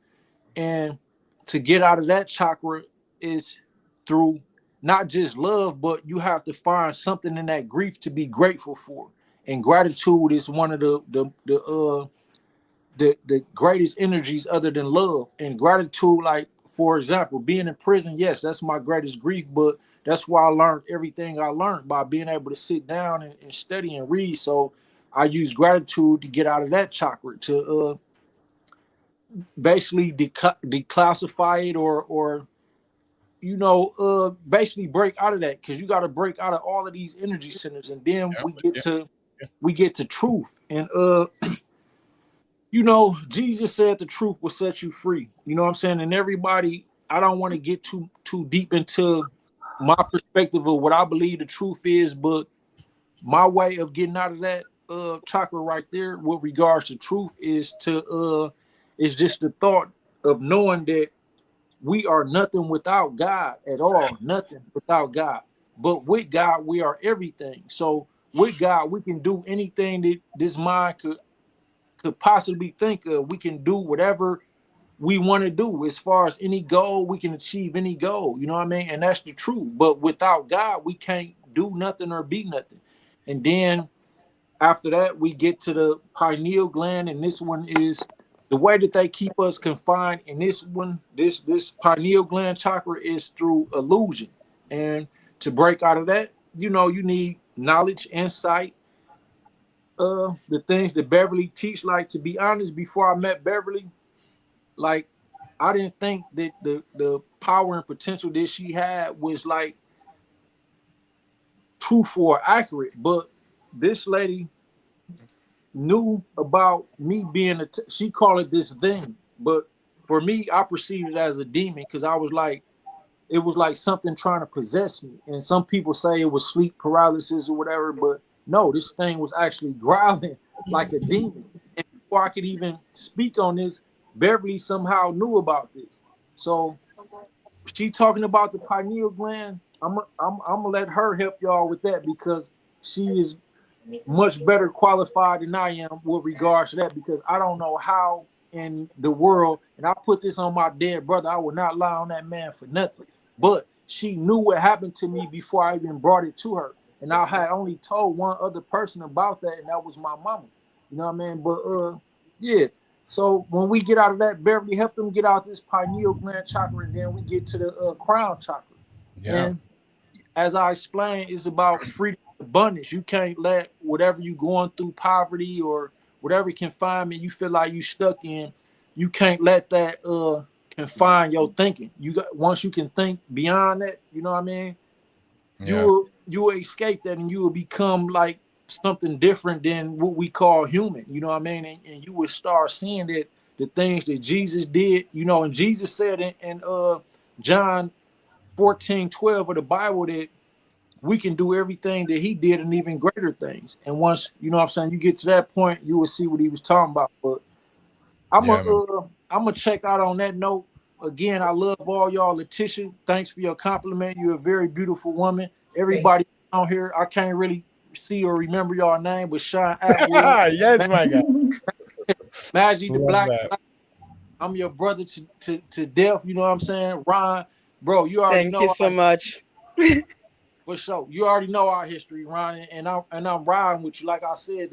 And to get out of that chakra is through not just love, but you have to find something in that grief to be grateful for. And gratitude is one of the greatest energies other than love. And gratitude, like for example, being in prison, yes, that's my greatest grief, but that's why I learned everything I learned by being able to sit down and study and read. So I use gratitude to get out of that chakra, to basically declassify it or basically break out of that, because you got to break out of all of these energy centers. And then we get to truth. And Jesus said the truth will set you free. You know what I'm saying? And everybody, I don't want to get too deep into my perspective of what I believe the truth is, but my way of getting out of that chakra right there with regards to truth is just the thought of knowing that we are nothing without God at all, nothing without God. But with God, we are everything. So with God, we can do anything that this mind could possibly think of. We can do whatever we want to do. As far as any goal, we can achieve any goal. You know what I mean? And that's the truth. But without God, we can't do nothing or be nothing. And then after that, we get to the pineal gland, and this one is the way that they keep us confined. And this pineal gland chakra is through illusion. And to break out of that, you know, you need knowledge, insight, the things that Beverli teach. Like, to be honest, before I met Beverli, like, I didn't think that the power and potential that she had was like truthful or accurate. But this lady knew about me being she called it this thing, but for me, I perceived it as a demon, because I was like, it was like something trying to possess me. And some people say it was sleep paralysis or whatever, but no, this thing was actually growling like a demon. And before I could even speak on this, Beverli somehow knew about this. So she talking about the pineal gland, I'm gonna let her help y'all with that, because she is much better qualified than I am with regards to that, because I don't know how in the world, and I put this on my dead brother, I would not lie on that man for nothing. But she knew what happened to me before I even brought it to her. And I had only told one other person about that, and that was my mama. You know what I mean? But yeah. So when we get out of that, Beverli helped them get out this pineal gland chakra, and then we get to the crown chakra. Yeah. And as I explained, it's about freedom and abundance. You can't let whatever you're going through, poverty or whatever confinement you feel like you stuck in, you can't let that confine your thinking. You got, once you can think beyond that, you know what I mean? Yeah. You will escape that, and you will become like something different than what we call human. You know what I mean? And you will start seeing that the things that Jesus did, you know, and Jesus said in John 14:12 of the Bible that we can do everything that he did and even greater things. And once, you know what I'm saying, you get to that point, you will see what he was talking about. But I'm gonna check out on that note. Again, I love all y'all. Letitia, thanks for your compliment. You're a very beautiful woman. Everybody on here, I can't really see or remember y'all name, but Sean Attwoods. Yes, my guy. Maggie the Black. I'm your brother to death. You know what I'm saying? Ron, bro, you already know. Thank you so much. For sure. You already know our history, Ron, and I'm riding with you. Like I said,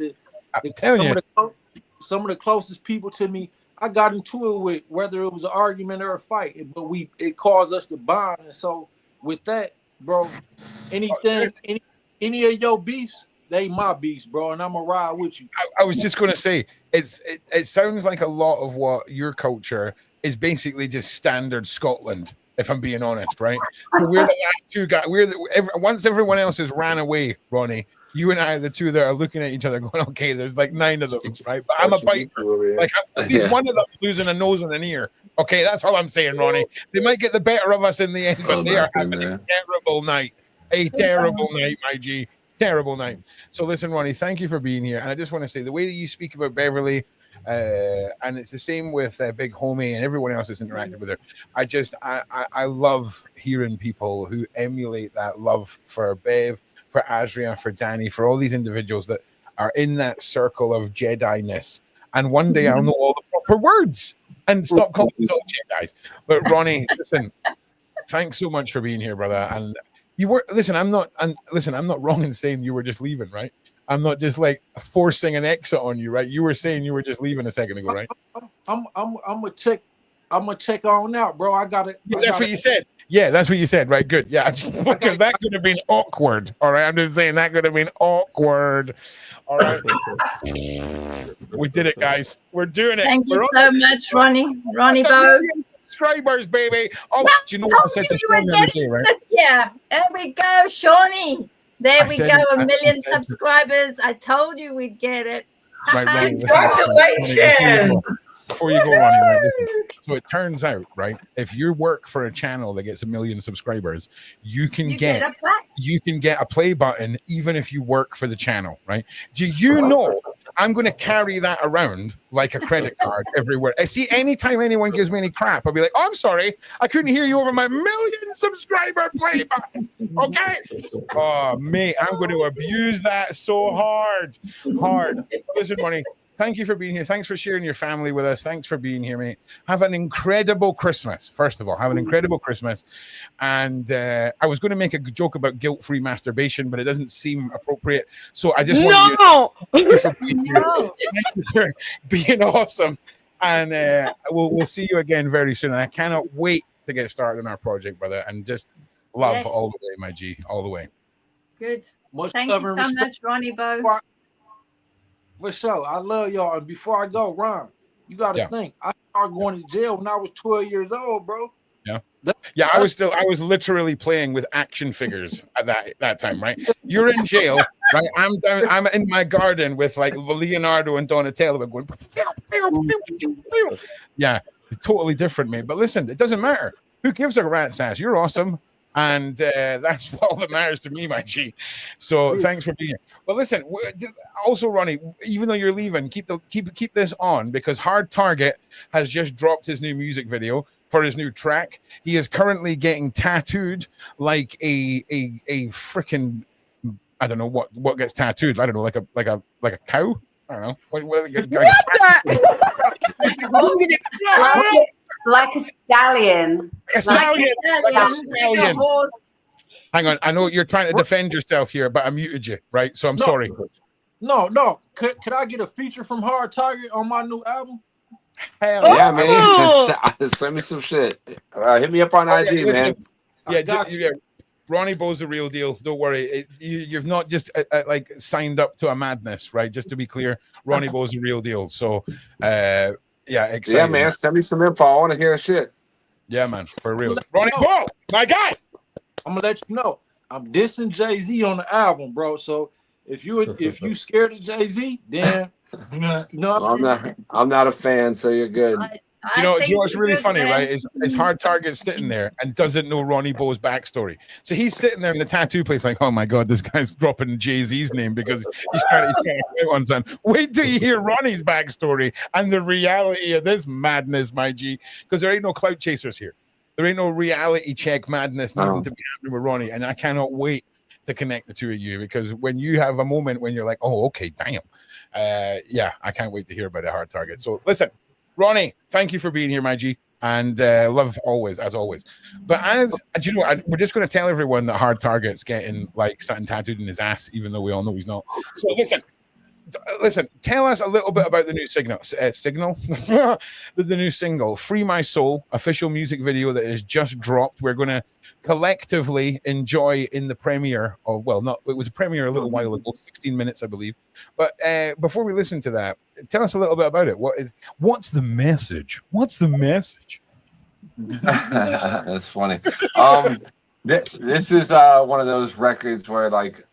some of the closest people to me, I got into it with, whether it was an argument or a fight, but it caused us to bond. And so with that, bro, any of your beefs, they my beefs, bro, and I'm gonna ride with you. I was just gonna say, it sounds like a lot of what your culture is basically just standard Scotland, if I'm being honest, right? So we're the last two guys. Once everyone else has ran away, Ronnie, you and I are the two that are looking at each other going, okay, there's like 9 of them, right? But I'm a biker. Like, at least one of them's losing a nose and an ear. Okay, that's all I'm saying, Ronnie. They might get the better of us in the end, but they are having a terrible night. A terrible night, my G. Terrible night. So listen, Ronnie, thank you for being here. And I just want to say, the way that you speak about Beverli, and it's the same with Big Homie and everyone else that's interacted with her. I love hearing people who emulate that love for Bev, for ASRIA, for DANI, for all these individuals that are in that circle of Jedi-ness. And one day I'll know all the proper words and stop calling us all Jedis. But Ronnie, listen, thanks so much for being here, brother. And you were, I'm not wrong in saying you were just leaving, right? I'm not just like forcing an exit on you, right? You were saying you were just leaving a second ago, right? I'm gonna check on out, bro. That's what you said. Yeah, that's what you said, right? Good. Yeah, because that could have been awkward. All right, I'm just saying that could have been awkward. All right, we did it, guys. We're doing it. Thank you so much, Ronnie. Ronnie Bo. Subscribers, baby. Oh, do you know what I said to Shawnee the other day, right? Yeah, there we go, Shawnee. There we go, 1 million subscribers. I told you we'd get it. Right, Congratulations. Before you go, Ronnie, right, listen. So it turns out, right, if you work for a channel that gets 1 million subscribers, you can get a play button even if you work for the channel, right? Do you know I'm going to carry that around like a credit card everywhere? I see anytime anyone gives me any crap, I'll be like, oh, I'm sorry, I couldn't hear you over my 1 million subscriber play button. Okay. Oh, mate, I'm going to abuse that so hard. Listen, Ronnie, thank you for being here. Thanks for sharing your family with us. Thanks for being here, mate. Have an incredible Christmas. First of all, have an incredible Christmas. And I was going to make a joke about guilt-free masturbation, but it doesn't seem appropriate. So I just want you for being here. Thank you for being awesome. And we'll see you again very soon. And I cannot wait to get started on our project, brother. And just Love Yes. all the way, my G, all the way. Good. Much Thank love you and so respect. much, Ronnie Bo. For sure. I love y'all. And before I go, Ron, you got to Yeah. think. I started going to jail when I was 12 years old, bro. Yeah. Yeah, I was literally playing with action figures at that time, right? You're in jail, right? I'm in my garden with like Leonardo and Donatello going, yeah, totally different, man. But listen, it doesn't matter. Who gives a rat's ass? You're awesome. And that's all that matters to me, my G. So thanks for being here. But listen, also, Ronnie, even though you're leaving, keep this on, because Hard Target has just dropped his new music video for his new track. He is currently getting tattooed like a freaking, I don't know what gets tattooed. I don't know, like a cow. I don't know. Like a stallion. A stallion. Like a stallion. Hang on, I know you're trying to defend yourself here, but I muted you, right? So I'm sorry. No. Could I get a feature from Hard Target on my new album? Hell yeah, man. Send me some shit. Hit me up on IG, man. Yeah, Ronnie Bo's the real deal. Don't worry. You've not just like signed up to a madness, right? Just to be clear, Ronnie Bo's the real deal. So, yeah, excited. Yeah, man. Send me some info. I want to hear shit. Yeah, man, for real. Ronnie Bo, my guy. I'm gonna let you know. I'm dissing Jay-Z on the album, bro. So if you scared of Jay-Z, then no, I'm not a fan, so you're good. Do you know what's really funny, right? Is Hard Target sitting there and doesn't know Ronnie Bo's backstory. So he's sitting there in the tattoo place like, oh my God, this guy's dropping Jay-Z's name because he's trying to play on son. Wait till you hear Ronnie's backstory and the reality of this madness, my G, because there ain't no clout chasers here. There ain't no reality check madness needing to be happening with Ronnie. And I cannot wait to connect the two of you, because when you have a moment when you're like, oh, okay, damn. Yeah, I can't wait to hear about a Hard Target. So listen, Ronnie, thank you for being here, my G, and love always, as always. But do you know, we're just going to tell everyone that Hard Target's getting like something tattooed in his ass, even though we all know he's not. So listen, tell us a little bit about the new the new single, Free My Soul, official music video that is just dropped. We're going to collectively enjoy in the premiere of, it was a premiere a little while ago, 16 minutes, I believe. But before we listen to that, tell us a little bit about it. What's the message? What's the message? That's funny. This is one of those records where like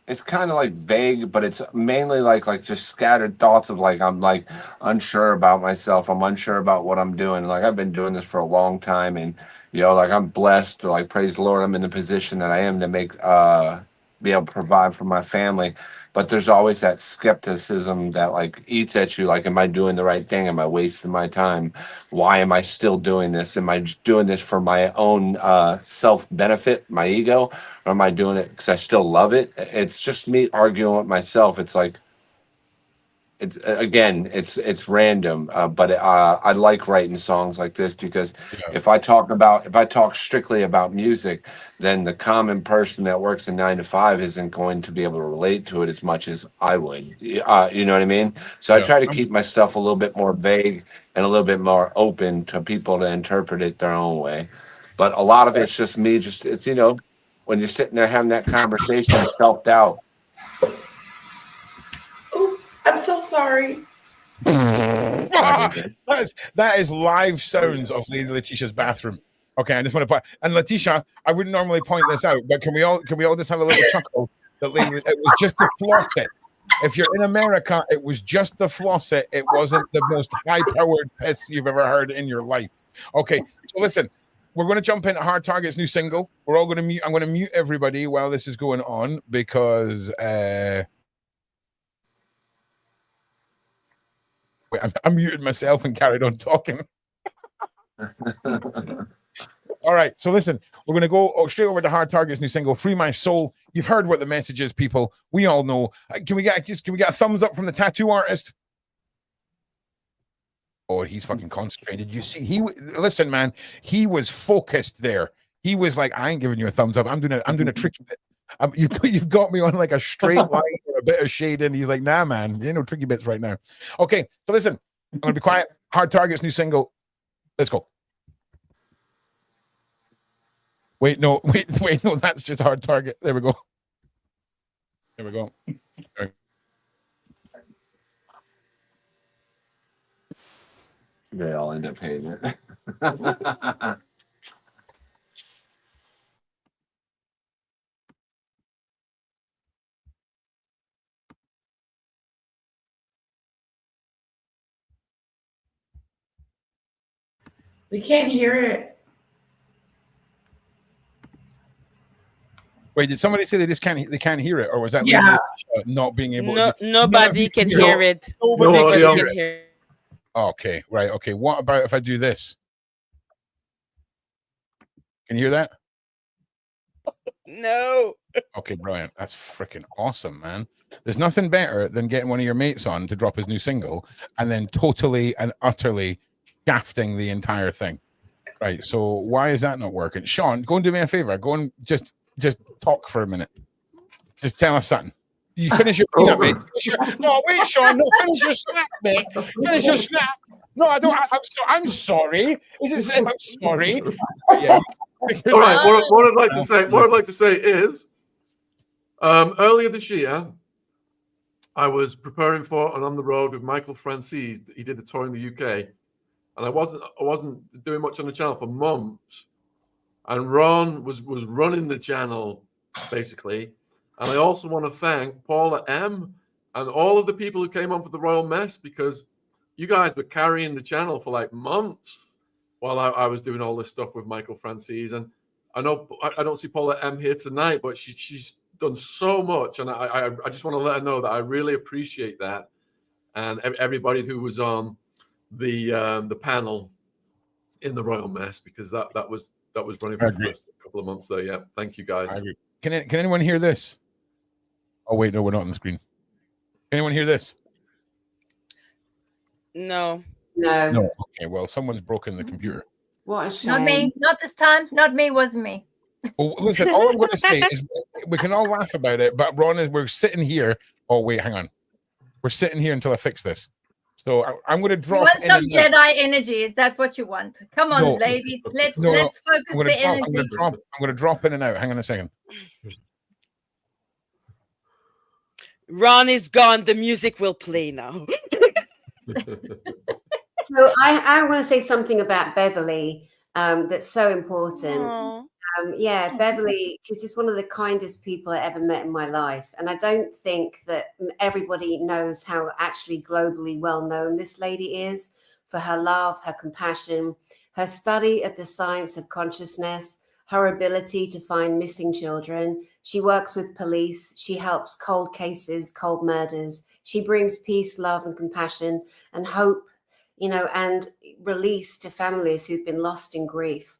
it's kind of like vague, but it's mainly like just scattered thoughts of like I'm like unsure about myself. I'm unsure about what I'm doing. Like I've been doing this for a long time, and like I'm blessed. Like praise the Lord, I'm in the position that I am to make be able to provide for my family. But there's always that skepticism that like eats at you. Like, am I doing the right thing? Am I wasting my time? Why am I still doing this? Am I doing this for my own self-benefit, my ego? Or am I doing it because I still love it? It's just me arguing with myself. It's like, it's random, but I like writing songs like this because if I talk strictly about music, then the common person that works a 9 to 5 isn't going to be able to relate to it as much as I would. You know what I mean? So I try to keep my stuff a little bit more vague and a little bit more open to people to interpret it their own way. But a lot of it's just me. It's when you're sitting there having that conversation, self-doubt. I'm so sorry. that is live sounds of Lady Letitia's bathroom. Okay, I just want to point. And Letitia, I wouldn't normally point this out, but can we all just have a little chuckle that it was just the faucet. If you're in America, it was just the faucet. It wasn't the most high-powered piss you've ever heard in your life. Okay, so listen, we're going to jump into Hard Target's new single. We're all going to mute. I'm going to mute everybody while this is going on because. Wait, I muted myself and carried on talking. All right, so listen, we're going to go straight over to Hard Target's new single, Free My Soul. You've heard what the message is, people. We all know. Can we get a thumbs up from the tattoo artist? Oh, he's fucking concentrated. You see, listen, man, he was focused there. He was like, I ain't giving you a thumbs up. I'm doing a tricky bit. You've got me on like a straight line or a bit of shade, and he's like, nah, man, there ain't no tricky bits right now. Okay, so listen, I'm gonna be quiet. Hard Target's new single. Let's go. Wait, no, wait, no, that's just a hard target. There we go. There we go. Okay. They all end up paying it. We can't hear it. Wait, did somebody say they can't hear it, or was that Yeah. not being able No, to do, nobody can hear it. Nobody Nobody can can hear it. hear. Okay, right. Okay. What about if I do this? Can you hear that? No. Okay, brilliant. That's freaking awesome, man. There's nothing better than getting one of your mates on to drop his new single and then totally and utterly shafting the entire thing. Right. So why is that not working? Sean, go and do me a favor. Go and just talk for a minute. Just tell us something. You finish your peanut, mate. No, wait, Sean. No, finish your snap, mate. Finish your snap. No, I don't. I'm sorry. Is it? I'm sorry. Yeah. All right. What I'd like to say is, earlier this year, I was preparing for and on the road with Michael Francis. He did a tour in the UK, and I wasn't doing much on the channel for months. And Ron was running the channel basically. And I also want to thank Paula M and all of the people who came on for the Royal Mess, because you guys were carrying the channel for like months while I was doing all this stuff with Michael Francis. And I know I don't see Paula M here tonight, but she's done so much, and I just want to let her know that I really appreciate that, and everybody who was on the panel in the Royal Mess, because that was running for the first couple of months there. Yeah, thank you guys. I agree. Can anyone hear this? Oh wait, no, we're not on the screen. Can anyone hear this? No. No. Okay, well, someone's broken the computer. What a shame. Not me. Not this time. Not me. Wasn't me. Well, listen, all I'm going to say is we can all laugh about it, but Ron, we're sitting here. Oh wait, hang on. We're sitting here until I fix this. So I'm going to drop. You want some Jedi energy? Is that what you want? Come on, ladies. Let's focus the energy. I'm going to drop in and out. Hang on a second. Ron is gone. The music will play now. So I want to say something about Beverli that's so important. Yeah, Beverli, she's just one of the kindest people I ever met in my life. And I don't think that everybody knows how actually globally well known this lady is for her love, her compassion, her study of the science of consciousness, her ability to find missing children. She works with police. She helps cold cases, cold murders. She brings peace, love, and compassion and hope, and release to families who've been lost in grief.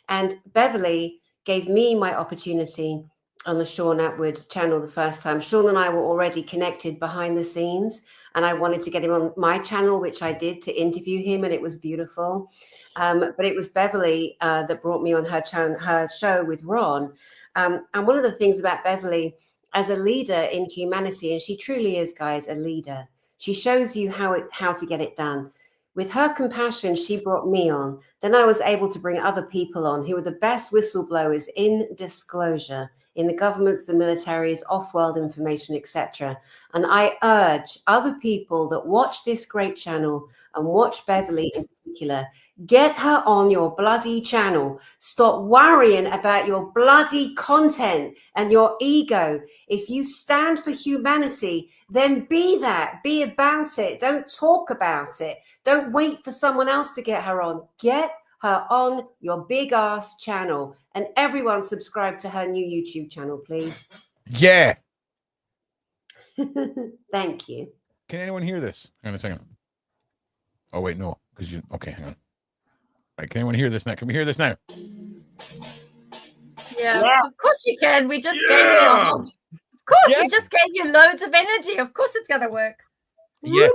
And Beverli gave me my opportunity on the Sean Attwood channel the first time. Sean and I were already connected behind the scenes, and I wanted to get him on my channel, which I did, to interview him, and it was beautiful. But it was Beverli that brought me on her show with Ron. And one of the things about Beverli as a leader in humanity, and she truly is, guys, a leader. She shows you how to get it done. With her compassion, she brought me on. Then I was able to bring other people on who were the best whistleblowers in disclosure, in the governments, the militaries, off-world information, etc. And I urge other people that watch this great channel and watch Beverli in particular, get her on your bloody channel. Stop worrying about your bloody content and your ego. If you stand for humanity, then be that. Be about it. Don't talk about it. Don't wait for someone else to get her on. Get her on your big ass channel. And everyone subscribe to her new YouTube channel, please. Yeah. Thank you. Can anyone hear this? Hang on a second. Oh wait, no, because you. Okay, hang on. Right, can anyone hear this now? Can we hear this now? Yeah, of course you can. We just gave you. Of course, we just gave you loads of energy. Of course, it's gonna work. Yeah.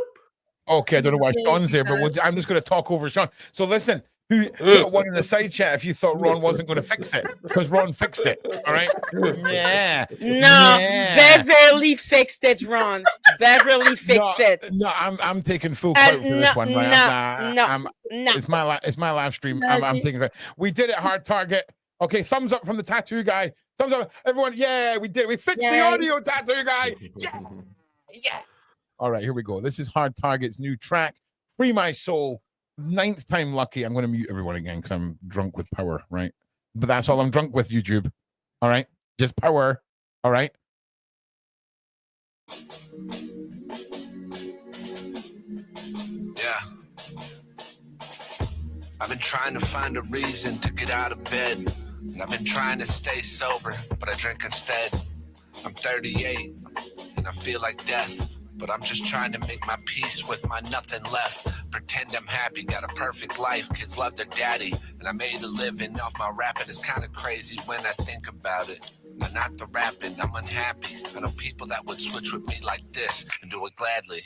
Okay, I don't know why Sean's there, but I'm just going to talk over Sean. So listen, who put one in the side chat if you thought Ron wasn't going to fix it, because Ron fixed it. All right. Yeah. No, Beverli fixed it, Ron. Beverli fixed it. No, I'm taking full credit for this one. Right? No. It's my live stream. I'm taking it. We did it hard target. Okay, thumbs up from the tattoo guy. Thumbs up, everyone. Yeah, we did. We fixed the audio, tattoo guy. Yeah, yeah. All right, here we go. This is Hard Target's new track, Free My Soul. 9th time lucky. I'm going to mute everyone again because I'm drunk with power, right? But that's all I'm drunk with, YouTube. All right, just power. All right. Yeah. I've been trying to find a reason to get out of bed. And I've been trying to stay sober, but I drink instead. I'm 38, and I feel like death. But I'm just trying to make my peace with my nothing left. Pretend I'm happy, got a perfect life. Kids love their daddy. And I made a living off my rapping. It's kind of crazy when I think about it. Now, not the rapping, I'm unhappy. I know people that would switch with me like this and do it gladly.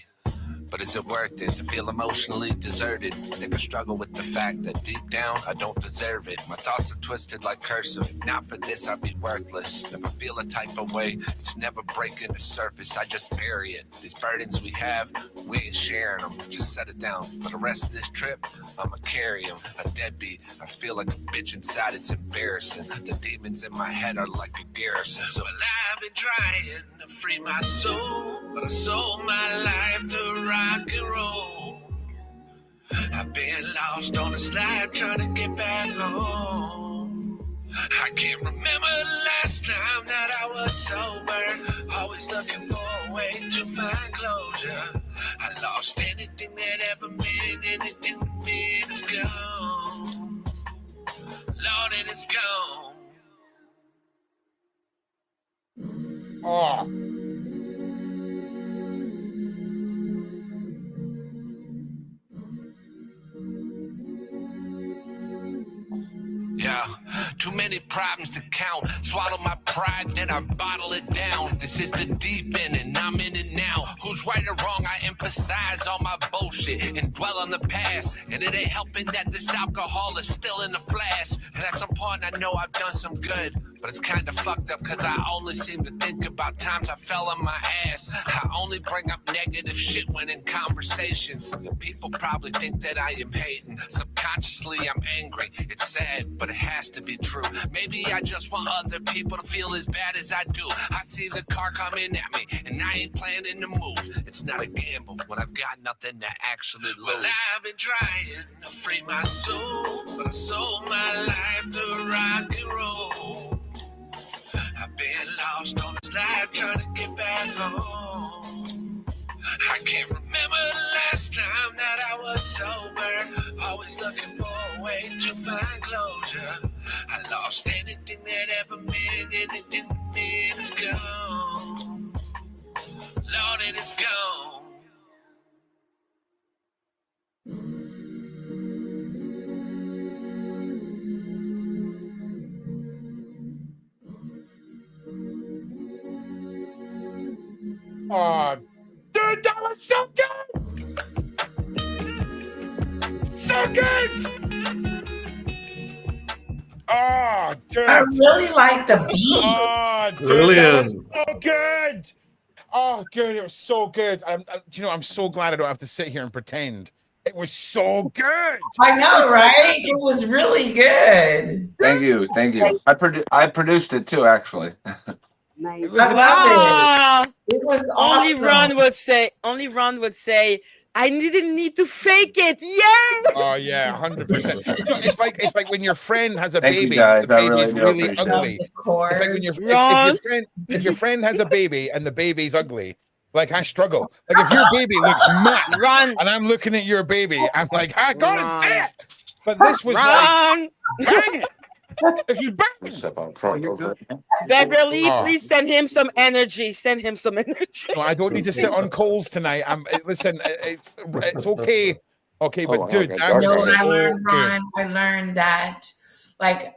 But is it worth it to feel emotionally deserted? I think I struggle with the fact that deep down I don't deserve it. My thoughts are twisted like cursive. Not for this, I'd be worthless. Never feel a type of way. It's never breaking the surface. I just bury it. These burdens we have, we ain't sharing them. Just set it down. For the rest of this trip, I'ma carry them. A deadbeat. I feel like a bitch inside. It's embarrassing. The demons in my head are like a garrison. So I've been trying to free my soul, but I sold my life to rock and roll. I've been lost on a slide trying to get back home. I can't remember the last time that I was sober. Always looking for a way to find closure. I lost anything that ever meant anything to me. It's gone. Lord, it is gone. Oh. Yeah, too many problems to count. Swallow my pride, then I bottle it down. This is the deep end, and I'm in it now. Who's right or wrong? I emphasize all my bullshit and dwell on the past. And it ain't helping that this alcohol is still in the flask. And at some point, I know I've done some good, but it's kind of fucked up because I only seem to think about times I fell on my ass. I only bring up negative shit when in conversations. And people probably think that I am hating. Subconsciously, I'm angry. It's sad, but it has to be true. Maybe I just want other people to feel as bad as I do. I see the car coming at me, and I ain't planning to move. It's not a gamble when I've got nothing to actually lose. Well, I've been trying to free my soul, but I sold my life to rock and roll. I've been lost on this life trying to get back home. I can't remember the last time that I was sober. Always looking for a way to find closure. I lost anything that ever meant anything to me. It's gone. Lord, it is gone. Oh, dude, that was so good! So good! Oh, dude. I really like the beat. Oh, dude, Brilliant. that was so good. Oh, good. It was so good. I'm so glad I don't have to sit here and pretend. It was so good. I know, right? It was really good. Thank you. I produced it too, actually. I love it. It was Only awesome. Ron would say, I didn't need to fake it. Yeah. Oh yeah, 100%. It's like when your friend has a Thank you, baby, guys. the I baby's really really appreciate ugly. Of course. It's like when if your friend has a baby and the baby's ugly. Like I struggle. Like if your baby looks mad, Ron, and I'm looking at your baby, I'm like, I gotta see it. But this was Ron. like, bang it. If you bang it. Step on front. Beverly, Oh. please send him some energy. Send him some energy. No, I don't need to sit on coals tonight. Listen, it's okay. Okay, but dude, that No, was I so learned, good. Ron, I learned that, like,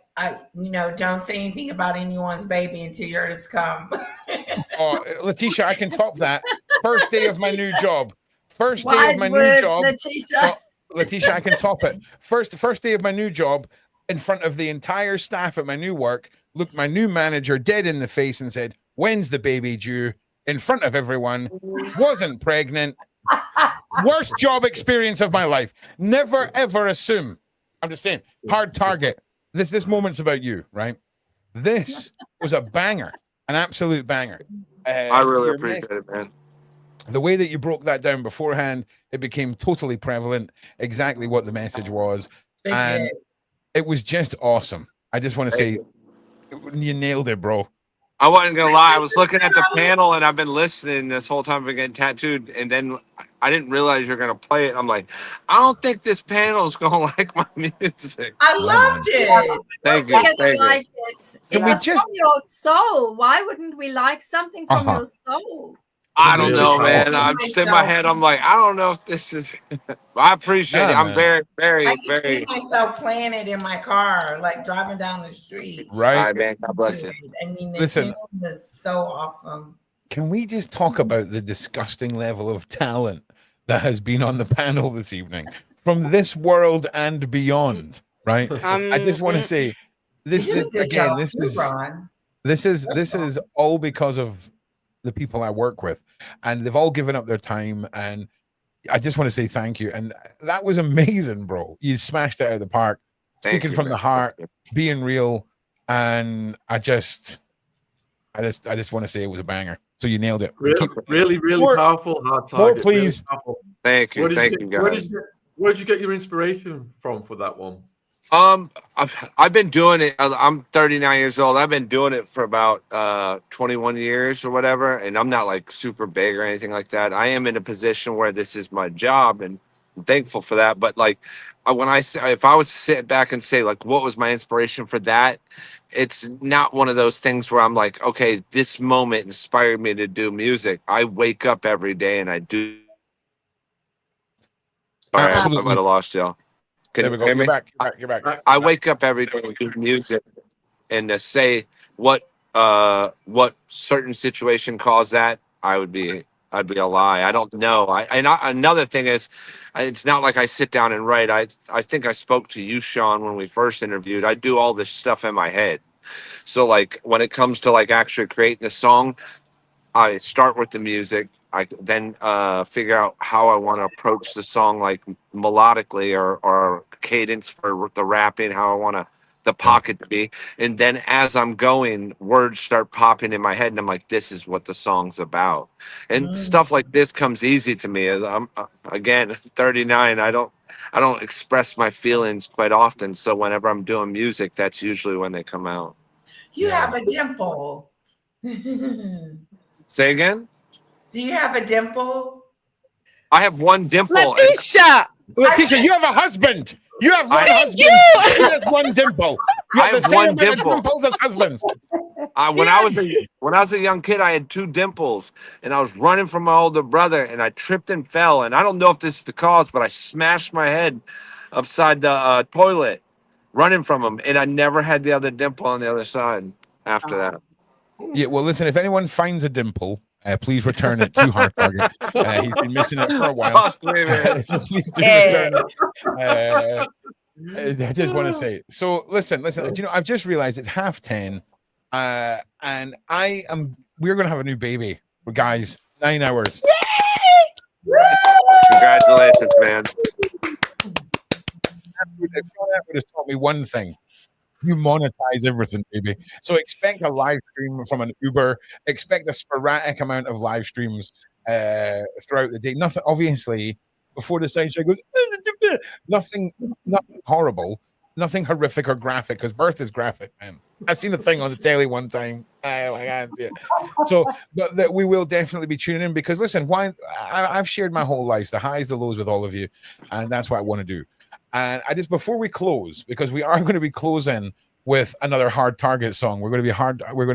don't say anything about anyone's baby until yours come. Oh, Letitia, I can top that. First day of my new job. First day Wise of my words, new job. Letitia. Oh, Letitia, I can top it. First day of my new job, in front of the entire staff at my new work, looked my new manager dead in the face and said, "When's the baby due?" In front of everyone. Wasn't pregnant. Worst job experience of my life. Never ever assume. I'm just saying, hard target. this moment's about you, right? This was a banger, an absolute banger. I really Your appreciate it, man. The way that you broke that down beforehand, it became totally prevalent, exactly what the message was. It And did. it was just awesome. I just want to say you nailed it, bro. I wasn't gonna lie. I was looking at the panel and I've been listening this whole time. I've been getting tattooed, and then I didn't realize you're gonna play it. I'm like, I don't think this panel's gonna like my music. I loved it. Thank you. We're gonna Thank you. like it. Can It we was just- from your soul. Why wouldn't we like something from your soul? I don't Really know, cool. man. I'm just in my head. I'm like, I don't know if this is. I appreciate it. Yeah, I'm man. very, very, I can very. see myself playing it in my car, like driving down the street. Right. All right, man. God bless you. I mean, the Listen. tune was so awesome. Can we just talk about the disgusting level of talent that has been on the panel this evening from this world and beyond? Right. I just want to say this You did a good again. job This too, is Ron. this is all because of the people I work with, and they've all given up their time. And I just want to say thank you. And that was amazing, bro. You smashed it out of the park. Thank Speaking you, from man. the heart, being real, and I just want to say it was a banger. So you nailed it. Really More- powerful hard more, target. please. Really powerful. Thank you. Where did Thank get- you, Where guys. did you get your inspiration from for that one? I've been doing it. I'm 39 years old. I've been doing it for about 21 years or whatever, and I'm not like super big or anything like that. I am in a position where this is my job, and I'm thankful for that. But like, when I say, if I was to sit back and say like, what was my inspiration for that? It's not one of those things where I'm like, okay, this moment inspired me to do music. I wake up every day and I do. All right, I Absolutely. might have lost y'all. Can There we you go. hear You're me? back. You're back. I wake up every day and do music, and to say what certain situation caused that, I'd be a lie. I don't know. Another thing is, it's not like I sit down and write. I think I spoke to you, Sean, when we first interviewed. I do all this stuff in my head. So like when it comes to like actually creating the song, I start with the music. I then figure out how I want to approach the song, like melodically or cadence for the rapping, how I want the pocket to be. And then as I'm going, words start popping in my head, and I'm like, this is what the song's about. And stuff like this comes easy to me. As I'm again 39. I don't express my feelings quite often. So whenever I'm doing music, that's usually when they come out. You have a dimple. Say again? Do you have a dimple? I have one dimple. Letitia! Letitia, you have a husband. You have one Thank husband. you! He has one dimple. You I have the have same one amount dimple. of dimples as husbands. When I was a young kid, I had 2 dimples, and I was running from my older brother, and I tripped and fell. And I don't know if this is the cause, but I smashed my head upside the toilet, running from him, and I never had the other dimple on the other side after that. Yeah, well, listen, if anyone finds a dimple, please return it to Hard Target. He's been missing it for a while. Trust me, man. So please do return it. I just want to say, so listen, you know, I've just realized it's 10:30, and we're going to have a new baby. Guys, 9 hours. Congratulations, man. If John Attwood has taught me one thing. You monetize everything, baby. So expect a live stream from an Uber. Expect a sporadic amount of live streams throughout the day. Nothing, obviously, before the stage show goes, nothing horrible, nothing horrific or graphic, because birth is graphic, man. I seen a thing on the telly one time. I can't see it. So, but that we will definitely be tuning in because, listen, I've shared my whole life, the highs, the lows with all of you, and that's what I want to do. And I just, before we close, because we are going to be closing with another Hard Target song. We're not going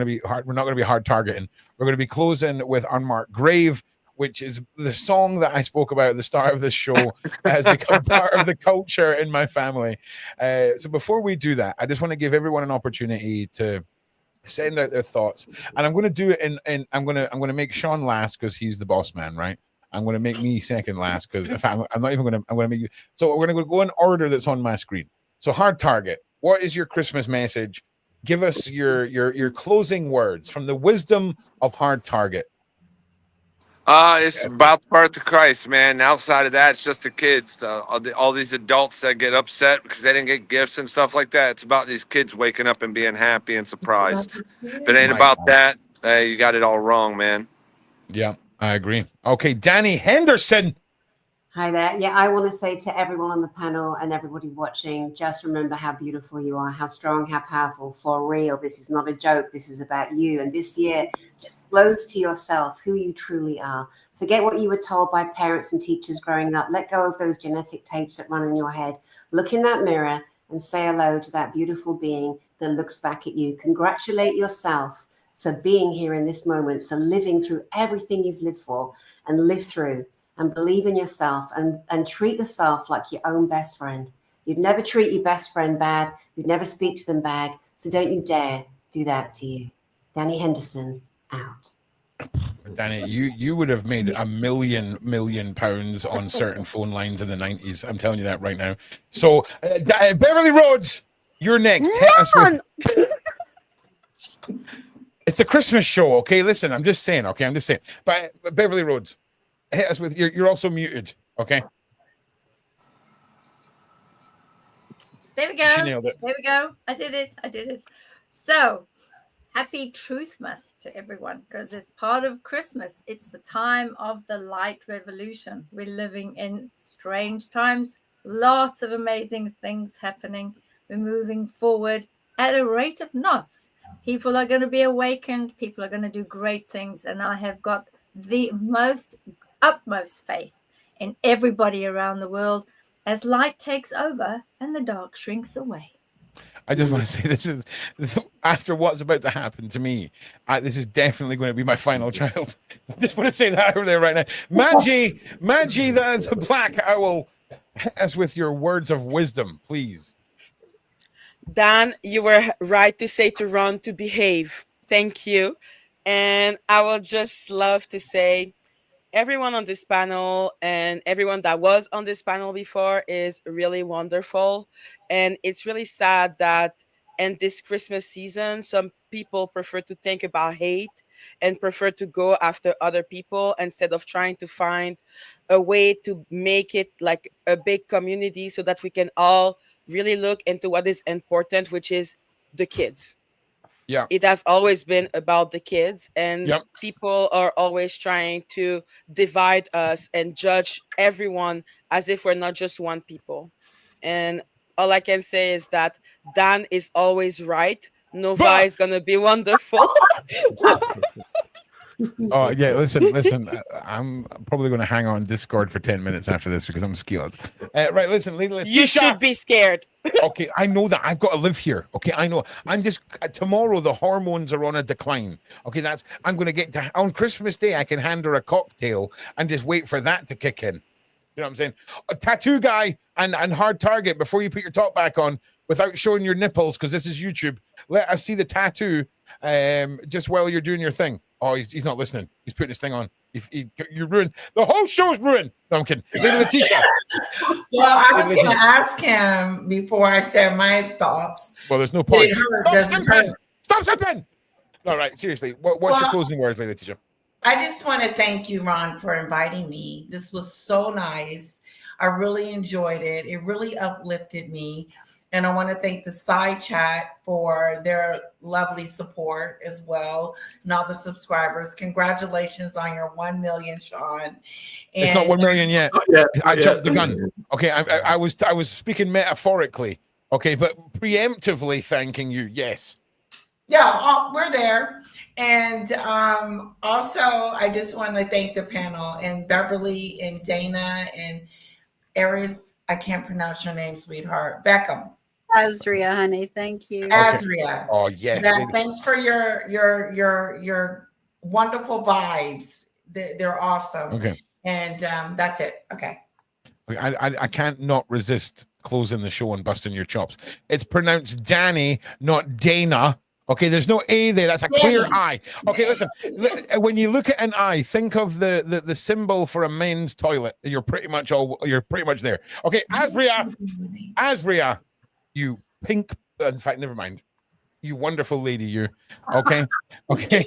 to be hard targeting. We're going to be closing with Unmarked Grave, which is the song that I spoke about at the start of this show, has become part of the culture in my family. So before we do that, I just want to give everyone an opportunity to send out their thoughts. And I'm going to do it in I'm going to make Sean last because he's the boss man, right? I'm going to make me second last because if I'm not even going to, I'm going to make you. So we're going to go in order that's on my screen. So Hard Target, what is your Christmas message? Give us your closing words from the wisdom of Hard Target. It's about the birth of Christ, man. Outside of that, it's just the kids. All these adults that get upset because they didn't get gifts and stuff like that. It's about these kids waking up and being happy and surprised. If it ain't about that, you got it all wrong, man. Yeah, I agree. Okay, DANI Henderson. Hi there. Yeah, I want to say to everyone on the panel and everybody watching, just remember how beautiful you are, how strong, how powerful, for real. This is not a joke. This is about you. And this year, just close to yourself who you truly are. Forget what you were told by parents and teachers growing up. Let go of those genetic tapes that run in your head. Look in that mirror and say hello to that beautiful being that looks back at you. Congratulate yourself for being here in this moment, for living through everything you've lived for and lived through. And believe in yourself and treat yourself like your own best friend. You'd never treat your best friend bad. You'd never speak to them bad. So don't you dare do that to you. DANI Henderson, out. DANI, you would have made £1 million on certain phone lines in the 90s. I'm telling you that right now. So, Beverli Rhodes, you're next. Hit us with... It's the Christmas show, okay? Listen, I'm just saying, okay? I'm just saying. But Beverli Rhodes, hit us with, you're also muted, okay? There we go. She nailed it. There we go. I did it. So, happy Truthmas to everyone, because it's part of Christmas. It's the time of the light revolution. We're living in strange times. Lots of amazing things happening. We're moving forward at a rate of knots. People are going to be awakened. People are going to do great things. And I have got the utmost faith in everybody around the world as light takes over and the dark shrinks away. I just want to say this is after what's about to happen to me. This is definitely going to be my final child. I just want to say that over there right now. Maggie, the Black Owl, hit us with your words of wisdom, please. Dan, you were right to say to Ron to behave. Thank you. And I would just love to say everyone on this panel and everyone that was on this panel before is really wonderful. And it's really sad that in this Christmas season, some people prefer to think about hate and prefer to go after other people instead of trying to find a way to make it like a big community so that we can all really look into what is important, which is the kids. Yeah, it has always been about the kids, and people are always trying to divide us and judge everyone as if we're not just one people. And all I can say is that Dan is always right. Nova is gonna be wonderful. Oh yeah, listen. I'm probably going to hang on Discord for 10 minutes after this because I'm scared. Right, listen, Letitia. You should be scared. Okay, I know that. I've got to live here. Okay, I know. I'm just tomorrow. The hormones are on a decline. Okay, I'm going to get to on Christmas Day. I can hand her a cocktail and just wait for that to kick in. You know what I'm saying? A tattoo guy and hard target before you put your top back on without showing your nipples because this is YouTube. Let us see the tattoo just while you're doing your thing. Oh, he's not listening. He's putting his thing on. You ruined the whole show's ruined. No, I'm kidding. Letitia. Well, I was going to ask him before I said my thoughts. Well, there's no point. Stop simping. All right, seriously. What's your closing words, Letitia? I just want to thank you, Ron, for inviting me. This was so nice. I really enjoyed it. It really uplifted me. And I want to thank the side chat for their lovely support as well. And all the subscribers. Congratulations on your 1 million, Sean. And it's not 1 million yet. I jumped the gun. Okay, I was speaking metaphorically. Okay, but preemptively thanking you. Yes. Yeah, we're there. And also, I just want to thank the panel and Beverly and Dana and Aries. I can't pronounce your name, sweetheart. Beckham. ASRIA, honey. Thank you. ASRIA. Oh yes. Thanks for your wonderful vibes. They're awesome. Okay. And that's it. Okay. I can't not resist closing the show and busting your chops. It's pronounced Danny, not Dana. Okay, there's no A there. That's a clear I. Okay, listen. When you look at an I, think of the symbol for a men's toilet. You're pretty much there. Okay, ASRIA, you pink. In fact, never mind. You wonderful lady, you. Okay, okay.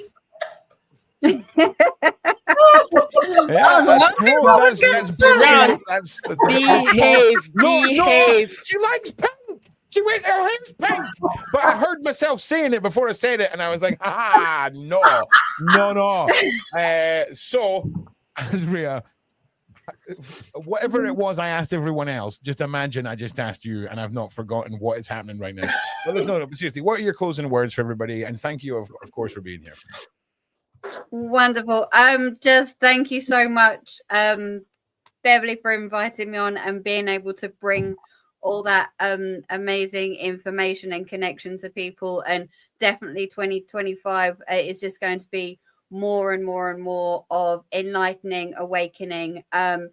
That's brilliant. That's behave. No, she likes pink. She wears her hair's pink. But I heard myself saying it before I said it, and I was like, no. So, Asria, whatever it was I asked everyone else, just imagine I just asked you, and I've not forgotten what is happening right now. But but seriously, what are your closing words for everybody? And thank you, of course, for being here. Wonderful. Just thank you so much, Beverli, for inviting me on and being able to bring all that amazing information and connection to people. And definitely 2025 is just going to be more and more and more of enlightening, awakening. And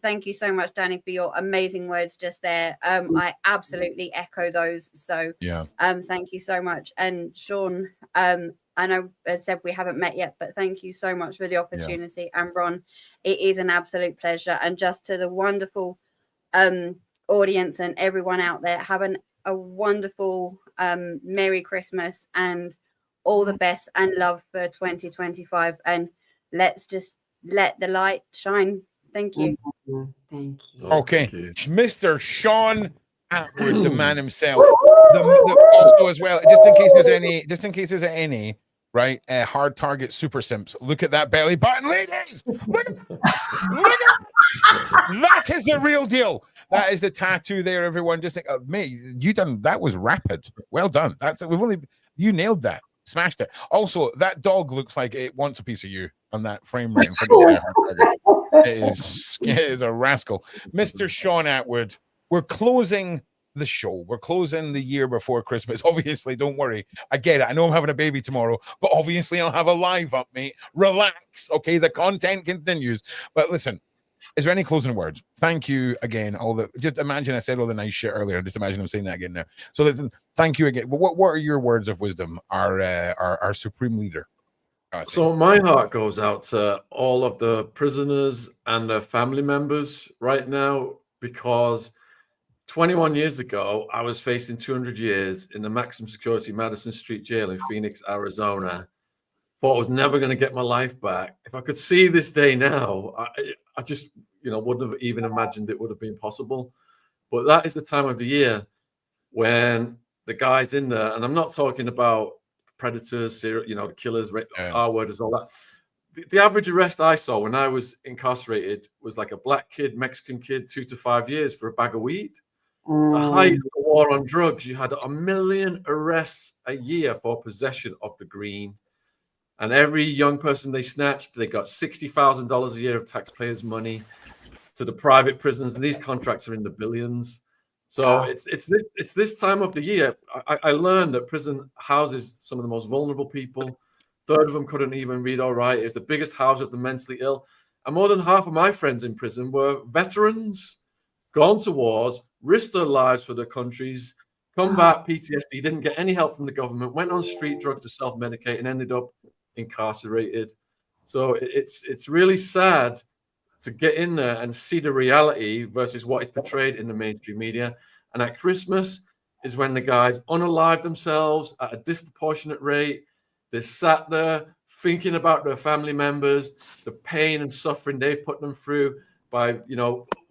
thank you so much, Danny, for your amazing words just there. I absolutely echo those. So yeah, thank you so much. And Sean, I know, as I said, we haven't met yet, but thank you so much for the opportunity. Yeah. And Ron, it is an absolute pleasure. And just to the wonderful audience and everyone out there, have a wonderful Merry Christmas and all the best and love for 2025. And let's just let the light shine. Thank you. Thank you. Okay, Mr. Sean Attwood, the man himself. Also, as well, just in case there's any, right? Hard target super simps. Look at that belly button, ladies. Look at that is the real deal. That is the tattoo there, everyone. Just think, mate, you done that was rapid. Well done. You nailed that. Smashed it. Also, that dog looks like it wants a piece of you on that frame right in front of you. It is a rascal. Mr. Sean Attwood, we're closing the show. We're closing the year before Christmas. Obviously, don't worry. I get it. I know I'm having a baby tomorrow, but obviously I'll have a live up, mate. Relax. Okay, the content continues. But listen, is there any closing words? Thank you again. Just imagine I said all the nice shit earlier. Just imagine I'm saying that again now. So listen, thank you again. But what are your words of wisdom, our supreme leader? So my heart goes out to all of the prisoners and their family members right now, because 21 years ago, I was facing 200 years in the maximum security Madison Street Jail in Phoenix, Arizona. Thought I was never going to get my life back. If I could see this day now, I just, wouldn't have even imagined it would have been possible. But that is the time of the year when the guys in there, and I'm not talking about predators, the killers, R-worders, all that. The average arrest I saw when I was incarcerated was like a black kid, Mexican kid, 2 to 5 years for a bag of weed. The height of the war on drugs, you had 1 million arrests a year for possession of the green. And every young person they snatched, they got $60,000 a year of taxpayers' money to the private prisons. And these contracts are in the billions. So it's this time of the year. I learned that prison houses some of the most vulnerable people. A third of them couldn't even read or write. It's the biggest house of the mentally ill. And more than half of my friends in prison were veterans, gone to wars, risked their lives for their countries, combat PTSD, didn't get any help from the government, went on street drugs to self-medicate and ended up incarcerated. So it's really sad to get in there and see the reality versus what is portrayed in the mainstream media. And at Christmas is when the guys unalive themselves at a disproportionate rate. They're sat there thinking about their family members, the pain and suffering they've put them through by,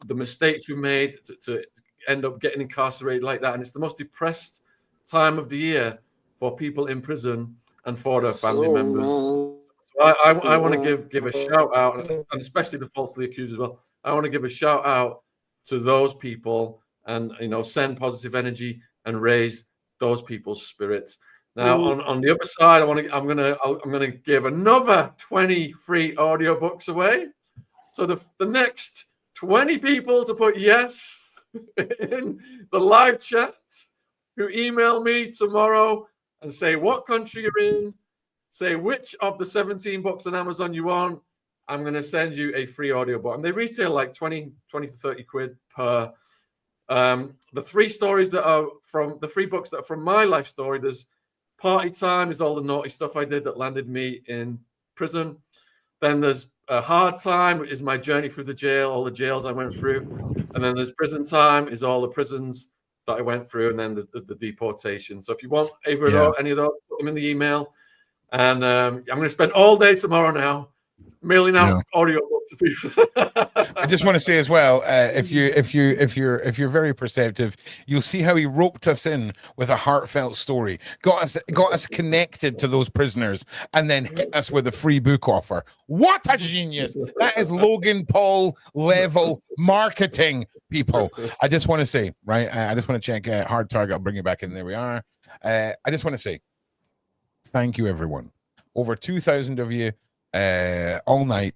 the mistakes we made to end up getting incarcerated like that. And it's the most depressed time of the year for people in prison and for their family members. So I want to give a shout out, and especially the falsely accused as well. I want to give a shout out to those people and, send positive energy and raise those people's spirits. Now, on the other side, I'm gonna give another 20 free audiobooks away. So the next 20 people to put yes in the live chat, who email me tomorrow and say what country you're in, say which of the 17 books on Amazon you want, I'm going to send you a free audiobook. And they retail like 20 to 30 quid per. The three stories that are from the three books that are from my life story, there's Party Time, is all the naughty stuff I did that landed me in prison. Then there's Hard Time, is my journey through the jail, all the jails I went through. And then there's Prison Time, is all the prisons that I went through, and then the deportation. So if you want either of those, any of those, put them in the email. And I'm going to spend all day tomorrow now Mailing out audio books to people. I just want to say as well, if you're very perceptive, you'll see how he roped us in with a heartfelt story, got us connected to those prisoners, and then hit us with a free book offer. What a genius! That is Logan Paul level marketing, people. I just want to say, right? I just want to check Hard Target. I'll bring you back in. There we are. I just want to say, thank you, everyone. Over 2,000 of you. All night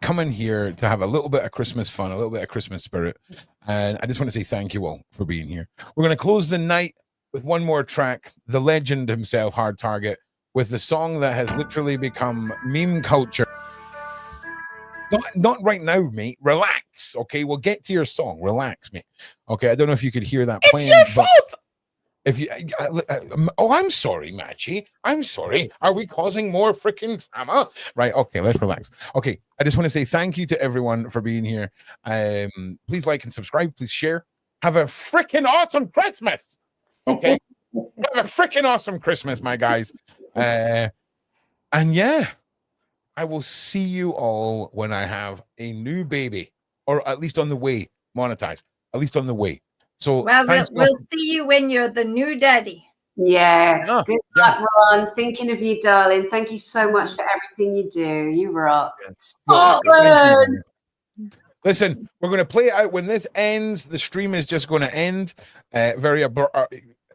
coming here to have a little bit of Christmas fun, a little bit of Christmas spirit, and I just want to say thank you all for being here. We're going to close the night with one more track, the legend himself, Hard Target, with the song that has literally become meme culture. Not right now, mate. Relax, okay? We'll get to your song. Relax, mate. Okay, I don't know if you could hear that playing. It's your fault. If you, I'm sorry, Matchy. I'm sorry. Are we causing more freaking drama? Right. Okay, let's relax. Okay, I just want to say thank you to everyone for being here. Please like and subscribe. Please share. Have a freaking awesome Christmas. Okay, have a freaking awesome Christmas, my guys. And yeah, I will see you all when I have a new baby, or at least on the way, monetized. At least on the way. So well, we'll see you when you're the new daddy. Yeah. Good luck, Ron. Thinking of you, darling. Thank you so much for everything you do. You rock. Scotland. Listen, we're going to play it out. When this ends, the stream is just going to end. And do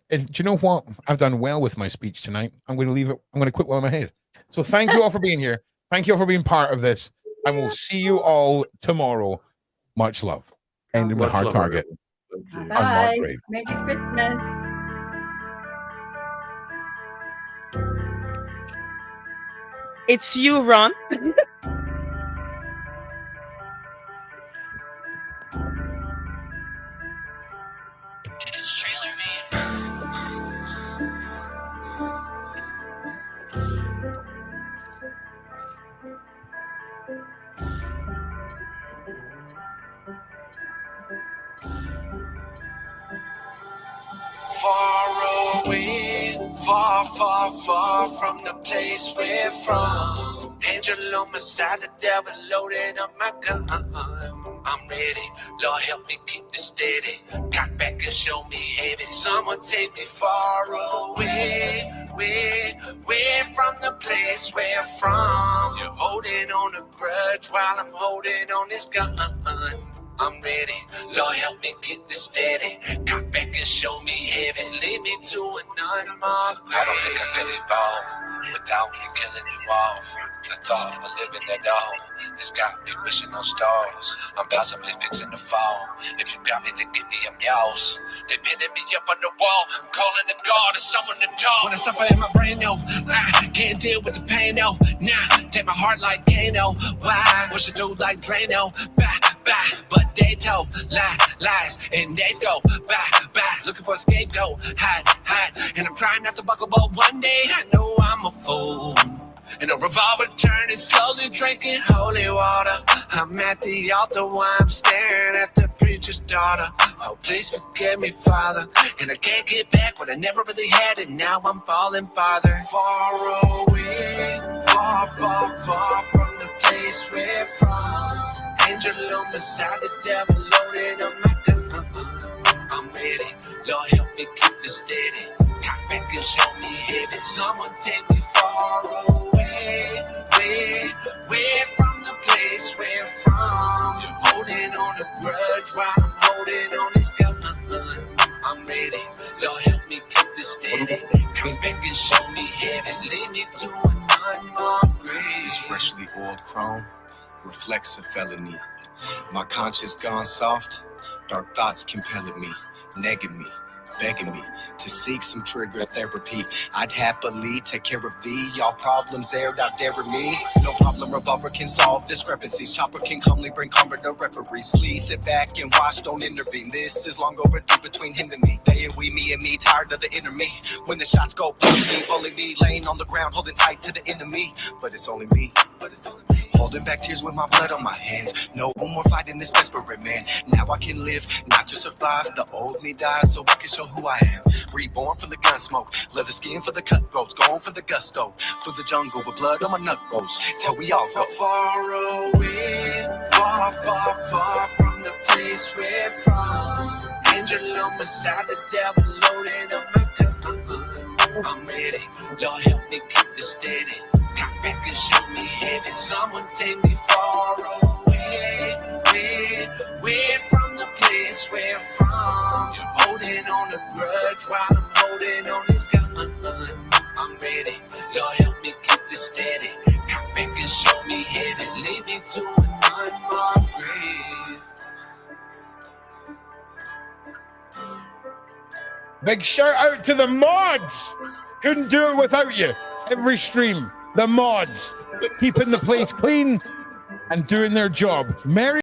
you know what? I've done well with my speech tonight. I'm going to leave it. I'm going to quit while I'm ahead. So thank you all for being here. Thank you all for being part of this. And we'll see you all tomorrow. Much love. Ending with Hard Target. Bye. Merry Christmas. It's you, Ron. Far away, far, far, far from the place we're from. Angel on my side, the devil loaded up my gun. I'm ready, Lord help me keep me steady. Cock back and show me heaven. Someone take me far away, way from the place we're from. You're holding on a grudge while I'm holding on this gun. I'm ready, Lord help me keep this steady. Cock back and show me heaven. Lead me to an unmarked grave. I don't think I could evolve without me killing you off. The thought of living at all has got me wishing on stars. I'm possibly fixing to fall. If you got me, then give me them y'alls. They pinning me up on the wall. I'm calling the God or someone to talk. When I suffer in my brain, no, I can't deal with the pain, no. Nah, take my heart like Kano. Why? Push it through like Drano. But they told lies, and days go by, looking for a scapegoat, hide, and I'm trying not to buckle, but one day I know I'm a fool. And a revolver turning, slowly drinking holy water. I'm at the altar while I'm staring at the preacher's daughter. Oh, please forgive me, Father. And I can't get back what I never really had, and now I'm falling farther. Far away, far, far, far from the place we're from. Angel on my side, the devil loaded on my gun. I'm ready, Lord help me keep it steady. Cock back and show me heaven. Someone take me far away, way from the place we're from. You're holding on a grudge while I'm holding on this gun. I'm ready, Lord help me keep it steady. Come back and show me heaven. Lead me to an unmarked grave. This freshly oiled chrome reflects a felony. My conscience gone soft, dark thoughts compelling me, negging me, begging me to seek some trigger therapy. I'd happily take care of thee. Y'all problems aired out there with me. No problem, revolver can solve discrepancies. Chopper can calmly bring comfort to referees. Please sit back and watch, don't intervene. This is long overdue between him and me. They and we, me and me, tired of the inner me. When the shots go pop me, bully me, laying on the ground, holding tight to the enemy. But it's only me. Holding back tears with my blood on my hands. No more fighting this desperate man. Now I can live, not just survive. The old me died so I can show who I am. Reborn from the gun smoke, leather skin for the cutthroats, going for the gusto. Through the jungle with blood on my knuckles, till we all go. Far away, far, far, far from the place we're from. Angel on my side, the devil loading up my gun. I'm ready, Lord help me keep it steady. Come back and show me heaven. Someone take me far away, way from the place we're from. You're holding on the grudge while I'm holding on this gun. I'm ready, Lord help me keep it steady. Come back and show me heaven. Lead me to an unmarked grave. Big shout out to the mods. Couldn't do it without you. Every stream, the mods keeping the place clean and doing their job. Merry